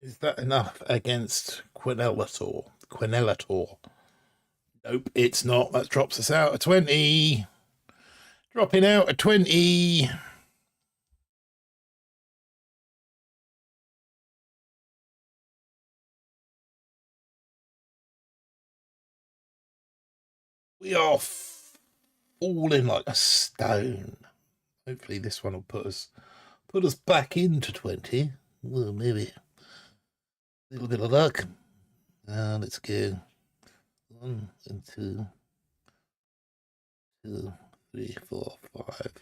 Is that enough against Quinelator? Nope, it's not. That drops us out of 20. Dropping out of 20. We are falling like a stone. Hopefully this one will put us back into 20. Well, maybe a little bit of luck. Let's go 1 and 2, 2, 3, 4, 5.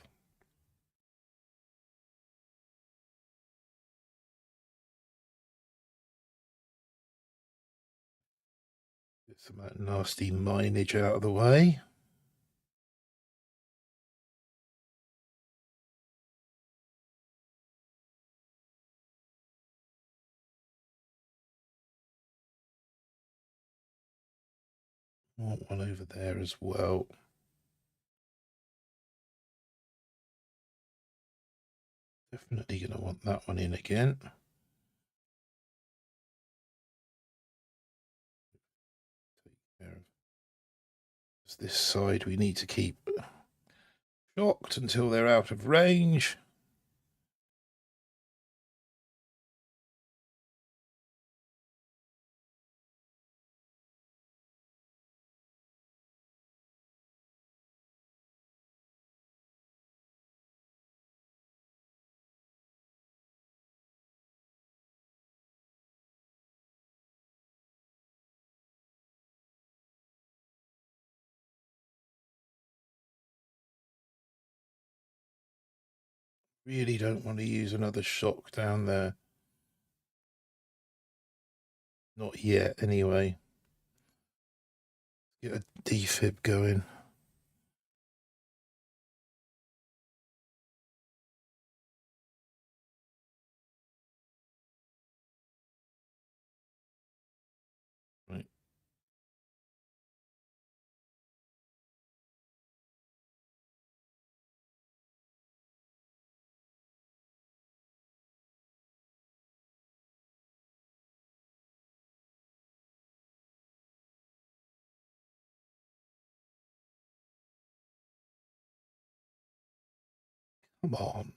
Get some of that nasty mineage out of the way. I want one over there as well. Definitely going to want that one in again. This side we need to keep shocked until they're out of range. Really don't want to use another shock down there. Not yet, anyway. Get a defib going. Right. Come on.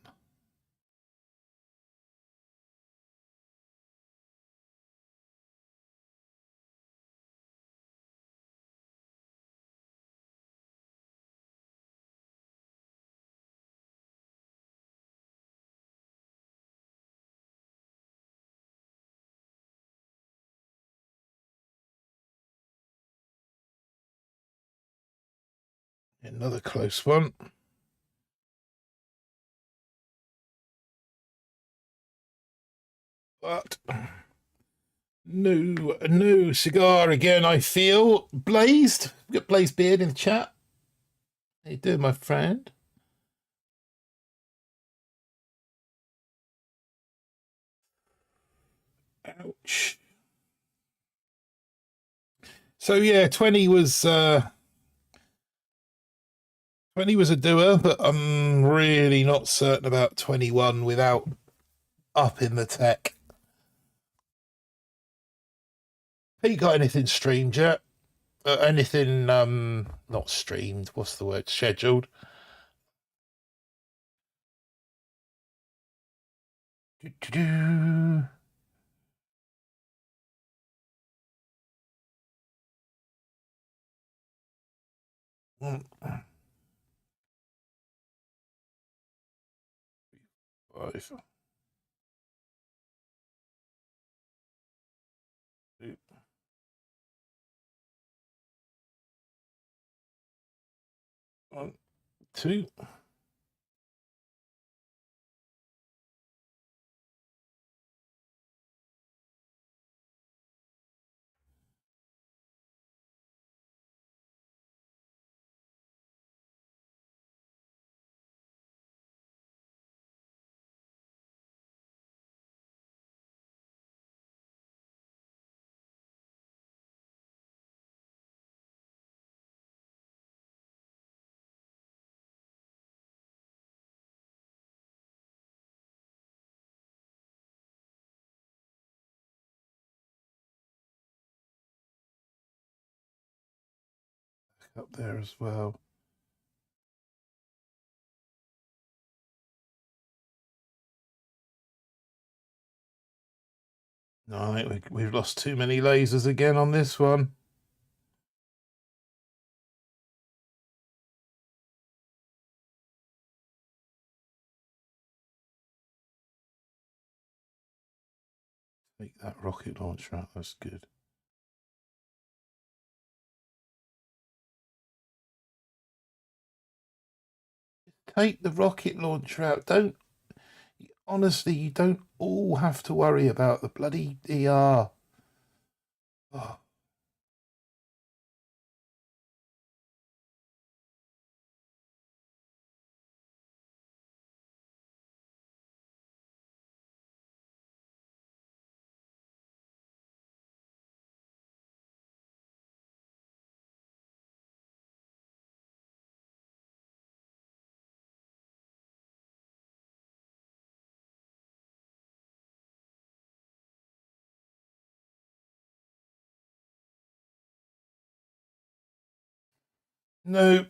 Another close one. But no cigar again, I feel. Blazed. We've got Blazed Beard in the chat. How you doing, my friend? Ouch. So yeah, 20 was 20 was a doer, but I'm really not certain about 21 without upping the tech. Pete got anything streamed yet? Anything not streamed, what's the word? Scheduled. Do-do-do. Five. Two. 1, 2. Up there as well. No, I think we've lost too many lasers again on this one. Take that rocket launcher out, that's good. Take the rocket launcher out. Don't, honestly, you don't all have to worry about the bloody ER. Oh. No.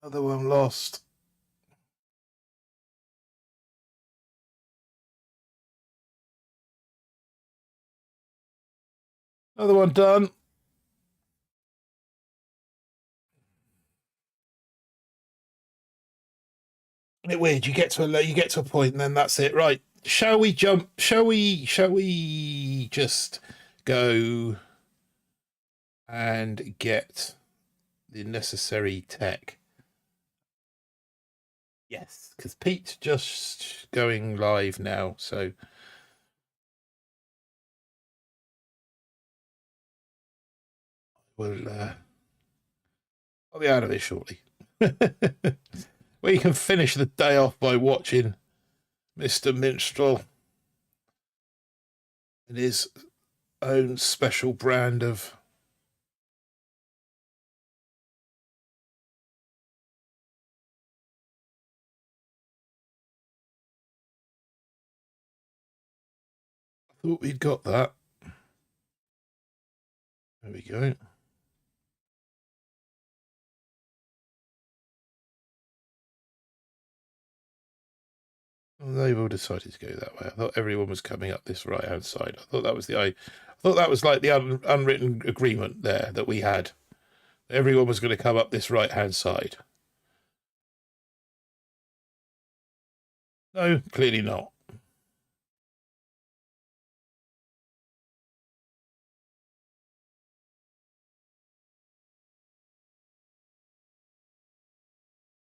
Other one lost. Another one done. Isn't it weird? You get to a point and then that's it. Right. Shall we jump? Shall we just go and get the necessary tech? Yes, because Pete's just going live now, so I'll be out of it shortly. We can finish the day off by watching Mr. Minstrel and his own special brand of I thought we'd got that. There we go. Well, they've all decided to go that way. I thought everyone was coming up this right-hand side. I thought that was I thought that was like the unwritten agreement there that we had. Everyone was going to come up this right-hand side. No, clearly not.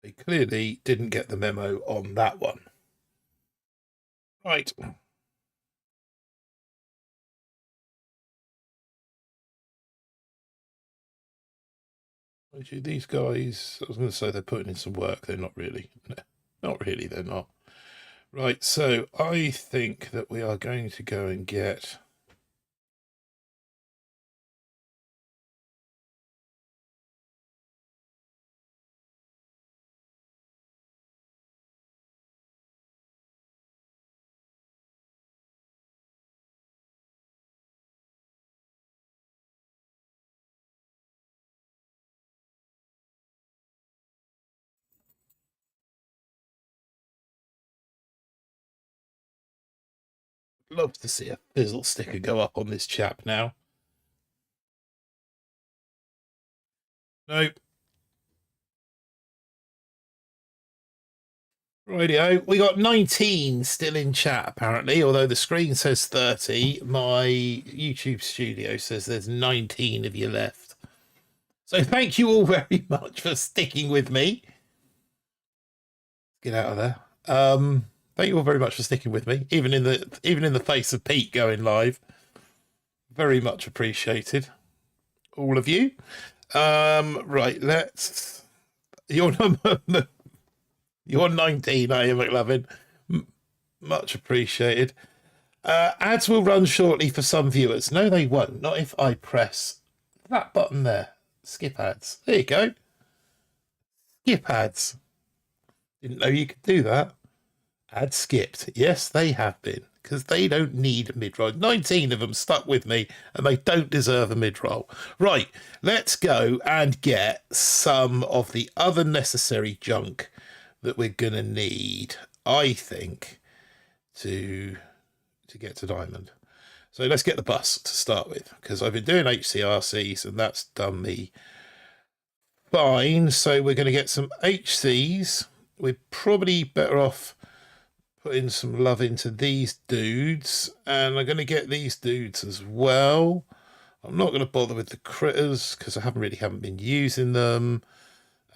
They clearly didn't get the memo on that one. Right. Actually, these guys, I was going to say they're putting in some work. They're not really. No, not really, they're not. Right, so I think that we are going to go and get... Love to see a fizzle sticker go up on this chap now. Nope. Rightio. We got 19 still in chat, apparently, although the screen says 30. My YouTube studio says there's 19 of you left. So thank you all very much for sticking with me. Get out of there. Thank you all very much for sticking with me, even in the face of Pete going live. Very much appreciated, all of you. Right, let's. Your number. You're 19, are you, McLovin? Much appreciated. Ads will run shortly for some viewers. No, they won't. Not if I press that button there. Skip ads. There you go. Skip ads. Didn't know you could do that. Ads skipped. Yes, they have been. Because they don't need a mid-roll. 19 of them stuck with me, and they don't deserve a mid-roll. Right, let's go and get some of the other necessary junk that we're going to need, I think, to get to Diamond. So let's get the bus to start with, because I've been doing HCRCs, and that's done me fine. So we're going to get some HCs. We're probably better off putting some love into these dudes, and I'm going to get these dudes as well. I'm not going to bother with the critters because I haven't been using them.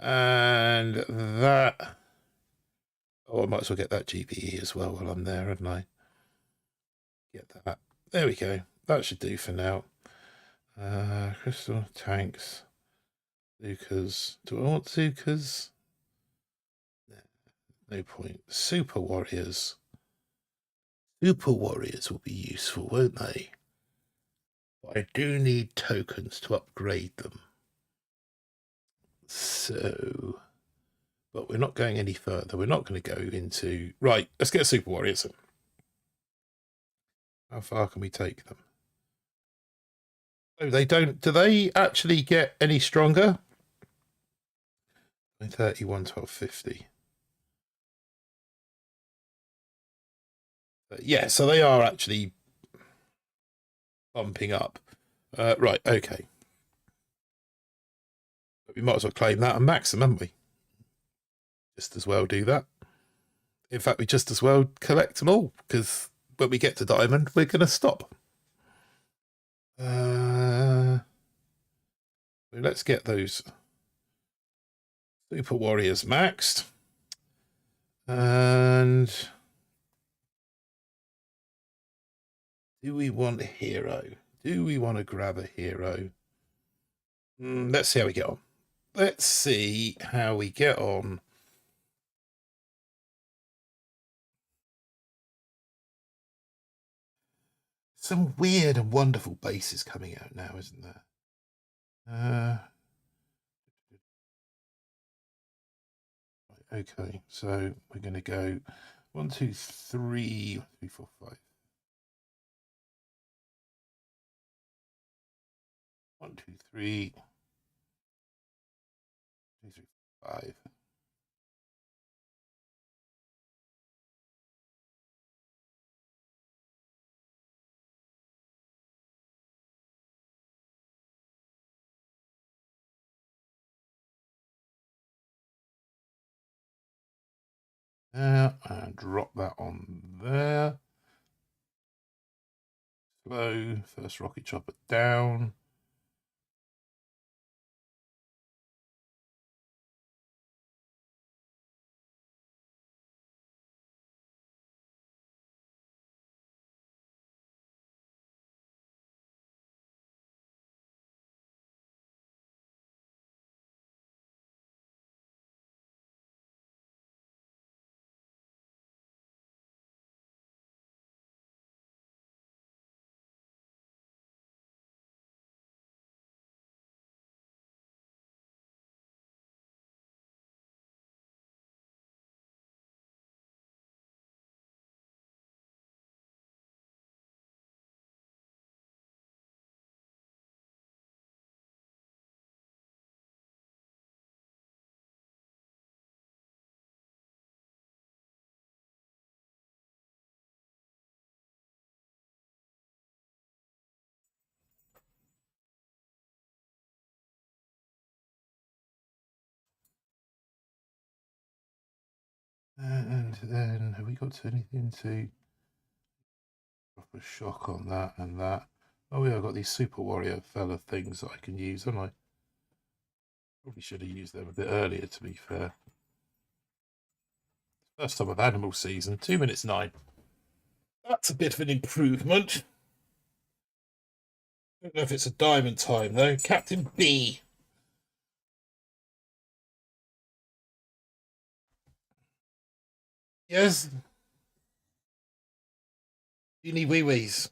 And that, oh, I might as well get that GPE as well while I'm there, hadn't I? Get that. There we go. That should do for now. Crystal tanks. Zukas. Do I want Zukas? No point. Super warriors. Super warriors will be useful, won't they? But I do need tokens to upgrade them. So, but we're not going any further. We're not going to go into... Right, let's get super warriors. How far can we take them? Oh, they don't. Do they actually get any stronger? 31, 12, 50. Yeah, so they are actually bumping up. Right, okay. We might as well claim that and max them, haven't we? Just as well do that. In fact, we just as well collect them all, because when we get to diamond, we're going to stop. Let's get those super warriors maxed. And do we want a hero? Do we want to grab a hero? Let's see how we get on. Let's see how we get on. Some weird and wonderful bases coming out now, isn't there? Okay, so we're going to go 1, 2, 3, 1, 2, 3, 4, 5. 1, 2, 3, 2, 3, 5. There, and drop that on there. Slow, first rocket chopper down. And then have we got anything to drop a shock on that and that? Oh yeah, I've got these super warrior fella things that I can use, haven't I? Probably should have used them a bit earlier, to be fair. First time of animal season, 2 minutes 9. That's a bit of an improvement. I don't know if it's a diamond time though. Captain B. Yes. You need wee wees.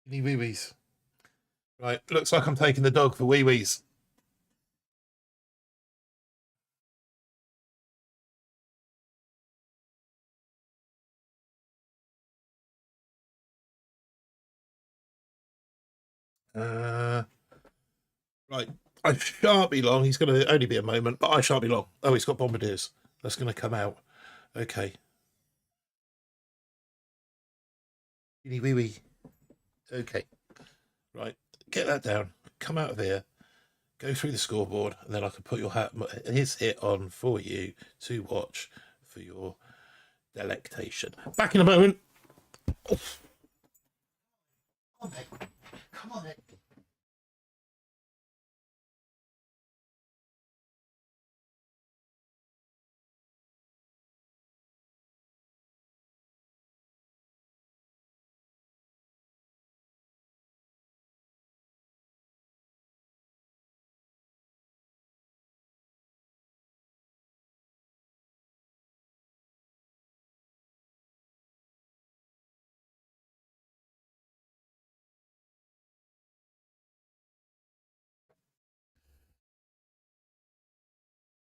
You need wee wees. Right. Looks like I'm taking the dog for wee wees. Right. I shan't be long. He's going to only be a moment, but I shan't be long. Oh, he's got bombardiers. That's going to come out. Okay. You need wee wee. Okay. Right. Get that down. Come out of here. Go through the scoreboard, and then I can put his hit on for you to watch for your delectation. Back in a moment. Oh. Come on, then. Come on, then.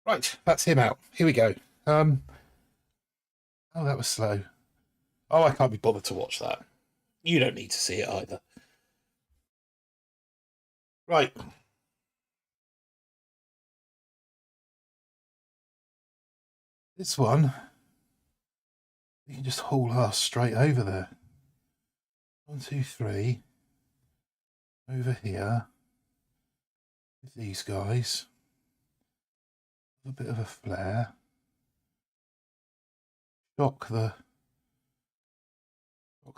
Right, that's him out. Here we go. Oh, that was slow. Oh, I can't be bothered to watch that. You don't need to see it either. Right. This one, you can just haul ass straight over there. 1, 2, 3. Over here. With these guys. A bit of a flare. Shock the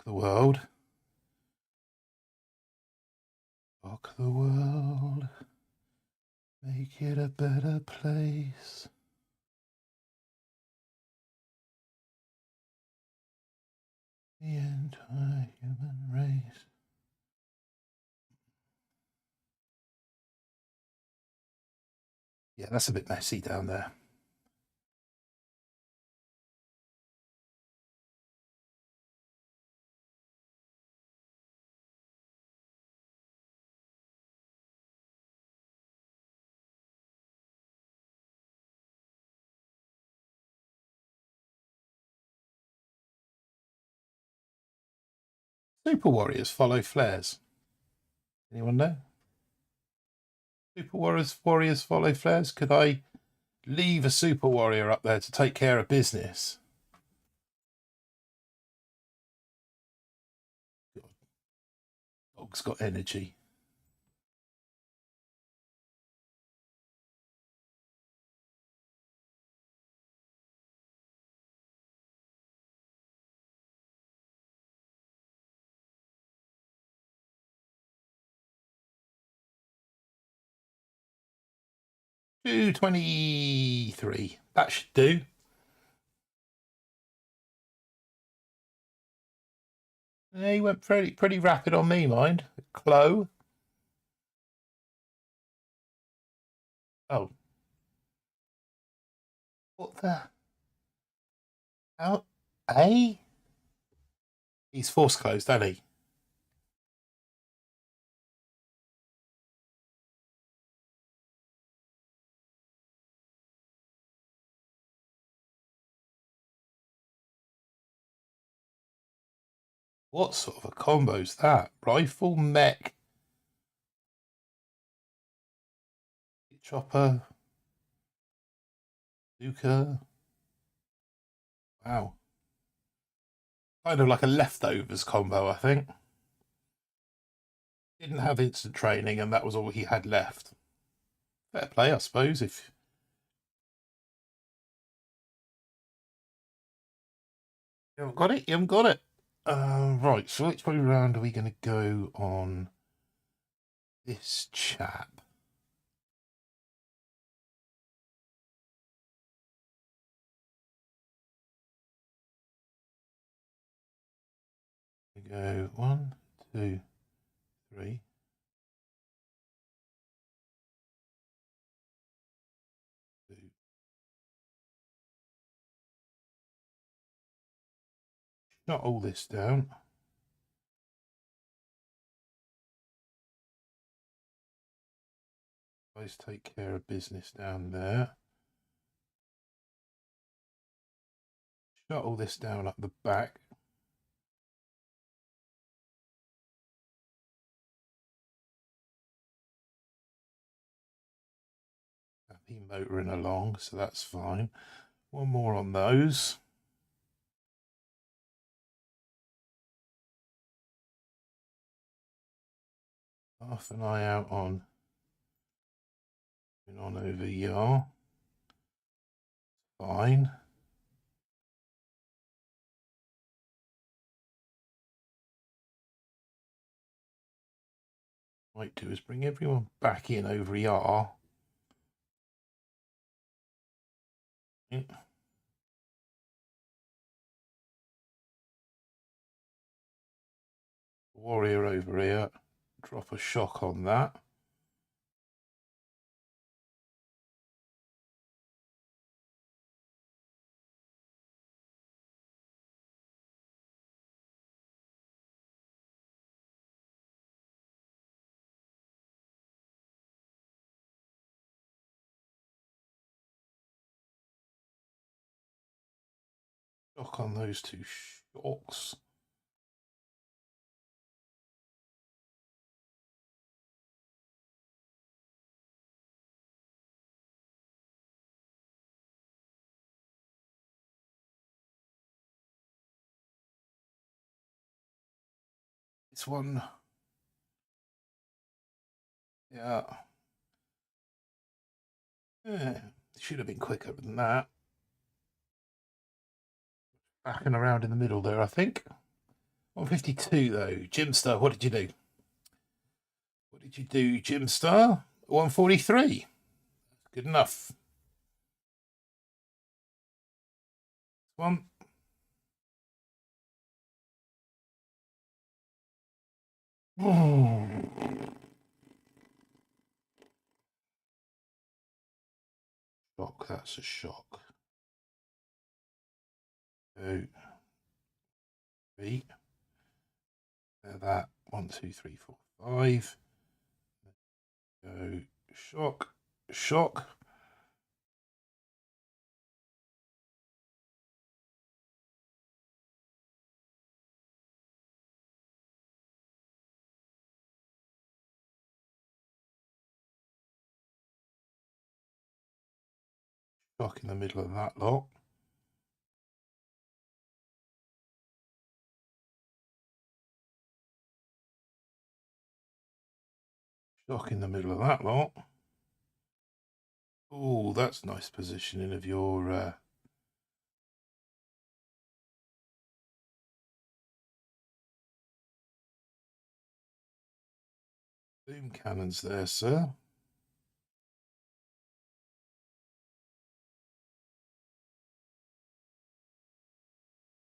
world. Rock the world. Make it a better place. The entire human race. Yeah, that's a bit messy down there. Super warriors follow flares. Anyone know? Super warriors follow flares. Could I leave a super warrior up there to take care of business? God. Dog's got energy. $2.23. That should do. Yeah, he went pretty rapid on me, mind. Chloe. Oh. What the? How? Eh? He's force closed, hasn't he? What sort of a combo's that? Rifle, mech, chopper, Duca. Wow. Kind of like a leftovers combo, I think. Didn't have instant training, and that was all he had left. Fair play, I suppose, if... You haven't got it? You haven't got it. Right, so which way round are we going to go on this chap? We go 1, 2, 3. Shut all this down. Let's take care of business down there. Shut all this down up the back. Happy motoring along, so that's fine. One more on those. Half an eye out on over here. Fine. Might do is bring everyone back in over here. Yeah. Warrior over here. Drop a shock on that. Shock on those two shocks. This one. Yeah. Yeah. Should have been quicker than that. Backing around in the middle there, I think. 152 though. Jimstar, what did you do? What did you do, Jimstar? 143. Good enough. One. Shock, that's a shock. 2, 3. That 1, 2, 3, 4, 5. Go shock, shock. Shock in the middle of that lot. Shock in the middle of that lot. Oh, that's nice positioning of your boom cannons there, sir.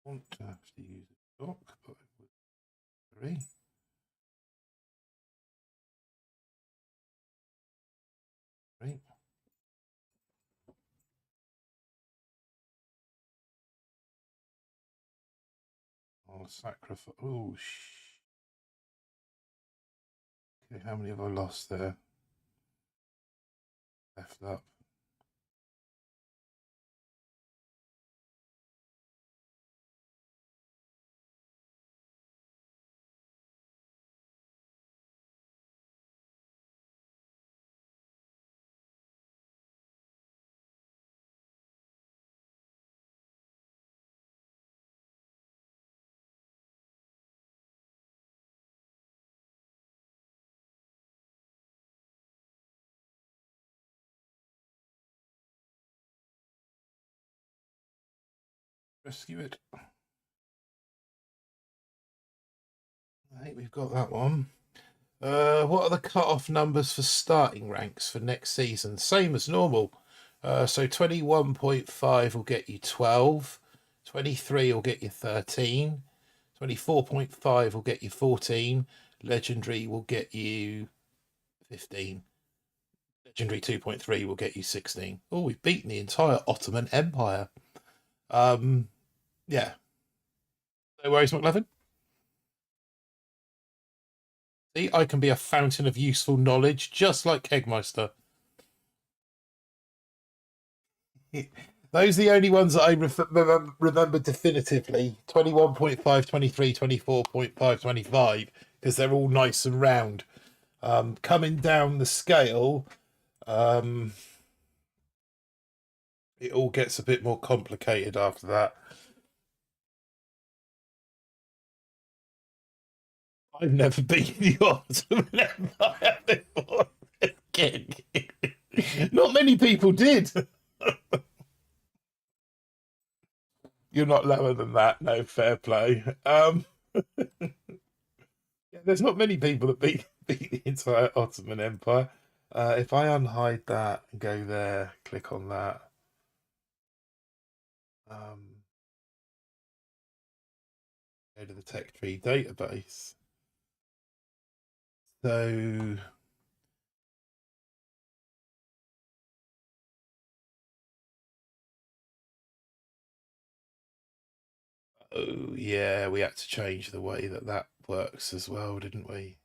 Want to have to use a shock, but I would 3. 3. I'll sacrifice. Oh, okay, how many have I lost there? Left up. Rescue it. I think we've got that one. What are the cut-off numbers for starting ranks for next season? Same as normal. So 21.5 will get you 12. 23 will get you 13. 24.5 will get you 14. Legendary will get you 15. Legendary 2.3 will get you 16. Oh, we've beaten the entire Ottoman Empire. Yeah. No worries, McLevin. See, I can be a fountain of useful knowledge, just like Kegmeister. Those are the only ones that I remember definitively. 21.5, 23, 24.5, 25, because they're all nice and round. Coming down the scale, it all gets a bit more complicated after that. I've never beaten the Ottoman Empire before. Not many people did. You're not lower than that. No, fair play. Yeah, there's not many people that beat the entire Ottoman Empire. If I unhide that and go there, click on that. Go to the tech tree database. So oh yeah, we had to change the way that works as well, didn't we?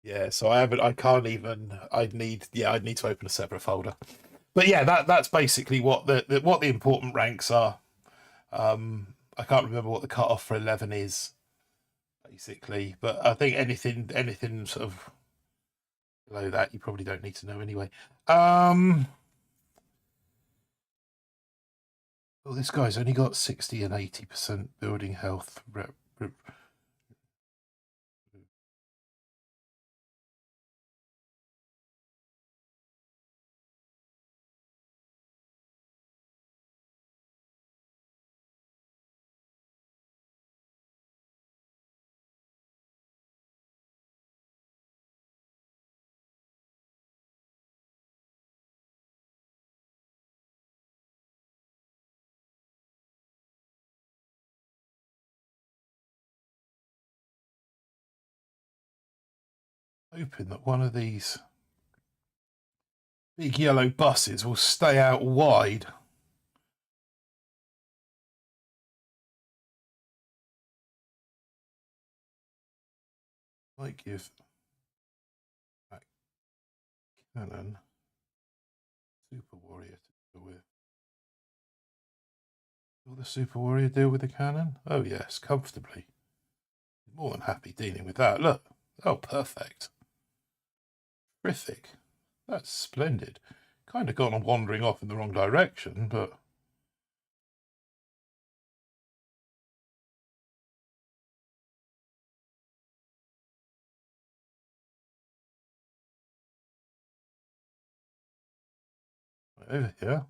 Yeah, so I can't even. I'd need to open a separate folder. But yeah, that's basically what the important ranks are. I can't remember what the cutoff for 11 is, basically, but I think anything sort of below that you probably don't need to know anyway. Oh, this guy's only got 60 and 80% building health hoping that one of these big yellow buses will stay out wide. Might give that cannon Super Warrior to deal with. Will the Super Warrior deal with the cannon? Oh yes, comfortably. More than happy dealing with that. Look. Oh, perfect. Terrific. That's splendid. Kind of gone on wandering off in the wrong direction, but... over here.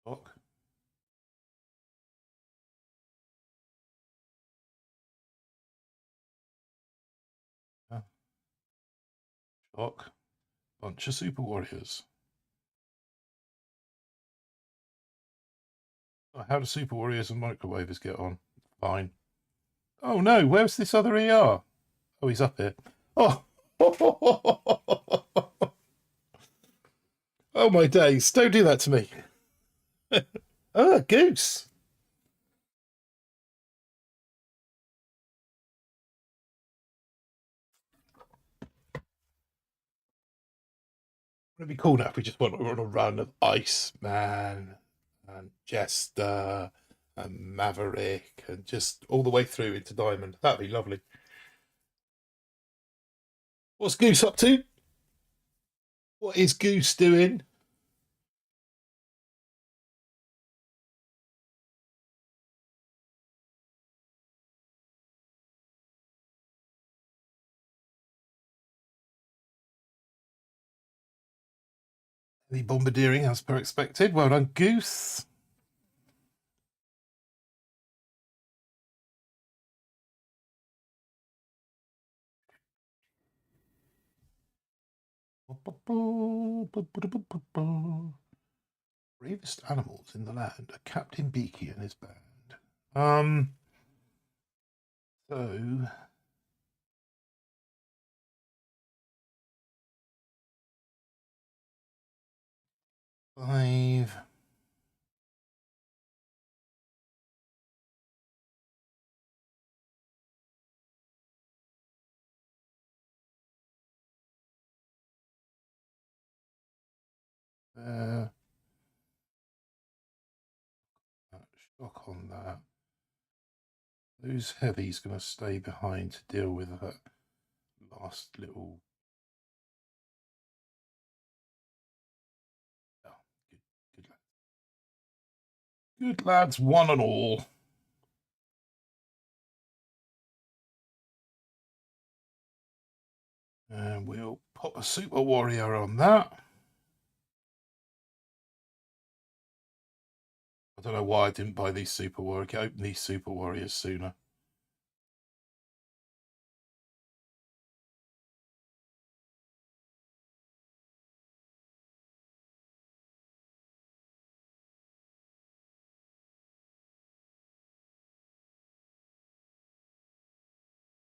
Shock. Shock. Bunch of Super Warriors. Oh, how do Super Warriors and Microwavers get on? Fine. Oh no, where's this other ER? Oh, he's up here. Oh! Oh my days, don't do that to me. Ah, goose. What'd it be cool now if we just went on a run of Iceman and Jester and Maverick and just all the way through into Diamond? That'd be lovely. What's Goose up to? What is Goose doing? The bombardiering as per expected. Well done, Goose. Bravest animals in the land are Captain Beaky and his band. So 5. Shock on that. Who's heavy's going to stay behind to deal with that last little. Oh, good lads. Good lads, one and all. And we'll pop a Super Warrior on that. I don't know why I didn't buy these Super Warriors. Open these Super Warriors sooner.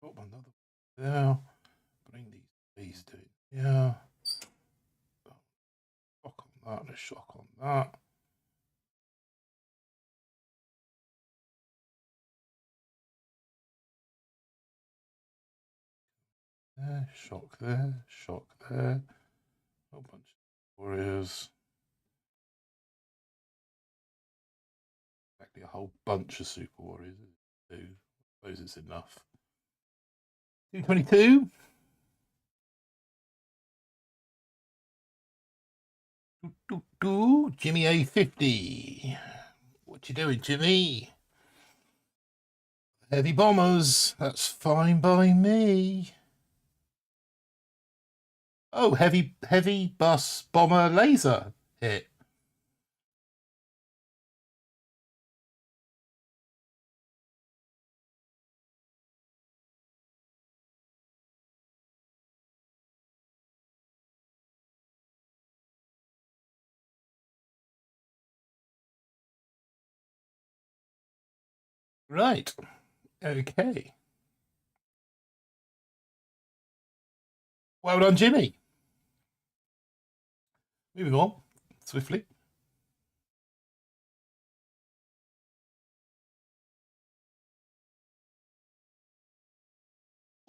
Got another there. Bring these two. Yeah. Shock on that and a shock on that. There, shock there, shock there. A whole bunch of warriors. Exactly a whole bunch of super warriors. I suppose it's enough. 222. Jimmy A50. What you doing, Jimmy? Heavy bombers. That's fine by me. Oh, heavy bus bomber laser hit. Right. Okay. Well done, Jimmy. Moving on swiftly.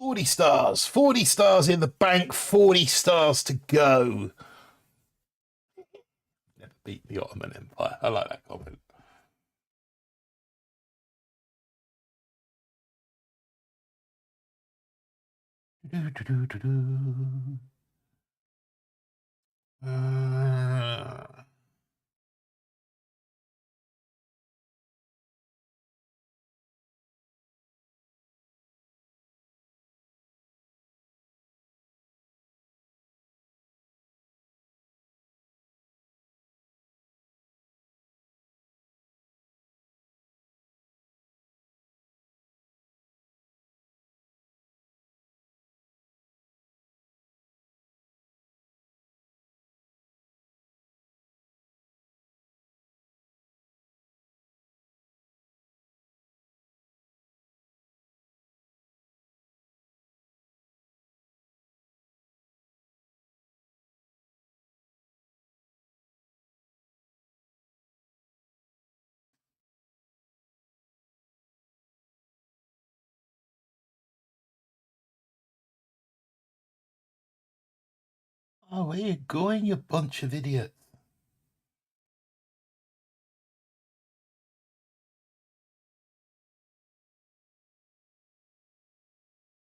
$40. 40 stars in the bank. 40 stars to go. Never beat the Ottoman Empire. I like that comment. Uh, Oh, where you going, you bunch of idiots?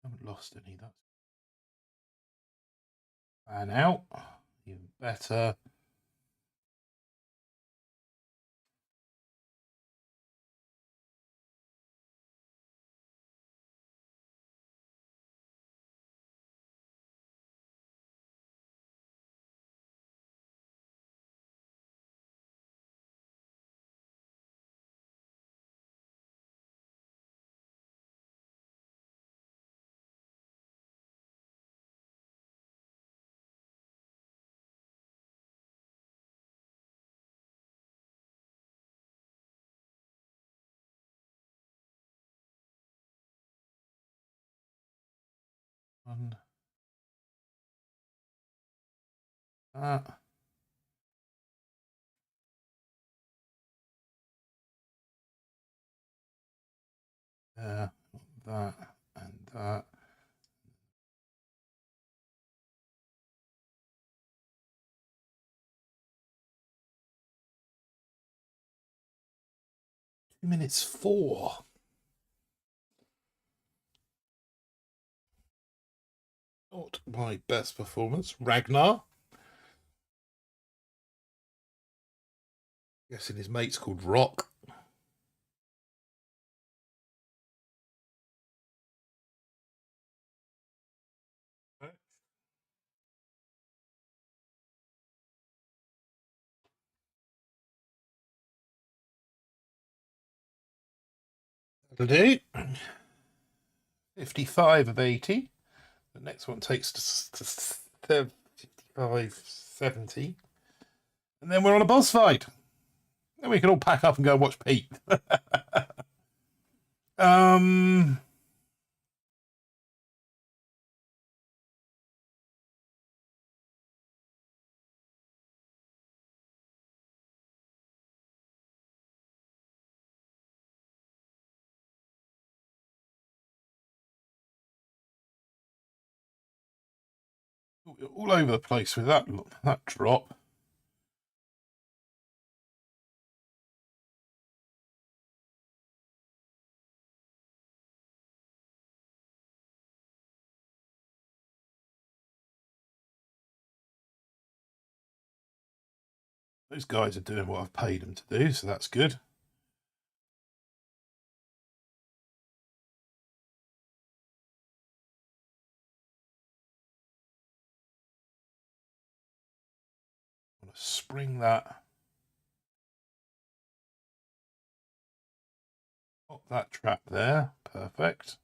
I haven't lost any. That's fan out. Even better. One. That. There. That. And that. Minutes 4. Not my best performance. Ragnar. Guessing his mate's called Rock. That'll do. 55 of 80. The next one takes to 55, 70. And then we're on a boss fight. Then we can all pack up and go and watch Pete. All over the place with that drop. Those guys are doing what I've paid them to do, so that's good. I'm going to spring that. Pop that trap there. Perfect.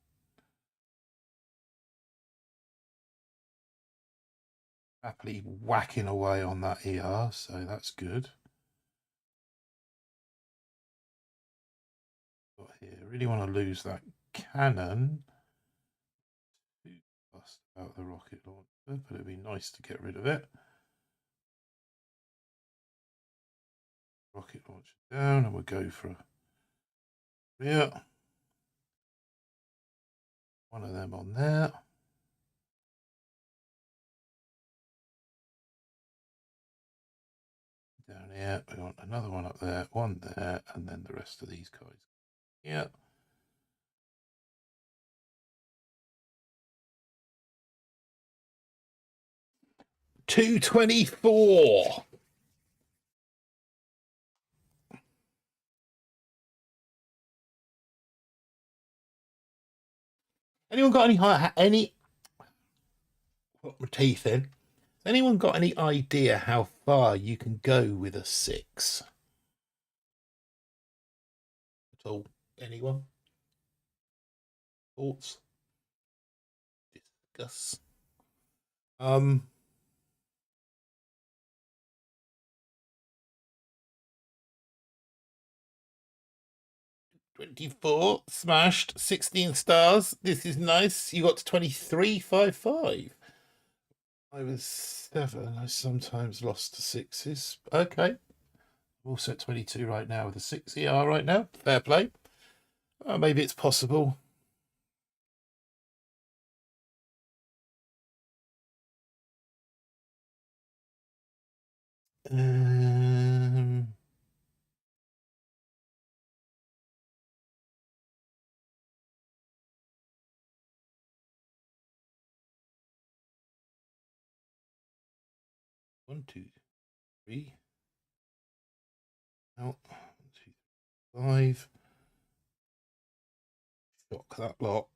Happily whacking away on that ER, so that's good. Got here. Really want to lose that cannon. Too fussed about the rocket launch. but it'd be nice to get rid of it. Rocket launcher down, and we'll go for a rear. One of them on there. Down here, we want another one up there, one there, and then the rest of these guys. Yeah. $224. Anyone got any put my teeth in? Has anyone got any idea how far you can go with a 6? At all? Anyone? Thoughts? Discuss. 24 smashed, 16 stars. This is nice. You got to 23.55. I was 7. I sometimes lost to 6s. Okay. I'm also at 22 right now with a 6 ER right now. Fair play. Maybe it's possible. One, two, three. Out. 1, 2, 5. Shock that lot.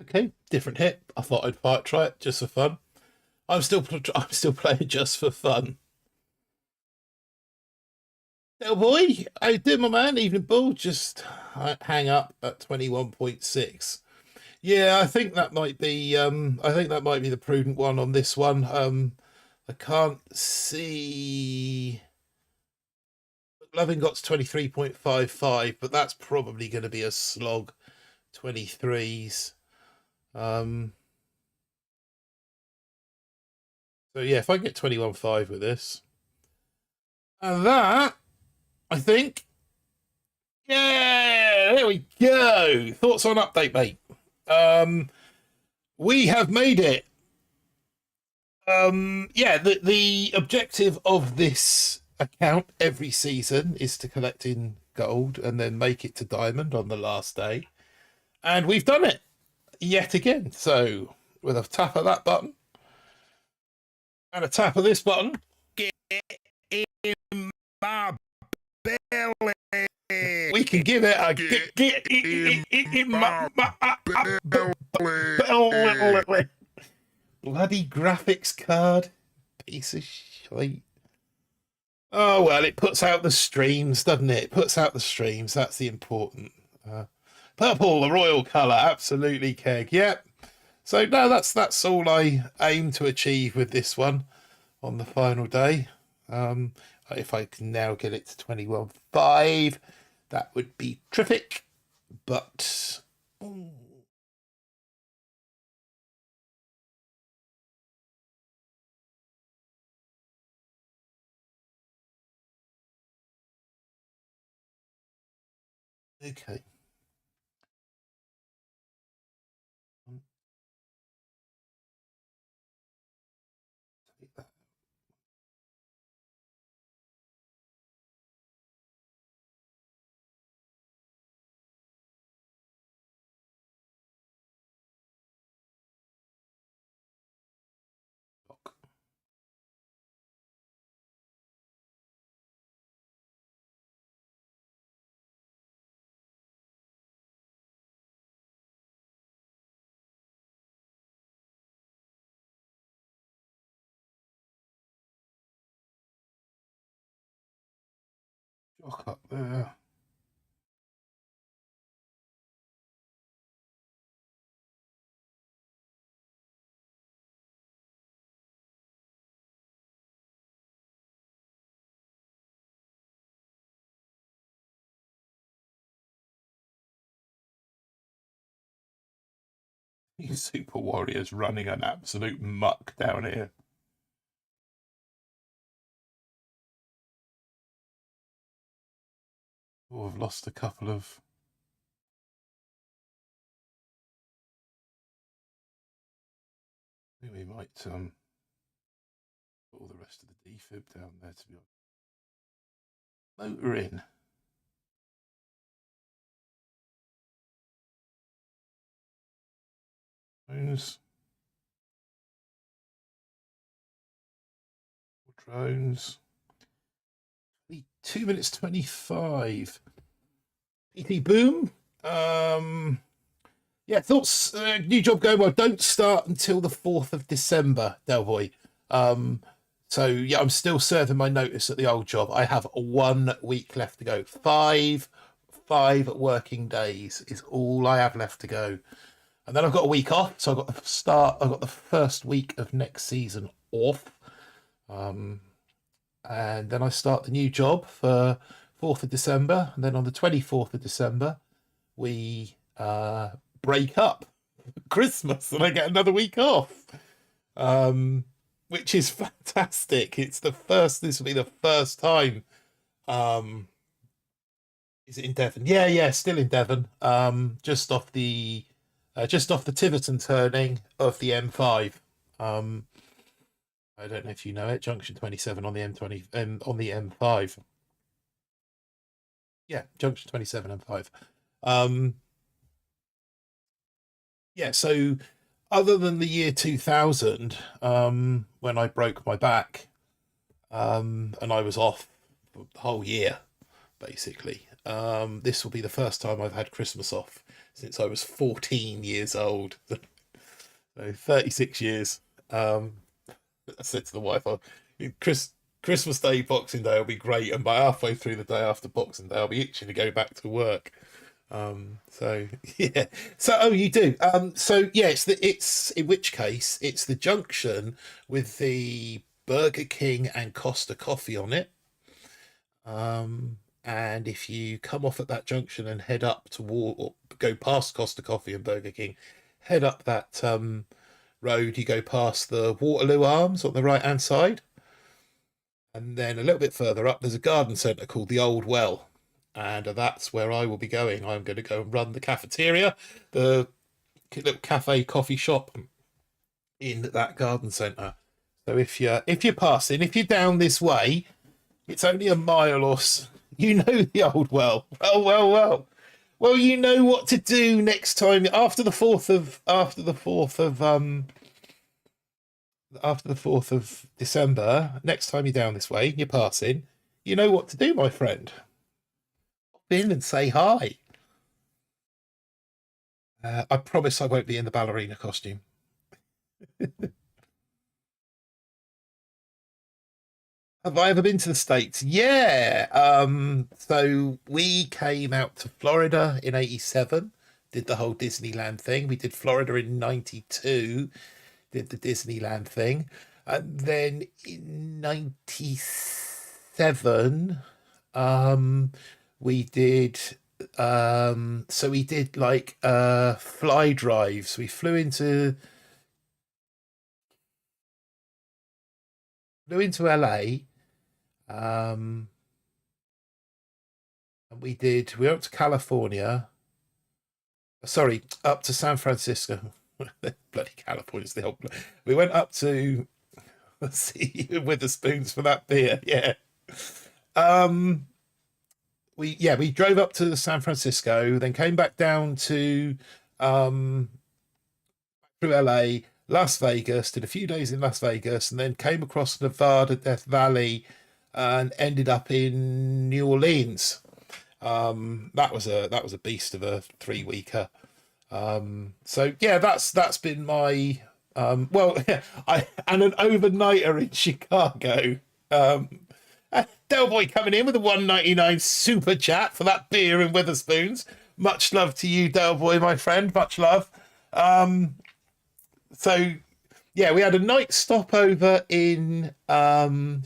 Okay, different hit. I thought I'd try it just for fun. I'm still playing just for fun. Little boy, how you doing, my man? Evening Bull. Just hang up at 21.6. Yeah, I think that might be. I think that might be the prudent one on this one. I can't see. Loving Got's 23.55, but that's probably going to be a slog 23s. So yeah, if I get 21.5 with this, and that, I think, yeah, there we go. Thoughts on update, mate? We have made it. Yeah, the objective of this account every season is to collect in gold and then make it to diamond on the last day, and we've done it yet again. So with a tap of that button and a tap of this button, Get in my belly. we can give it a get in my belly. Bloody graphics card. Piece of shit. Oh, well, it puts out the streams, doesn't it? It puts out the streams. That's the important. Purple, the royal colour. Absolutely, Keg. Yep. So, no, that's all I aim to achieve with this one on the final day. If I can now get it to 21.5, that would be terrific. But... okay. Jock up there. You Super Warriors running an absolute muck down here. Oh, I've lost a couple of... I think we might put all the rest of the defib down there, to be honest. Motor in. Drones. 2 minutes 25. PT Boom. Yeah, thoughts. New job going well. Don't start until the 4th of December, Delvoy. So yeah, I'm still serving my notice at the old job. I have 1 week left to go. Five working days is all I have left to go. And then I've got a week off. So I've got the first week of next season off. And then I start the new job for 4th of December. And then on the 24th of December, we break up for Christmas and I get another week off, which is fantastic. This will be the first time. Is it in Devon? Yeah, still in Devon. Just off the Tiverton turning of the M5. I don't know if you know it, junction 27 on the M20 on the M5. Yeah, junction 27 M5. Yeah, so other than the year 2000, when I broke my back, and I was off the whole year, basically. This will be the first time I've had Christmas off since I was 14 years old. So 36 years. I said to the wife, Christmas Day, Boxing Day will be great, and by halfway through the day after Boxing Day, I'll be itching to go back to work. So yeah. So you do. So yeah, it's in which case it's the junction with the Burger King and Costa Coffee on it. And if you come off at that junction and head up toward, or go past Costa Coffee and Burger King, head up that road, you go past the Waterloo Arms on the right hand side, and then a little bit further up there's a garden centre called the Old Well, and that's where I will be going. I'm going to go and run the cafeteria, the little cafe coffee shop in that garden centre. So if you're passing, if you're down this way, it's only a mile or so. You know the Old Well. Well, you know what to do next time after the 4th of December. Next time you're down this way, you're passing. You know what to do, my friend. Pop in and say hi. I promise I won't be in the ballerina costume. Have I ever been to the States? Yeah. So we came out to Florida in '87, did the whole Disneyland thing. We did Florida in '92, did the Disneyland thing. And then in '97, we did so we did like fly drives. We flew into LA. Um and we went up to California. Sorry, up to San Francisco. Bloody California's the whole. We went up to. Let's see, with the spoons for that beer. Yeah. Um. We drove up to San Francisco, then came back down to um through LA, Las Vegas, did a few days in Las Vegas, and then came across Nevada, Death Valley, and ended up in New Orleans. That was a beast of a 3 weeker. So yeah, that's been my well, I and an overnighter in Chicago. Del Boy coming in with a 1.99 super chat for that beer in Witherspoons. Much love to you, Del Boy, my friend. Much love. So yeah, we had a night stopover in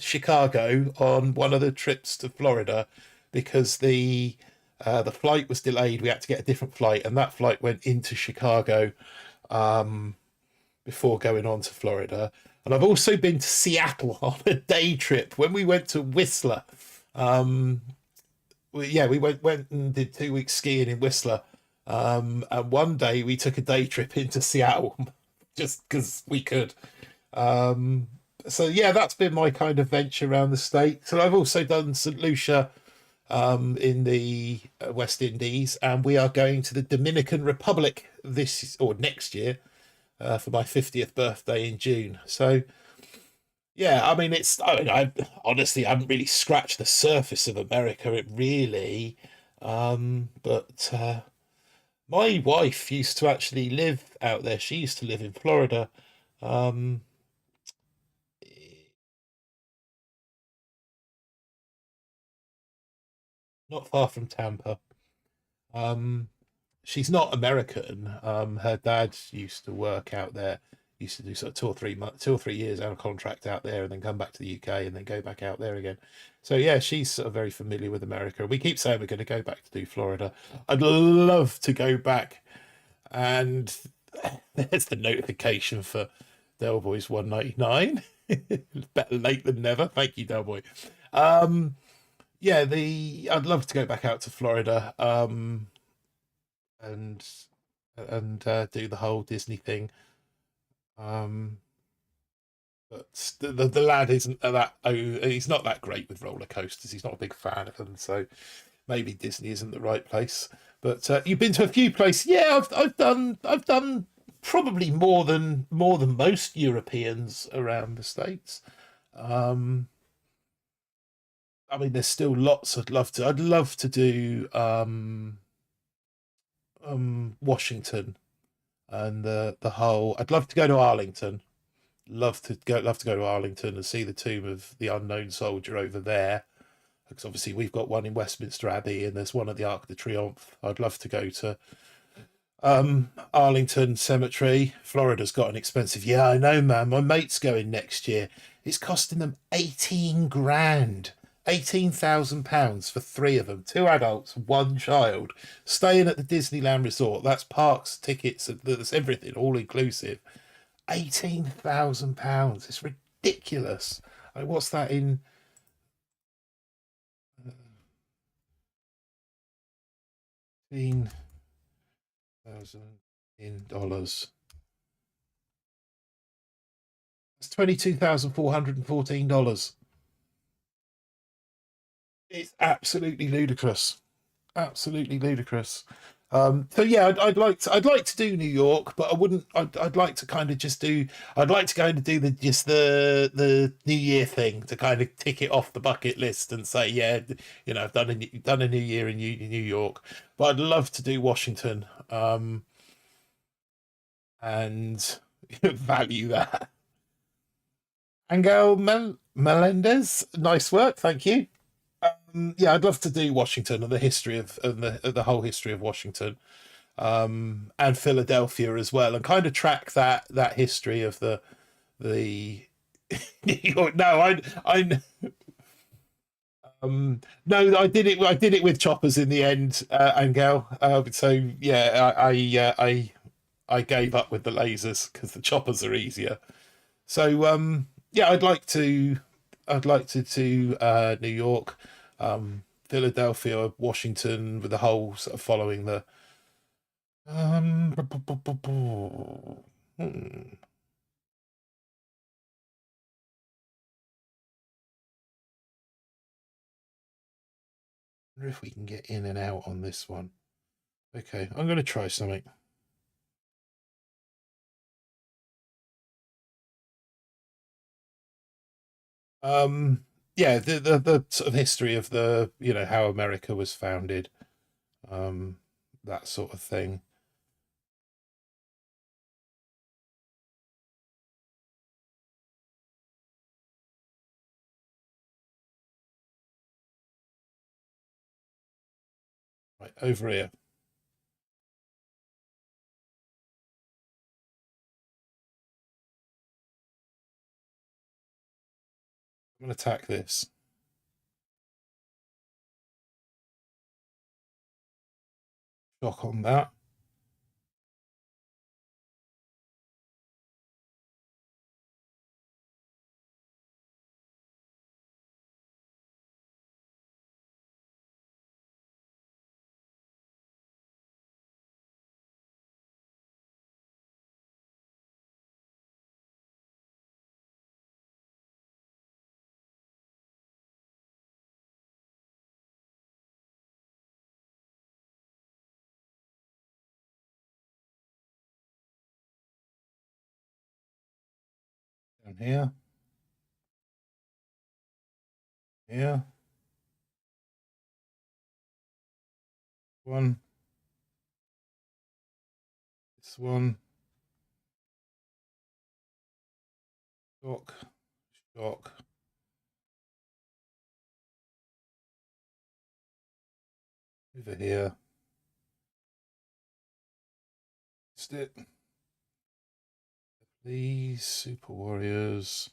Chicago on one of the trips to Florida because the flight was delayed. We had to get a different flight, and that flight went into Chicago before going on to Florida. And I've also been to Seattle on a day trip when we went to Whistler. We went and did 2 weeks skiing in Whistler. And one day we took a day trip into Seattle just because we could. So yeah, that's been my kind of venture around the States. And I've also done St. Lucia in the West Indies, and we are going to the Dominican Republic this or next year for my 50th birthday in June. So yeah, I mean, I honestly haven't really scratched the surface of America, it really. But my wife used to actually live out there. She used to live in Florida. Um, Not far from Tampa. Um, she's not American. Her dad used to work out there. Used to do sort of 2 or 3 months, 2 or 3 years out of contract out there, and then come back to the UK, and then go back out there again. So yeah, she's sort of very familiar with America. We keep saying we're going to go back to do Florida. I'd love to go back, and there's the notification for Del Boy's 1.99. Better late than never. Thank you, Del Boy. Yeah, the I'd love to go back out to Florida, and do the whole Disney thing. Um, but the lad isn't that. Oh, he's not that great with roller coasters. He's not a big fan of them, so maybe Disney isn't the right place. But you've been to a few places. Yeah, I've done probably more than most Europeans around the States. Um, I mean, there's still lots I'd love to. I'd love to do Washington and the whole. I'd love to go to Arlington. Love to go to Arlington and see the tomb of the unknown soldier over there. Because obviously we've got one in Westminster Abbey and there's one at the Arc de Triomphe. I'd love to go to Arlington Cemetery. Florida's got an expensive. Yeah, I know, man. My mate's going next year. It's costing them 18 grand. £18,000 for 3 of them, 2 adults, 1 child, staying at the Disneyland Resort. That's parks, tickets, that's everything, all inclusive. £18,000. It's ridiculous. I mean, what's that in 18,000 in dollars? It's $22,414. It's absolutely ludicrous. Absolutely ludicrous. So yeah, I'd like to do New York, but I wouldn't. I'd like to kind of just do. I'd like to go and do the New Year thing to kind of tick it off the bucket list and say, yeah, I've done a New Year in New York. But I'd love to do Washington, and value that. Angel Melendez, nice work, thank you. Yeah, I'd love to do Washington and the history of the whole history of Washington, and Philadelphia as well, and kind of track that history of the New York. No, I no, I did it with choppers in the end, Angel. So yeah, I gave up with the lasers because the choppers are easier. So yeah, I'd like to do New York, Philadelphia, Washington, with the whole sort of following the hmm. Wonder if we can get in and out on this one. Okay, I'm going to try something. Yeah, the sort of history of the, how America was founded, um, that sort of thing. Right, over here. I'm going to attack this. Shock on that. Down here. Here. One. This one. Shock. Shock. Over here. Stick. These super warriors.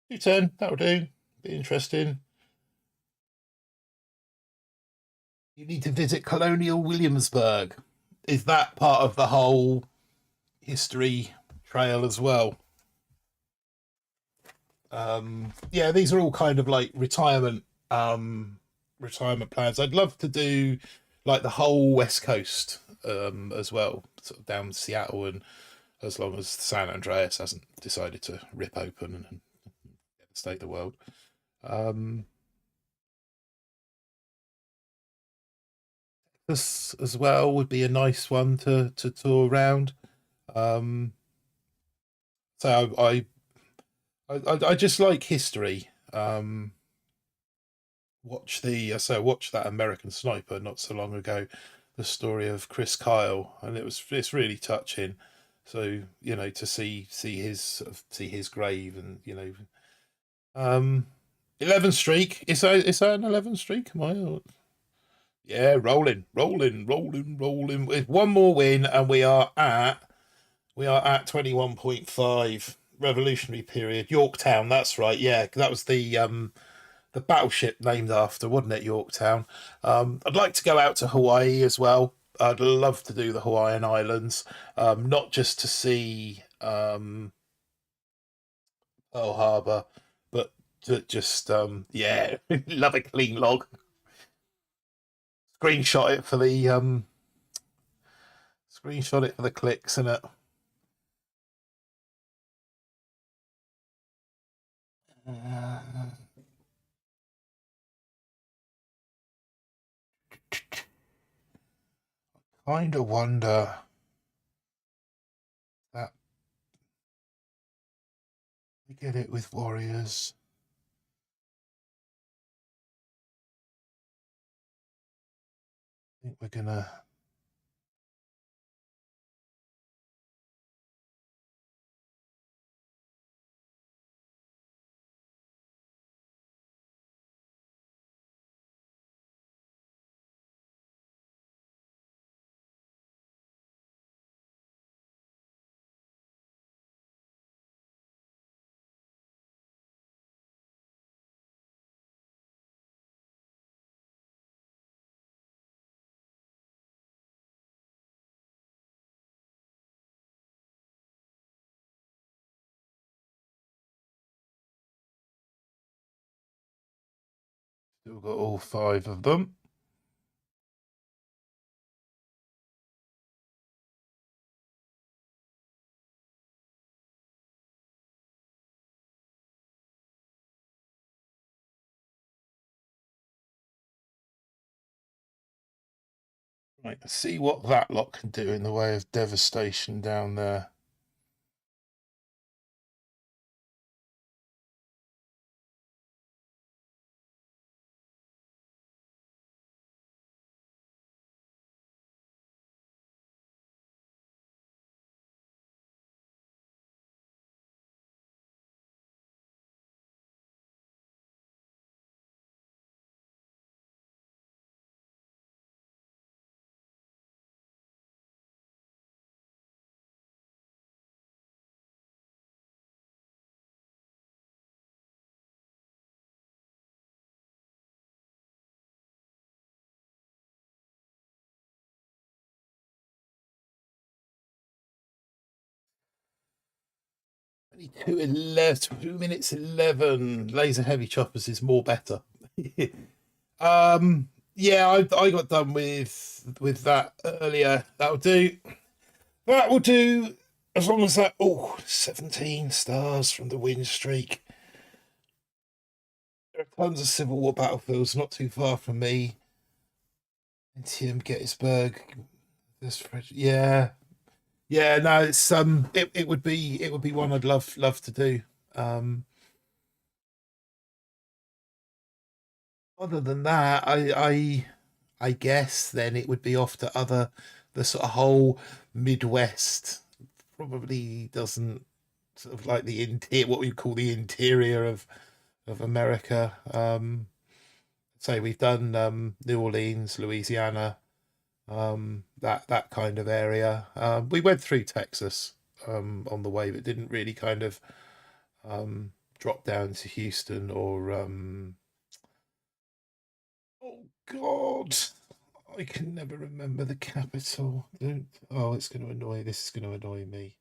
210. That'll do. Be interesting. You need to visit Colonial Williamsburg. Is that part of the whole history trail as well? Yeah, these are all kind of like retirement plans. I'd love to do like the whole West Coast as well, sort of down Seattle, and as long as San Andreas hasn't decided to rip open and devastate the world. This as well would be a nice one to tour around. Um, so I just like history. Watch that American Sniper not so long ago, the story of Chris Kyle, and it's really touching. So to see his grave, and 11 streak. Is that an 11 streak? Am I? Yeah, rolling, rolling, rolling, rolling. With one more win, and we are at 21.5 revolutionary period. Yorktown, that's right. Yeah, that was the battleship named after, wasn't it, Yorktown? I'd like to go out to Hawaii as well. I'd love to do the Hawaiian Islands, not just to see Pearl Harbor, but to just yeah, love a clean log. Screenshot it for the clicks, innit? Kind of wonder that we get it with Warriors. I think we're gonna. Still got all 5 of them. Right, let's see what that lot can do in the way of devastation down there. Only 2 minutes 11. Laser heavy choppers is more better. Yeah, I got done with that earlier. That'll do. That will do. As long as that. Oh, 17 stars from the win streak. There are tons of Civil War battlefields not too far from me. NTM Gettysburg. Yeah. Yeah, no, it's it would be one I'd love to do. Other than that, I guess then it would be off to the sort of whole Midwest. Probably doesn't sort of like the interior, what we call the interior of America. Say we've done New Orleans, Louisiana, that kind of area. We went through Texas on the way, but didn't really kind of drop down to Houston or oh God, I can never remember the capital. Oh, it's going to annoy. This is going to annoy me.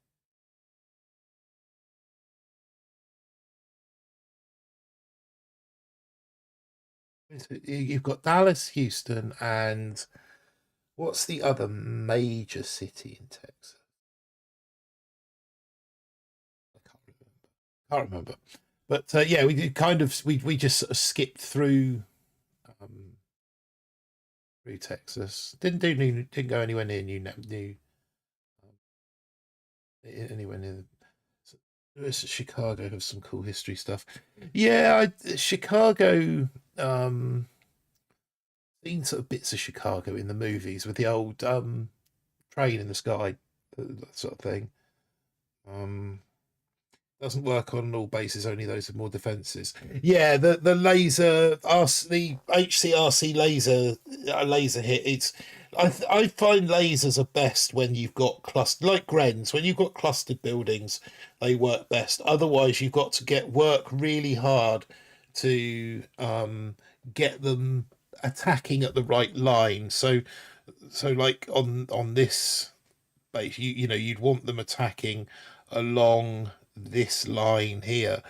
You've got Dallas, Houston, and what's the other major city in Texas? I can't remember. But yeah, we did kind of we just sort of skipped um, through Texas. Didn't go anywhere near anywhere near. Chicago has some cool history stuff. Yeah, Chicago. Seen sort of bits of Chicago in the movies with the old train in the sky, that sort of thing. Doesn't work on all bases, only those with more defences. Yeah, the laser, the HCRC laser hit. It's I find lasers are best when you've got clustered, like Grens. When you've got clustered buildings, they work best. Otherwise, you've got to work really hard to get them attacking at the right line. So like on this base, you know you'd want them attacking along this line here.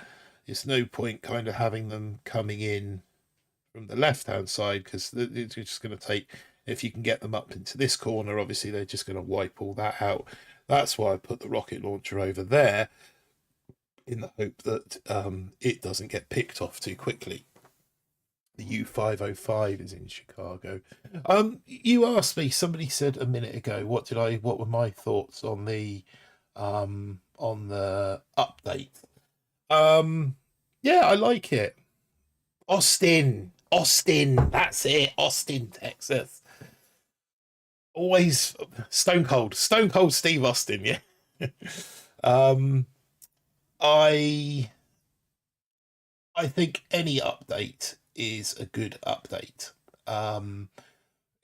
It's no point kind of having them coming in from the left hand side because it's just going to take, if you can get them up into this corner, obviously they're just going to wipe all that out. That's why I put the rocket launcher over there in the hope that it doesn't get picked off too quickly. The U-505 is in Chicago. You asked me, somebody said a minute ago, what were my thoughts on the update? Yeah, I like it. Austin, that's it. Austin, Texas. Always stone cold Steve Austin. Yeah. I think any update is a good update,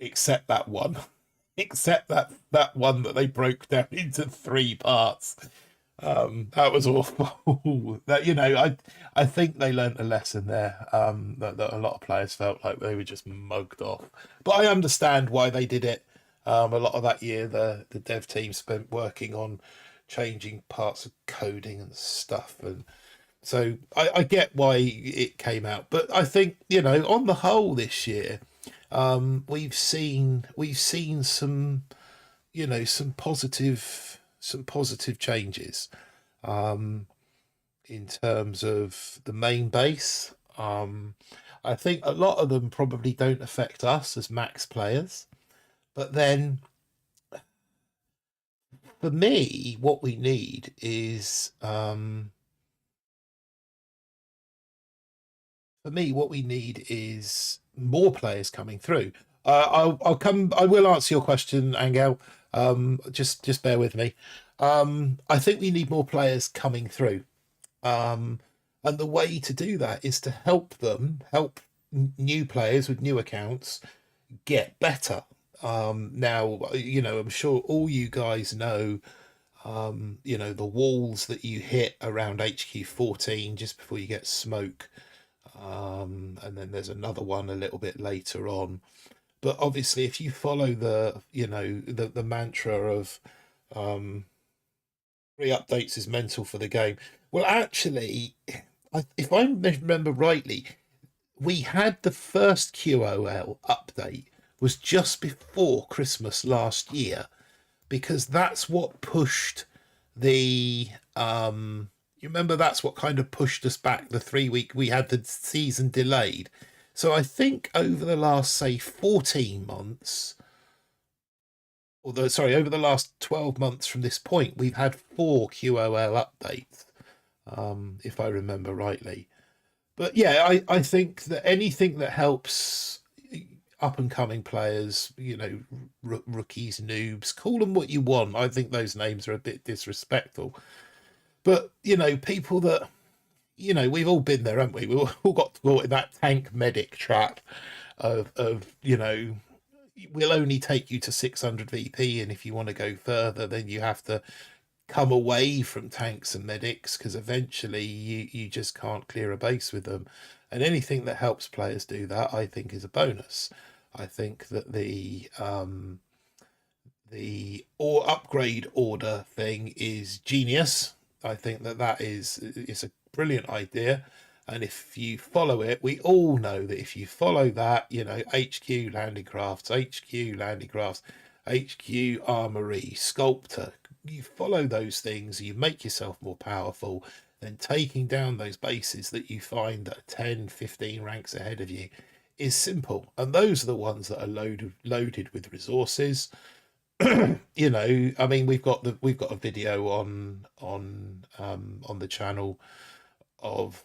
except that one, except that one that they broke down into 3 parts. That was awful. That, you know, I think they learnt a lesson there. That a lot of players felt like they were just mugged off, but I understand why they did it. A lot of that year, the dev team spent working on changing parts of coding and stuff, and So I get why it came out, but I think, you know, on the whole this year, we've seen some, you know, some positive changes in terms of the main base. I think a lot of them probably don't affect us as max players, but then for me, what we need is more players coming through. I will answer your question, Angel. Just bear with me. I think we need more players coming through. And the way to do that is to help new players with new accounts get better. Now, you know, I'm sure all you guys know, you know, the walls that you hit around HQ 14 just before you get smoke. And then there's another one a little bit later on. But obviously, if you follow the, you know, the mantra of free updates is mental for the game. Well, actually, if I remember rightly, we had the first QOL update was just before Christmas last year, because that's what pushed the you remember that's what kind of pushed us back the 3 week we had the season delayed. So I think over the last, say, 14 months, although sorry, over the last 12 months from this point, we've had 4 QOL updates, if I remember rightly. But yeah, I think that anything that helps up and coming players, you know, rookies, noobs, call them what you want. I think those names are a bit disrespectful. But, you know, people that, you know, we've all been there, haven't we? We've all got caught in that tank medic trap of, you know, we'll only take you to 600 VP, and if you want to go further, then you have to come away from tanks and medics, because eventually you just can't clear a base with them. And anything that helps players do that, I think, is a bonus. I think that the or upgrade order thing is genius. I think that is a brilliant idea. And if you follow it, we all know that if you follow that, you know, HQ landing crafts, HQ landing crafts, HQ armory, sculptor, you follow those things, you make yourself more powerful. Then taking down those bases that you find that are 10, 15 ranks ahead of you is simple. And those are the ones that are loaded with resources. You know, I mean, we've got a video on the channel of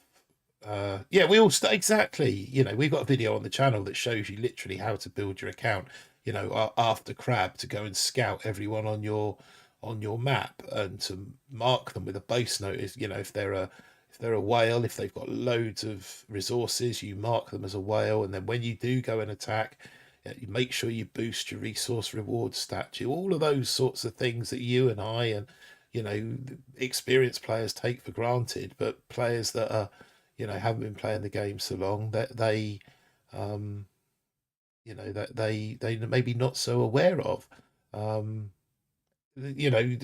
yeah, we all exactly, you know, we've got a video on the channel that shows you literally how to build your account, you know, after crab, to go and scout everyone on your map and to mark them with a base notice. You know, if they're a whale, if they've got loads of resources, you mark them as a whale, and then when you do go and attack, you make sure you boost your resource reward statue. All of those sorts of things that you and I and, you know, experienced players take for granted, but players that are, you know, haven't been playing the game so long, that they you know, that they maybe not so aware of. You know,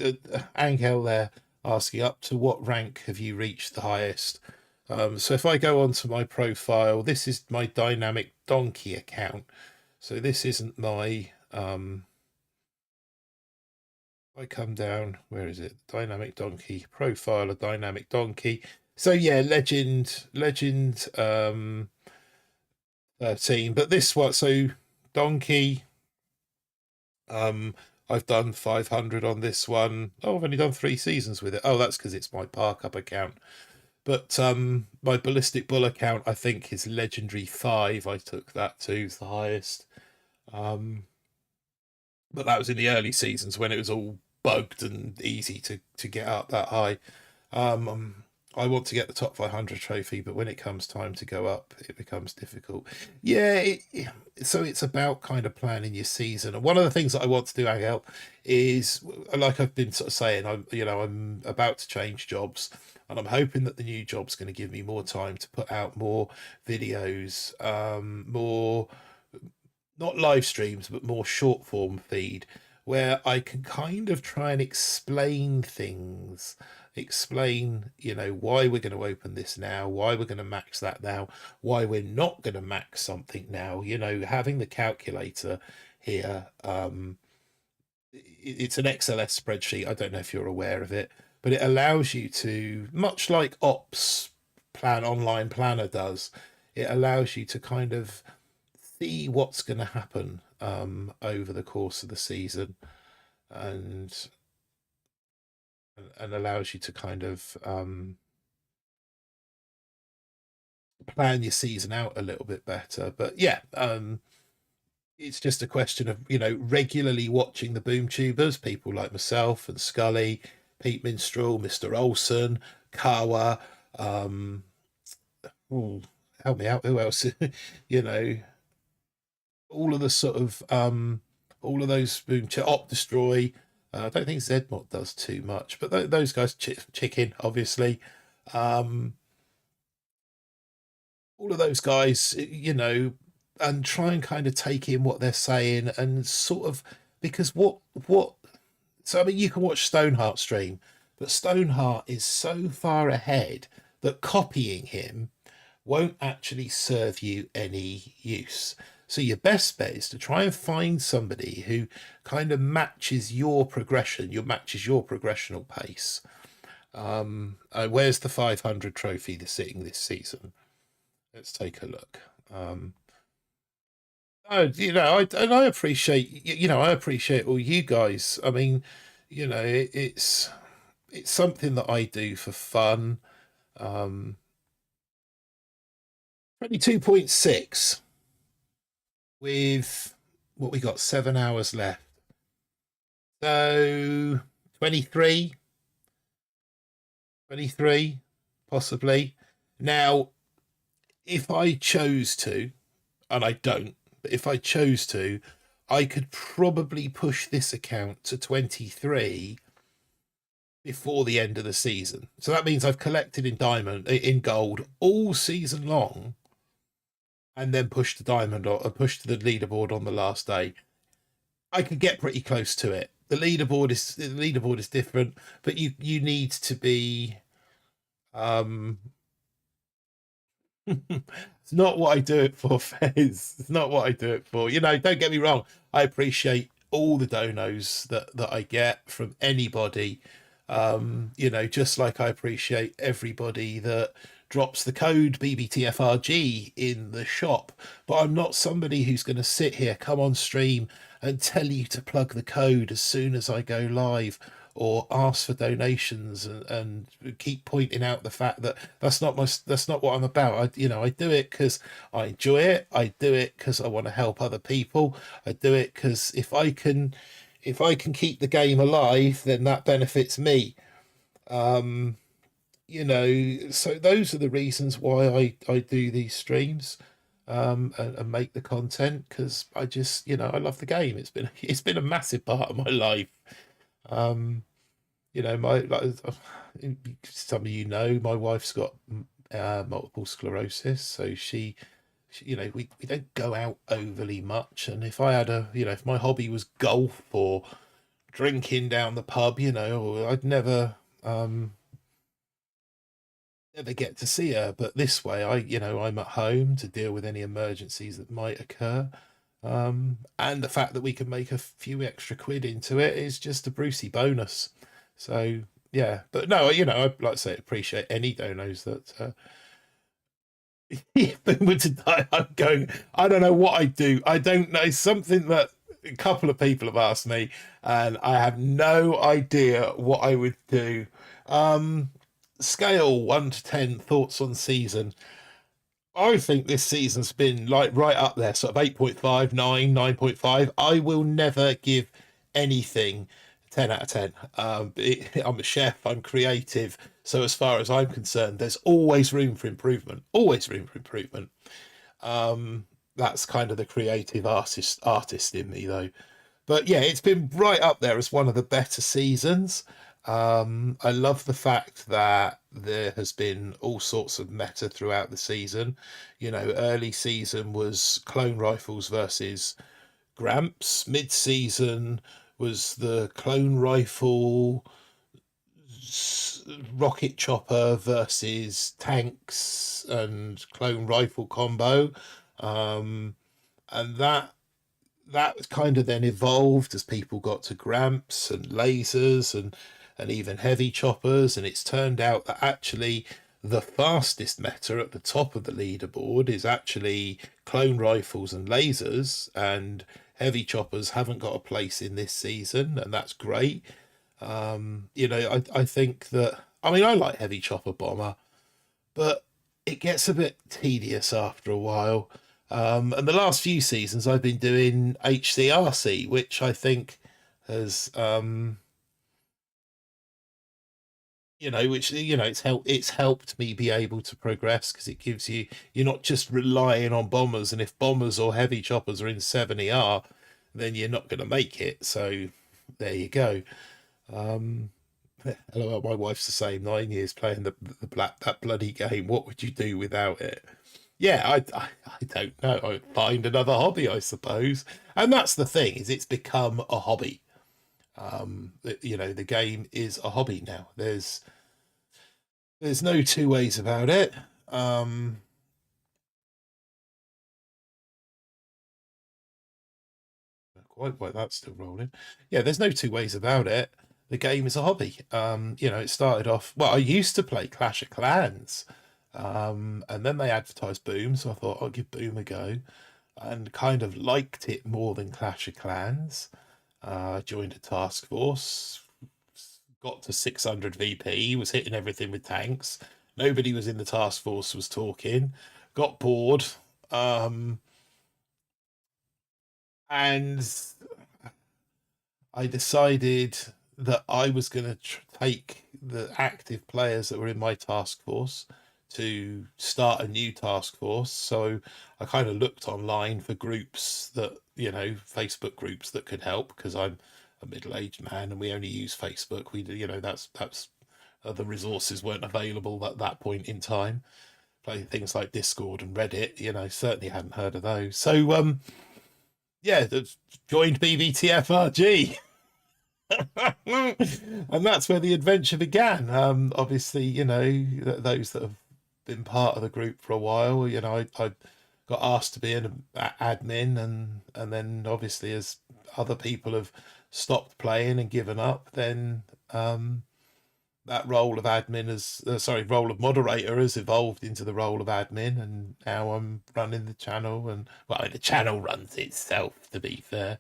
Angel there asking, up to what rank have you reached the highest? So if I go onto my profile, this is my dynamic donkey account. So this isn't my I come down, where is it? Dynamic donkey profile, a dynamic donkey. So yeah, legend 13, but this one, so donkey, I've done 500 on this one. Oh, I've only done 3 seasons with it. Oh, that's because it's my park up account. But my BallisticBull account, I think, is legendary 5. I took that to, is the highest. But that was in the early seasons when it was all bugged and easy to get up that high. I want to get the top 500 trophy, but when it comes time to go up, it becomes difficult. Yeah, so it's about kind of planning your season. And one of the things that I want to do, Angel, is, like I've been sort of saying, I'm about to change jobs, and I'm hoping that the new job's going to give me more time to put out more videos, more, not live streams, but more short form feed, where I can kind of try and explain things, explain, why we're going to open this now, why we're going to max that now, why we're not going to max something now. Having the calculator here, it's an XLS spreadsheet. I don't know if you're aware of it, but it allows you to, much like Ops Online Planner does, it allows you to kind of see what's going to happen over the course of the season, and allows you to kind of plan your season out a little bit better. But yeah, it's just a question of regularly watching the boom tubers, people like myself and Scully, Pete Minstrel, Mr. Olsen, Kawa, help me out, who else? All of the sort of all of those boom Op Destroy. I don't think Zedmot does too much, but those guys, Chicken, obviously. All of those guys, and try and kind of take in what they're saying, and sort of, because so I mean, you can watch Stoneheart stream, but Stoneheart is so far ahead that copying him won't actually serve you any use. So your best bet is to try and find somebody who kind of matches your progression, matches your progressional pace. Where's the 500 trophy that's sitting this season? Let's take a look. I appreciate, I appreciate all you guys. I mean, it's something that I do for fun. 22.6 with what we got, 7 hours left. So 23 possibly. Now, if I chose to, and I don't, but if I chose to, I could probably push this account to 23 before the end of the season. So that means I've collected in gold all season long, and then push the diamond or push to the leaderboard on the last day. I could get pretty close to it. The leaderboard is different, but you need to be it's not what I do it for, Fez. It's not what I do it for. Don't get me wrong. I appreciate all the donos that I get from anybody. Just like I appreciate everybody that drops the code BBTFRG in the shop. But I'm not somebody who's going to sit here, come on stream and tell you to plug the code as soon as I go live, or ask for donations and keep pointing out the fact that that's not what I'm about. I do it because I enjoy it. I do it because I want to help other people. I do it because if I can keep the game alive, then that benefits me. So those are the reasons why I do these streams, and make the content, because I just, I love the game. It's been a massive part of my life. Some of my wife's got multiple sclerosis, so she we don't go out overly much. And if I had if my hobby was golf or drinking down the pub, I'd never get to see her. But this way, I'm at home to deal with any emergencies that might occur. And the fact that we can make a few extra quid into it is just a Brucey bonus. So yeah, but no, I'd like to say appreciate any donos that if they were to die. I don't know what I'd do. I don't know. Something that a couple of people have asked me, and I have no idea what I would do. Scale 1 to 10, thoughts on season. I think this season's been like right up there, sort of 8.5, 9, 9.5. I will never give anything 10 out of 10. I'm a chef, I'm creative. So as far as I'm concerned, there's always room for improvement. Always room for improvement. That's kind of the creative artist in me, though. But yeah, it's been right up there as one of the better seasons. I love the fact that there has been all sorts of meta throughout the season. Early season was clone rifles versus Gramps. Mid-season was the clone rifle rocket chopper versus tanks and clone rifle combo. And that kind of then evolved as people got to Gramps and lasers and even heavy choppers, and it's turned out that actually the fastest meta at the top of the leaderboard is actually clone rifles and lasers, and heavy choppers haven't got a place in this season, and that's great. I think that, I mean, I like heavy chopper bomber, but it gets a bit tedious after a while. And the last few seasons I've been doing HCRC, which I think has, it's helped me be able to progress, because it gives you, you're not just relying on bombers, and if bombers or heavy choppers are in 7ER, then you're not going to make it. So there you go. Hello, my wife's the same. 9 years playing that bloody game. What would you do without it? Yeah, I don't know. I'd find another hobby, I suppose. And that's the thing, is it's become a hobby. The game is a hobby now. There's no two ways about it. Quite why that's still rolling. Yeah, there's no two ways about it. The game is a hobby. It started off, well, I used to play Clash of Clans. And then they advertised Boom, so I thought I'll give Boom a go, and kind of liked it more than Clash of Clans. Joined a task force, got to 600 VP, was hitting everything with tanks. Nobody was in the task force was talking. Got bored, and I decided that I was going to take the active players that were in my task force to start a new task force. So I kind of looked online for groups that, Facebook groups that could help, because I'm a middle-aged man and we only use Facebook. That's the resources weren't available at that point in time. Play things like Discord and Reddit, certainly hadn't heard of those. So joined BBTFRG. And that's where the adventure began. Obviously, those that have been part of the group for a while, I got asked to be an admin, and then obviously as other people have stopped playing and given up, then that role of role of moderator has evolved into the role of admin, and now I'm running the channel. And the channel runs itself, to be fair.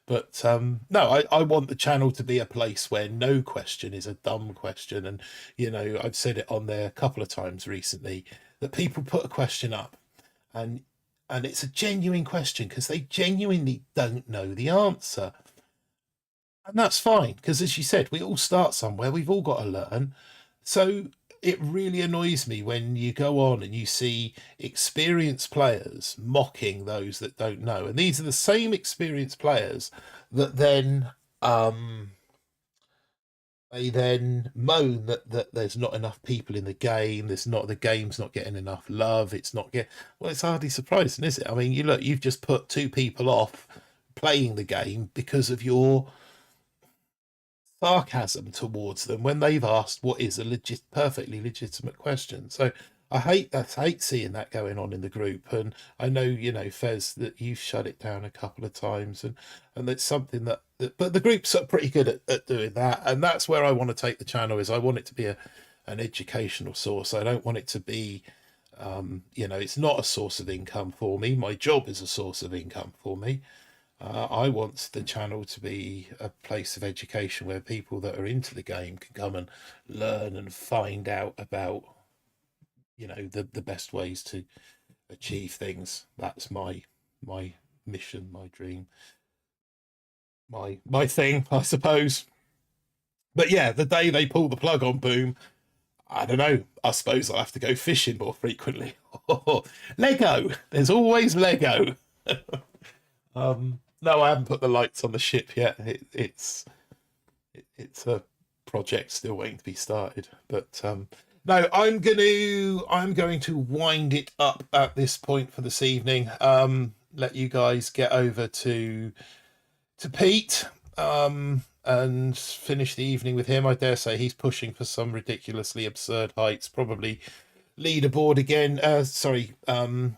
But no, I want the channel to be a place where no question is a dumb question. And, I've said it on there a couple of times recently, that people put a question up and it's a genuine question because they genuinely don't know the answer. And that's fine, because as you said, we all start somewhere. We've all got to learn. So it really annoys me when you go on and you see experienced players mocking those that don't know. And these are the same experienced players that then they then moan that there's not enough people in the game. The game's not getting enough love. It's hardly surprising, is it? I mean, you've just put two people off playing the game because of your sarcasm towards them when they've asked what is a perfectly legitimate question. So I hate seeing that going on in the group. And I know, Fez, that you've shut it down a couple of times, and it's something that but the groups are pretty good at doing that. And that's where I want to take the channel, is I want it to be an educational source. I don't want it to be it's not a source of income for me. My job is a source of income for me. I want the channel to be a place of education where people that are into the game can come and learn and find out about, the best ways to achieve things. That's my mission, my dream, my thing, I suppose. But yeah, the day they pull the plug on Boom, I don't know. I suppose I'll have to go fishing more frequently. Lego. There's always Lego. No, I haven't put the lights on the ship yet. It's a project still waiting to be started. But no, I'm going to wind it up at this point for this evening. Let you guys get over to Pete. and finish the evening with him. I dare say he's pushing for some ridiculously absurd heights, probably leaderboard again.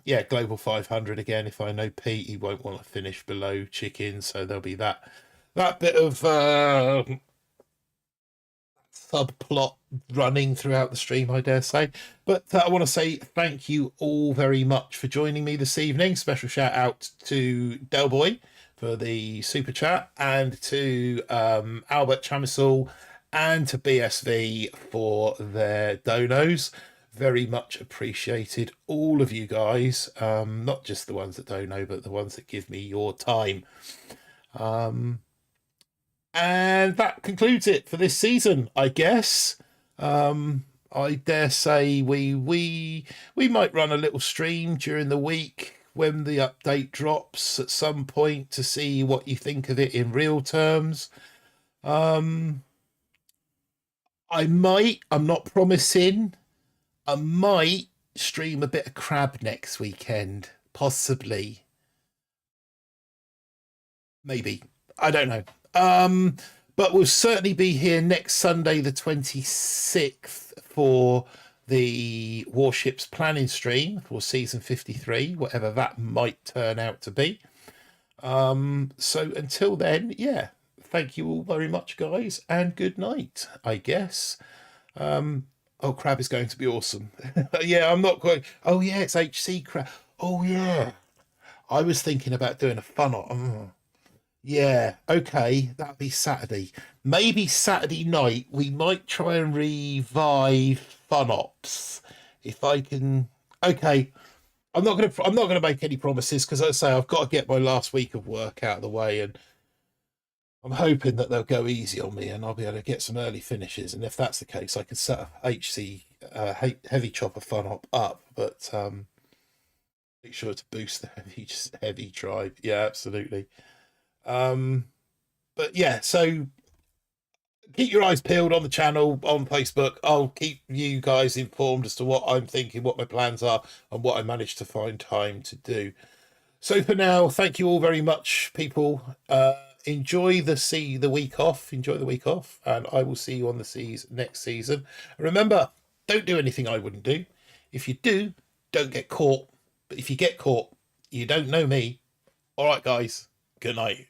Yeah, Global 500 again. If I know Pete, he won't want to finish below chicken, so there'll be that bit of subplot running throughout the stream, I dare say. But I want to say thank you all very much for joining me this evening. Special shout out to Delboy for the super chat, and to Albert Chamisel and to BSV for their donos. Very much appreciated, all of you guys, not just the ones that dono, but the ones that give me your time. And that concludes it for this season, I guess. I dare say we might run a little stream during the week when the update drops at some point to see what you think of it in real terms. I'm not promising. I might stream a bit of crab next weekend, possibly. Maybe. I don't know. But we'll certainly be here next Sunday, the 26th, for the Warships planning stream for season 53, whatever that might turn out to be. So until then, yeah, thank you all very much, guys, and good night, I guess. Oh, crab is going to be awesome. Yeah, I'm not quite. Oh, yeah, it's HC crab. Oh, yeah. I was thinking about doing a fun on. Yeah, okay, that'll be Saturday. Maybe Saturday night we might try and revive Fun Ops if I can. Okay, I'm not gonna make any promises, because as I say, I've got to get my last week of work out of the way, and I'm hoping that they'll go easy on me and I'll be able to get some early finishes. And if that's the case, I could set up HC heavy chopper Fun Op up, but make sure to boost the heavy drive. Yeah, absolutely. But yeah, so keep your eyes peeled on the channel, on Facebook. I'll keep you guys informed as to what I'm thinking, what my plans are, and what I managed to find time to do. So for now, thank you all very much, people. Enjoy the week off. Enjoy the week off, and I will see you on the seas next season. Remember, don't do anything I wouldn't do. If you do, don't get caught. But if you get caught, you don't know me. All right, guys. Good night.